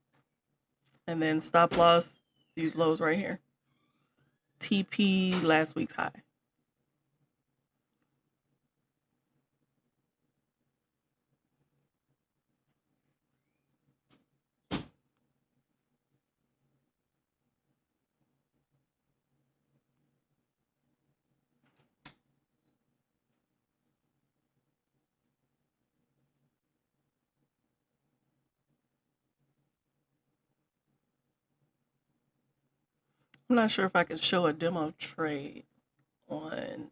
And then stop loss, these lows right here. TP, last week's high. I'm not sure if I can show a demo trade on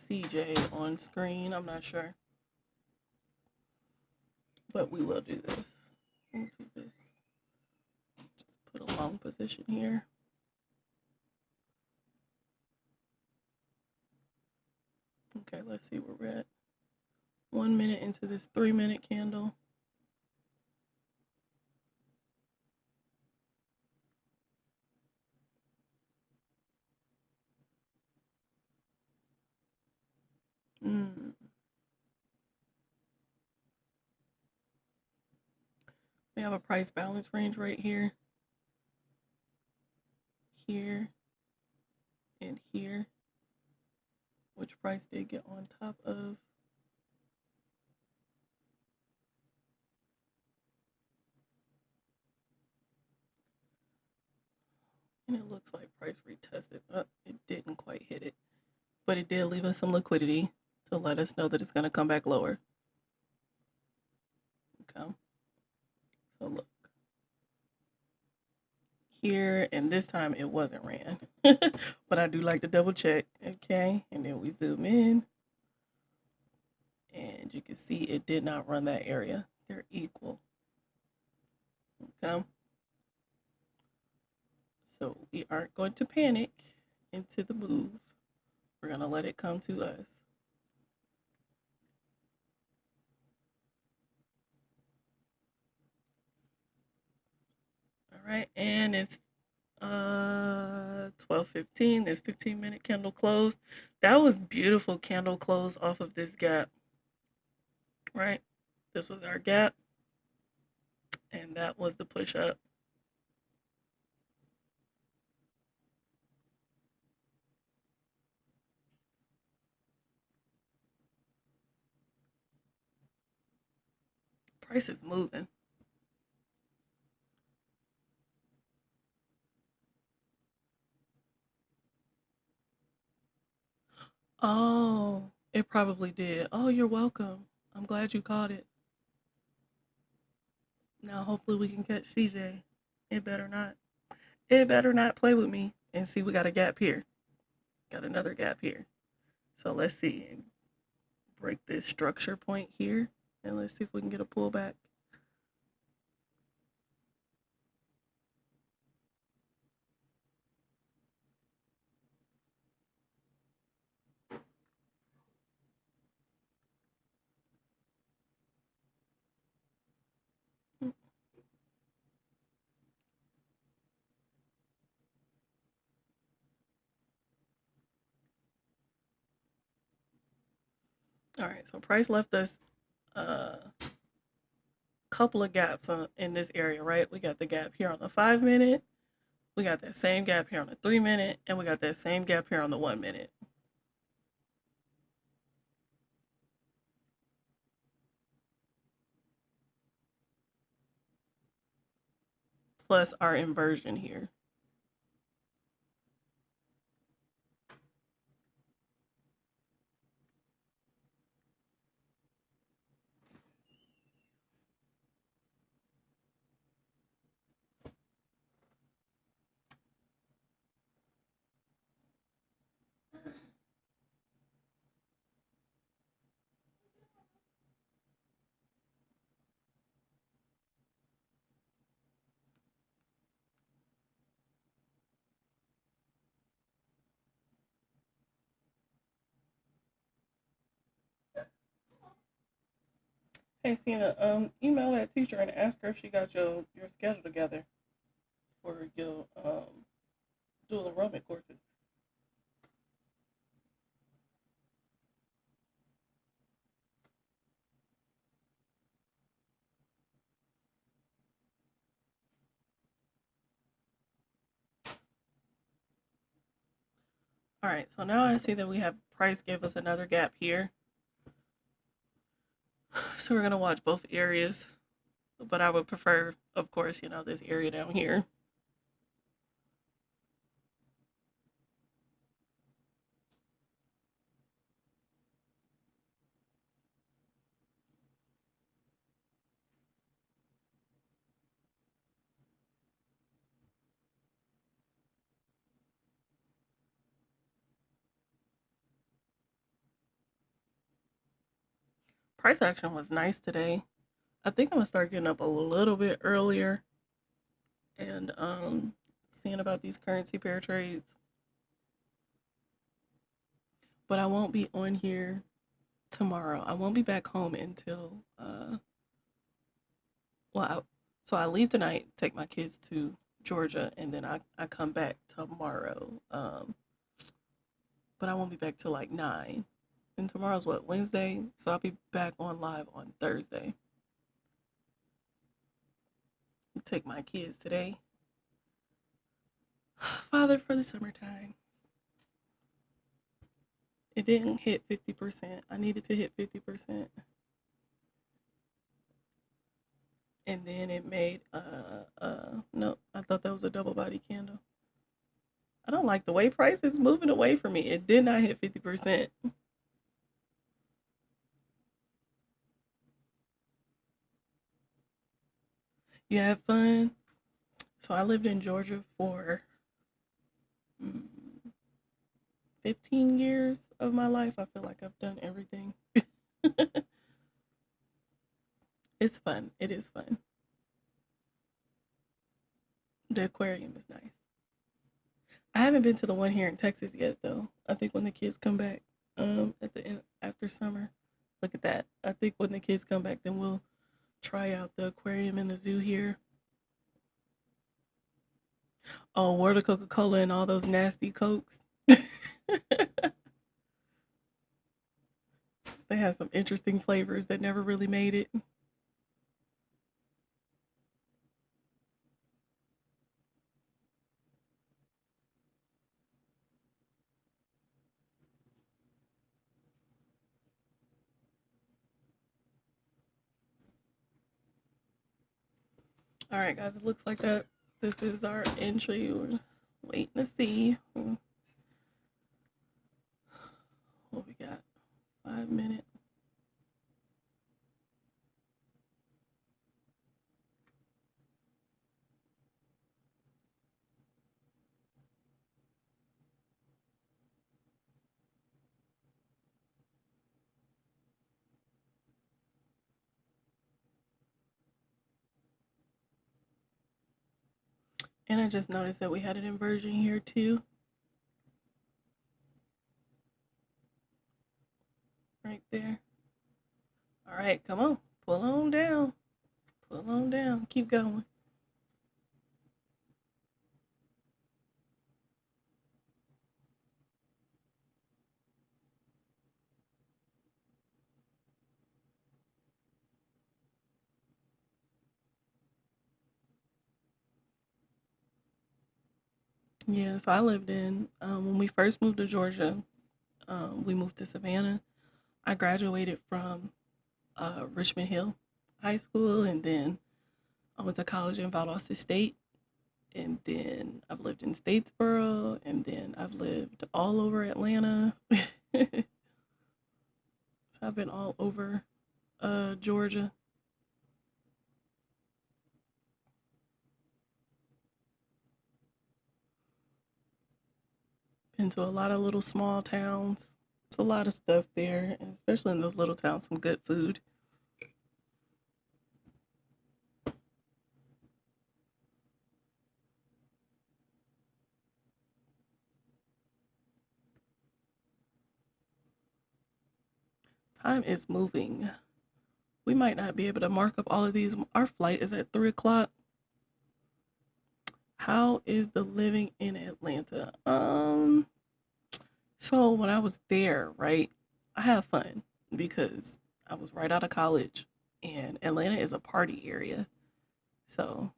CJ on screen. I'm not sure. But we will do this. We'll do this. Just put a long position here. Okay, let's see where we're at. 1 minute into this 3-minute candle. We have a price balance range right here, here, and here, which price did get on top of. And it looks like price retested. It didn't quite hit it, but it did leave us some liquidity to let us know that it's going to come back lower. Okay. So look. Here, and this time it wasn't ran. But I do like to double check. Okay. And then we zoom in. And you can see it did not run that area. They're equal. Okay. So we aren't going to panic into the move. We're going to let it come to us. All right, and it's 12:15. This 15-minute candle closed. That was beautiful candle close off of this gap. Right? This was our gap. And that was the push up. Price is moving. Oh, it probably did. Oh, you're welcome. I'm glad you caught it. Now, hopefully, we can catch CJ. It better not. It better not play with me. And see, we got a gap here. Got another gap here. So let's see. Break this structure point here. And let's see if we can get a pullback. All right, so price left us a couple of gaps in this area, right? We got the gap here on the 5 minute, we got that same gap here on the 3 minute, and we got that same gap here on the 1 minute. Plus our inversion here. Hey, Cena, email that teacher and ask her if she got your schedule together for your dual enrollment courses. All right, so now I see that we have price gave us another gap here. So we're gonna watch both areas, but I would prefer, of course, this area down here. Price action was nice today. I think I'm gonna start getting up a little bit earlier and seeing about these currency pair trades. But I won't be on here tomorrow. I won't be back home until so I leave tonight, take my kids to Georgia, and then I come back tomorrow. But I won't be back till like 9. And tomorrow's what, Wednesday? So I'll be back on live on Thursday. Take my kids today. Father for the summertime. It didn't hit 50%. I needed to hit 50%. And then it made no, I thought that was a double body candle. I don't like the way price is moving away from me. It did not hit 50%. You have fun? So I lived in Georgia for 15 years of my life. I feel like I've done everything. It's fun. It is fun. The aquarium is nice. I haven't been to the one here in Texas yet, though. I think when the kids come back, at the end after summer. Look at that. I think when the kids come back, then we'll try out the aquarium in the zoo here. Oh, water, Coca-Cola, and all those nasty Cokes. They have some interesting flavors that never really made it. All right, guys, it looks like that this is our entry. We're waiting to see what we got. 5 minutes. And I just noticed that we had an inversion here too, right there. All right, come on, pull on down, pull on down, keep going. Yeah, so I lived in, when we first moved to Georgia, we moved to Savannah. I graduated from Richmond Hill High School, and then I went to college in Valdosta State, and then I've lived in Statesboro, and then I've lived all over Atlanta. So I've been all over Georgia. Been to a lot of little small towns. It's a lot of stuff there, and especially in those little towns, some good food. Time is moving. We might not be able to mark up all of these. Our flight is at 3 o'clock. How is the living in Atlanta? So when I was there, right, I had fun because I was right out of college, and Atlanta is a party area. So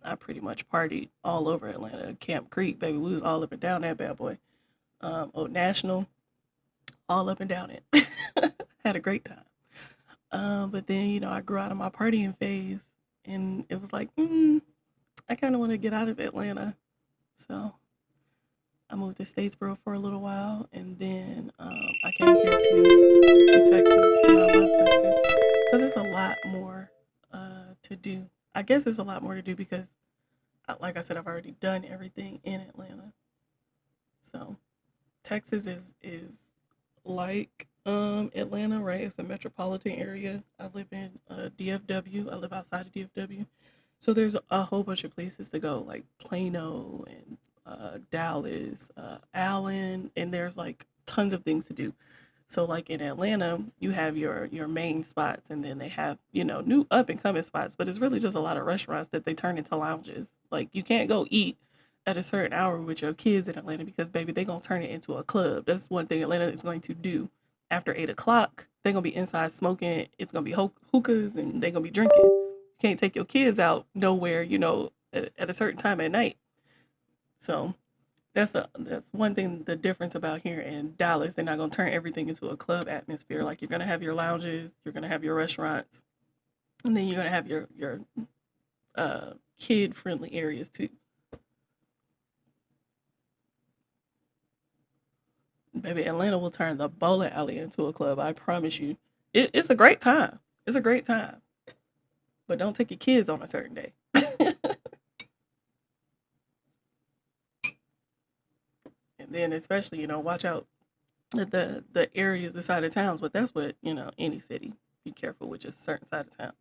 I pretty much partied all over Atlanta. Camp Creek, baby, we was all up and down that bad boy. Old National, all up and down it. Had a great time. But then, I grew out of my partying phase, and it was like, I kind of want to get out of Atlanta. So I moved to Statesboro for a little while, and then I came here to Texas, and I love Texas because it's a lot more to do. I guess it's a lot more to do because, like I said, I've already done everything in Atlanta. So Texas is like Atlanta, right? It's a metropolitan area. I live in DFW. I live outside of DFW. So there's a whole bunch of places to go, like Plano and Dallas, Allen, and there's like tons of things to do. So like in Atlanta, you have your main spots, and then they have new up and coming spots. But it's really just a lot of restaurants that they turn into lounges. Like you can't go eat at a certain hour with your kids in Atlanta because baby, they're gonna turn it into a club. That's one thing Atlanta is going to do. After 8 o'clock, they're gonna be inside smoking. It's gonna be hookahs, and they're gonna be drinking. You can't take your kids out nowhere, at a certain time at night. So that's one thing, the difference about here in Dallas. They're not gonna turn everything into a club atmosphere. Like you're gonna have your lounges, you're gonna have your restaurants, and then you're gonna have your kid friendly areas too. Baby, Atlanta will turn the bowling alley into a club. I promise you. It's a great time. It's a great time. But don't take your kids on a certain day. And then especially, watch out at the areas, the side of towns. But that's what, any city. Be careful with just certain side of town.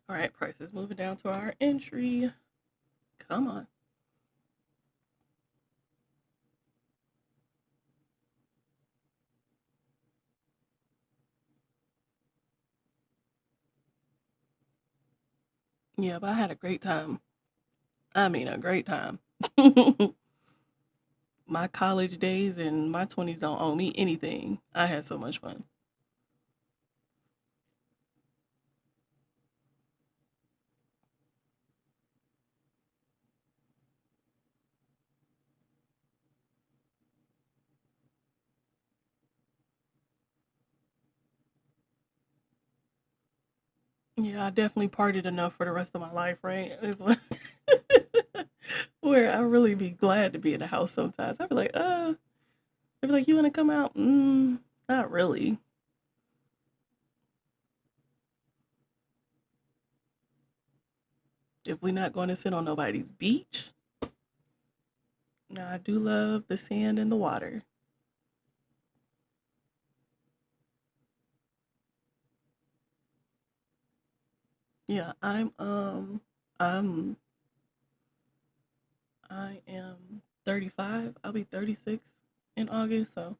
All right, prices moving down to our entry. Come on. Yeah, but I had a great time. I mean, a great time. My college days and my 20s don't owe me anything. I had so much fun. Yeah, I definitely partied enough for the rest of my life, right? It's like where I really be glad to be in the house sometimes. I'd be like, they'd be like, you want to come out? Not really. If we're not going to sit on nobody's beach, Now, I do love the sand and the water. Yeah, I'm I am 35. I'll be 36 in August, so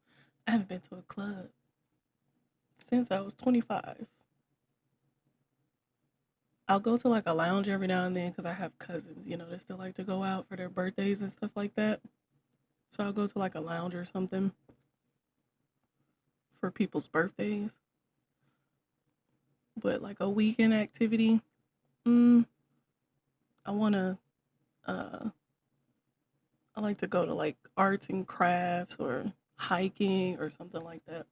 I haven't been to a club since I was 25. I'll go to like a lounge every now and then because I have cousins, that still like to go out for their birthdays and stuff like that. So I'll go to like a lounge or something for people's birthdays. But like a weekend activity, mm, I wanna uh I like to go to like arts and crafts or hiking or something like that.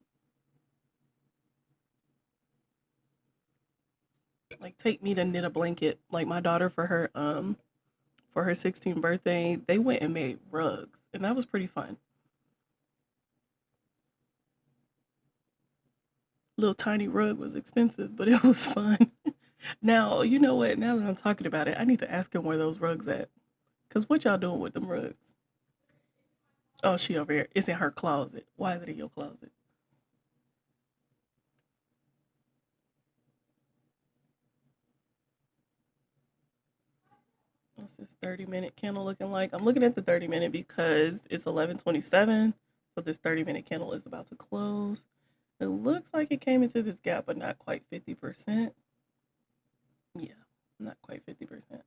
Like take me to knit a blanket. Like my daughter for her 16th birthday, they went and made rugs, and that was pretty fun. Little tiny rug was expensive, but it was fun. Now, you know what? Now that I'm talking about it, I need to ask him where those rugs at. Cause what y'all doing with them rugs? Oh, she over here. It's in her closet. Why is it in your closet? What's this 30-minute candle looking like? I'm looking at the 30-minute because it's 11:27. So this 30-minute candle is about to close. It looks like it came into this gap, but not quite 50%. Yeah, not quite 50%.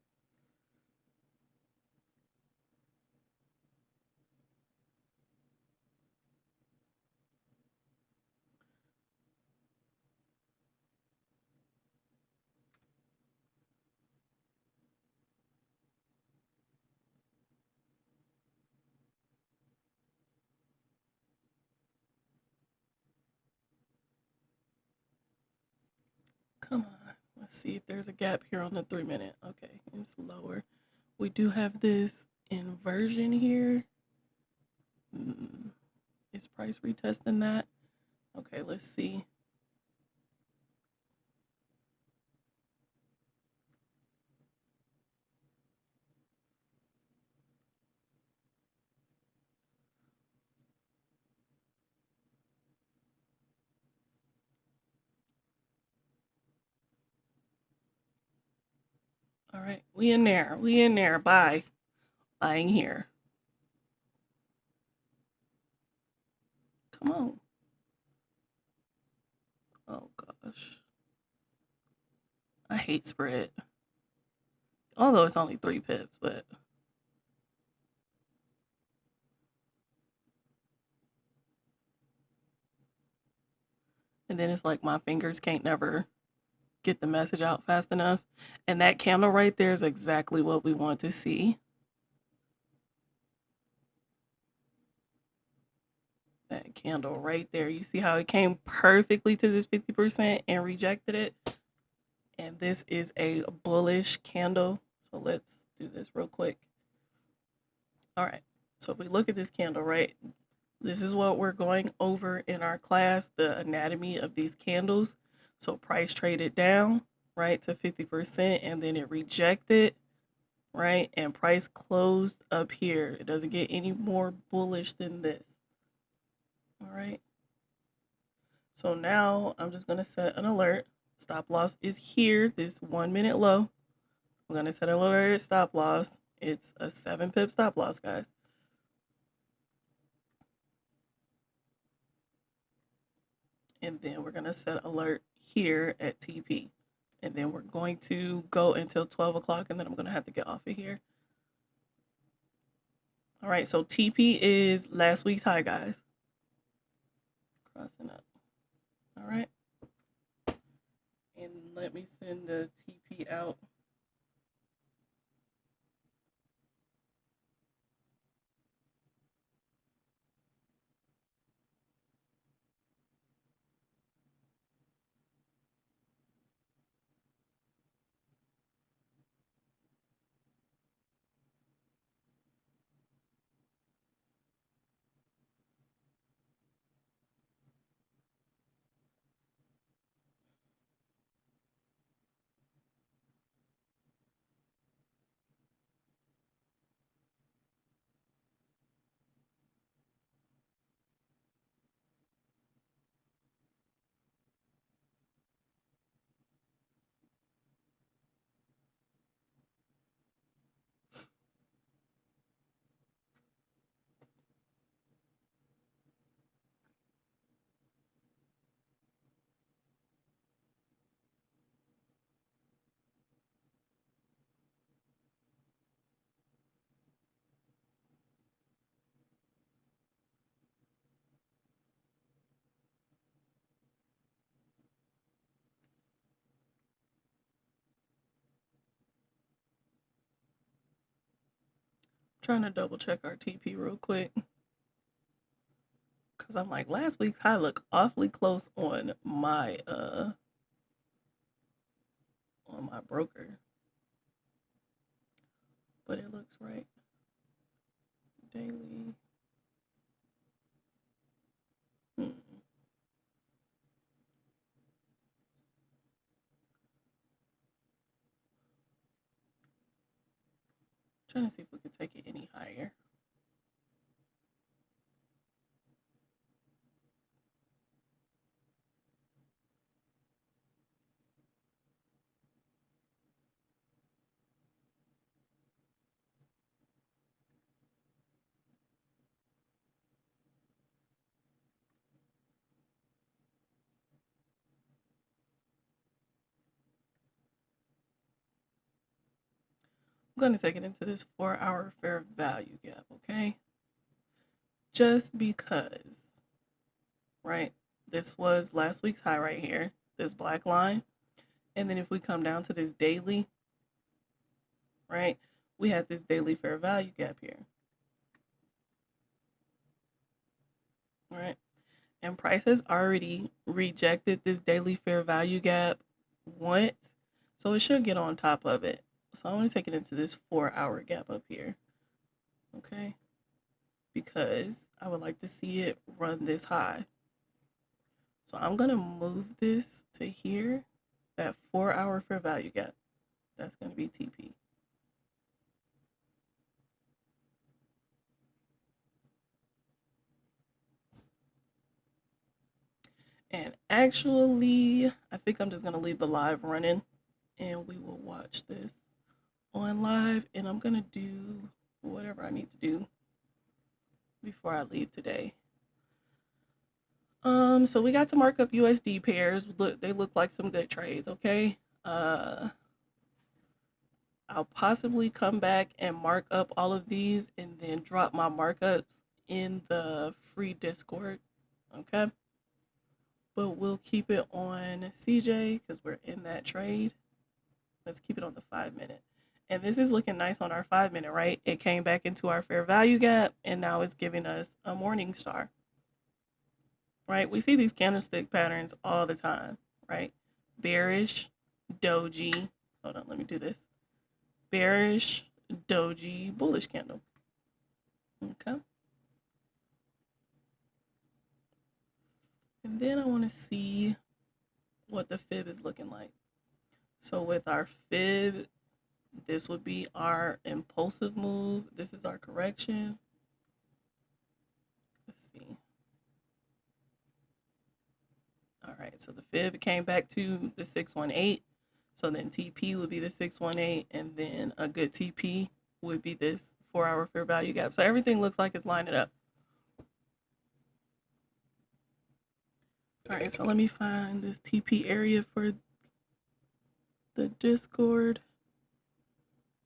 Come on. Let's see if there's a gap here on the 3-minute. Okay, it's lower. We do have this inversion here. Mm, is price retesting that? Okay, let's see. All right, we in there. We in there. Buy. Buying here. Come on. Oh gosh. I hate spread. Although it's only 3 pips, but and then it's like my fingers can't never get the message out fast enough. And that candle right there is exactly what we want to see. That candle right there. You see how it came perfectly to this 50% and rejected it? And this is a bullish candle. So let's do this real quick. All right. So if we look at this candle, right? This is what we're going over in our class, the anatomy of these candles. So price traded down, right, to 50%, and then it rejected, right? And price closed up here. It doesn't get any more bullish than this. All right. So now I'm just going to set an alert. Stop loss is here, this 1-minute low. I'm going to set an alert stop loss. It's a 7-pip stop loss, guys. And then we're going to set alert here at TP. And then we're going to go until 12 o'clock, and then I'm going to have to get off of here. All right, so TP is last week's high, guys. Crossing up. All right. And let me send the TP out. Trying to double check our TP real quick. Cause I'm like, last week's high looked awfully close on my broker. But it looks right. Daily. Trying to see if we could take it any higher. I'm going to take it into this 4-hour fair value gap, okay? Just because, right? This was last week's high right here, this black line. And then if we come down to this daily, right? We had this daily fair value gap here. All right. And price has already rejected this daily fair value gap once. So it should get on top of it. So I'm going to take it into this 4-hour gap up here. Okay. Because I would like to see it run this high. So I'm going to move this to here. That 4-hour fair value gap. That's going to be TP. And actually, I think I'm just going to leave the live running and we will watch this on live. And I'm going to do whatever I need to do before I leave today. So we got to mark up USD pairs. Look, they look like some good trades, okay? I'll possibly come back and mark up all of these and then drop my markups in the free Discord, okay? But we'll keep it on CJ because we're in that trade. Let's keep it on the 5-minute. And this is looking nice on our 5-minute, right? It came back into our fair value gap and now it's giving us a morning star, right? We see these candlestick patterns all the time, right? Bearish, doji. Hold on, let me do this. Bearish, doji, bullish candle. Okay. And then I want to see what the fib is looking like. So with our fib, this would be our impulsive move. This is our correction. Let's see. All right, so the fib came back to the 618. So then TP would be the 618, and then a good TP would be this 4-hour fair value gap. So everything looks like it's lining up. All right, so let me find this TP area for the Discord,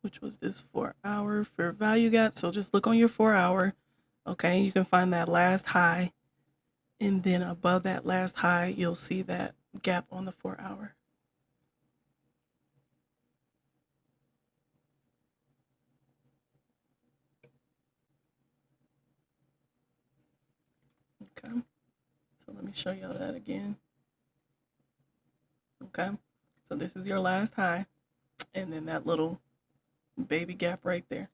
which was this 4-hour fair value gap. So just look on your 4-hour. Okay, you can find that last high. And then above that last high, you'll see that gap on the 4-hour. Okay, so let me show y'all that again. Okay, so this is your last high, and then that little baby gap right there.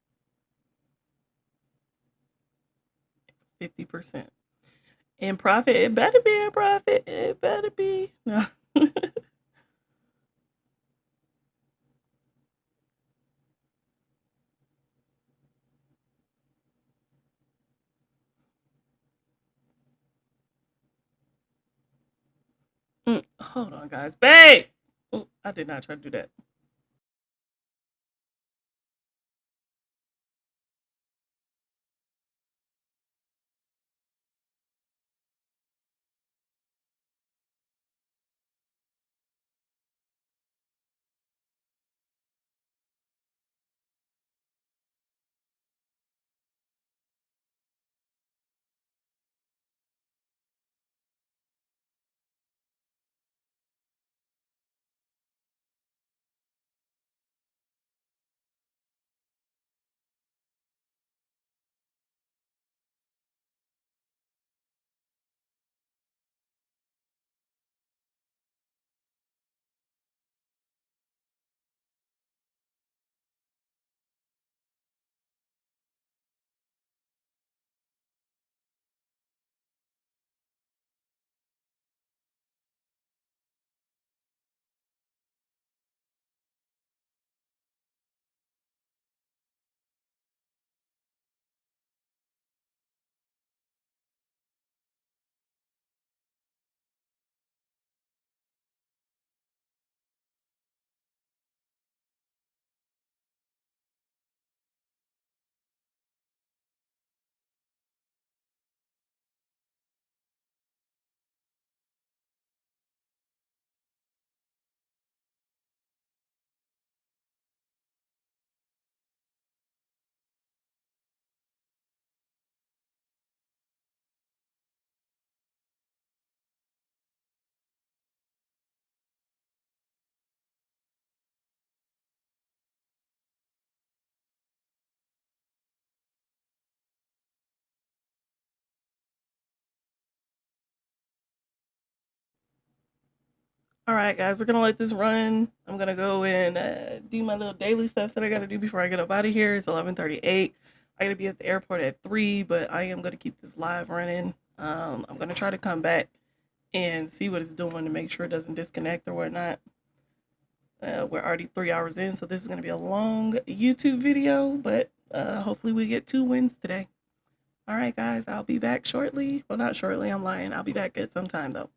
50%. In profit, it better be in profit. It better be. No. Hold on, guys. Babe! Oh, I did not try to do that. All right, guys, we're gonna let this run. I'm gonna go and do my little daily stuff that I gotta do before I get up out of here. It's 11:38. I gotta be at the airport at 3, but I am gonna keep this live running. I'm gonna try to come back and see what it's doing to make sure it doesn't disconnect or whatnot. We're already 3 hours in, so this is gonna be a long YouTube video, but hopefully we get 2 wins today. All right, guys, I'll be back shortly. Well, not shortly, I'm lying. I'll be back at some time though.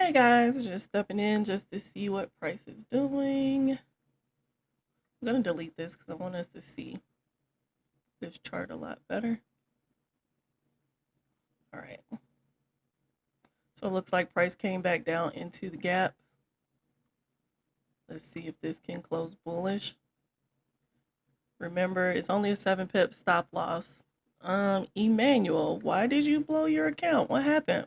Hey guys, just stepping in just to see what price is doing. I'm gonna delete this because I want us to see this chart a lot better. All right. So it looks like price came back down into the gap. Let's see if this can close bullish. Remember, it's only a 7 pip stop loss. Emmanuel, why did you blow your account? What happened?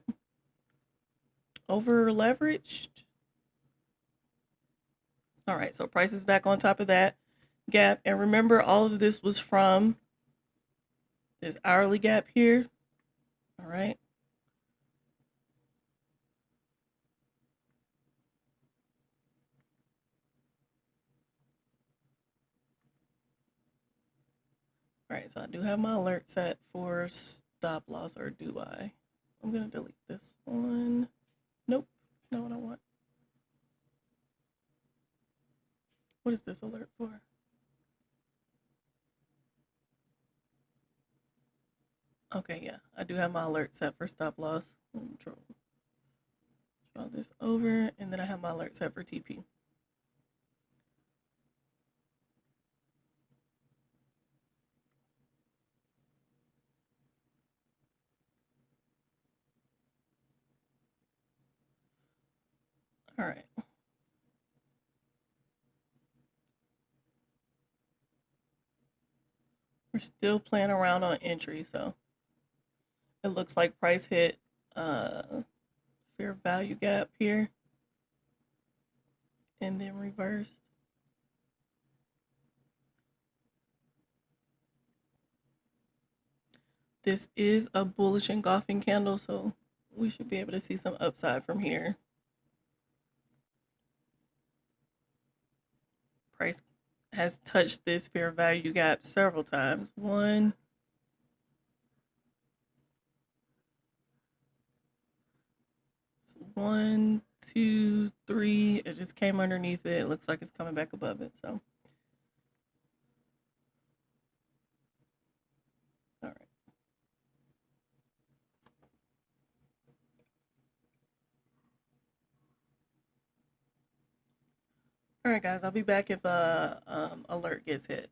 Over leveraged? All right, so price is back on top of that gap. And remember, all of this was from this hourly gap here. All right. All right, so I do have my alert set for stop loss, or do I? I'm gonna delete this one. Nope, that's not what I want. What is this alert for? Okay, yeah, I do have my alert set for stop loss. Draw this over, and then I have my alert set for TP. All right. We're still playing around on entry, so it looks like price hit fair value gap here and then reversed. This is a bullish engulfing candle, so we should be able to see some upside from here. Price has touched this fair value gap several times. One, two, three. It just came underneath it. It looks like it's coming back above it. So, all right. All right, guys. I'll be back if a alert gets hit.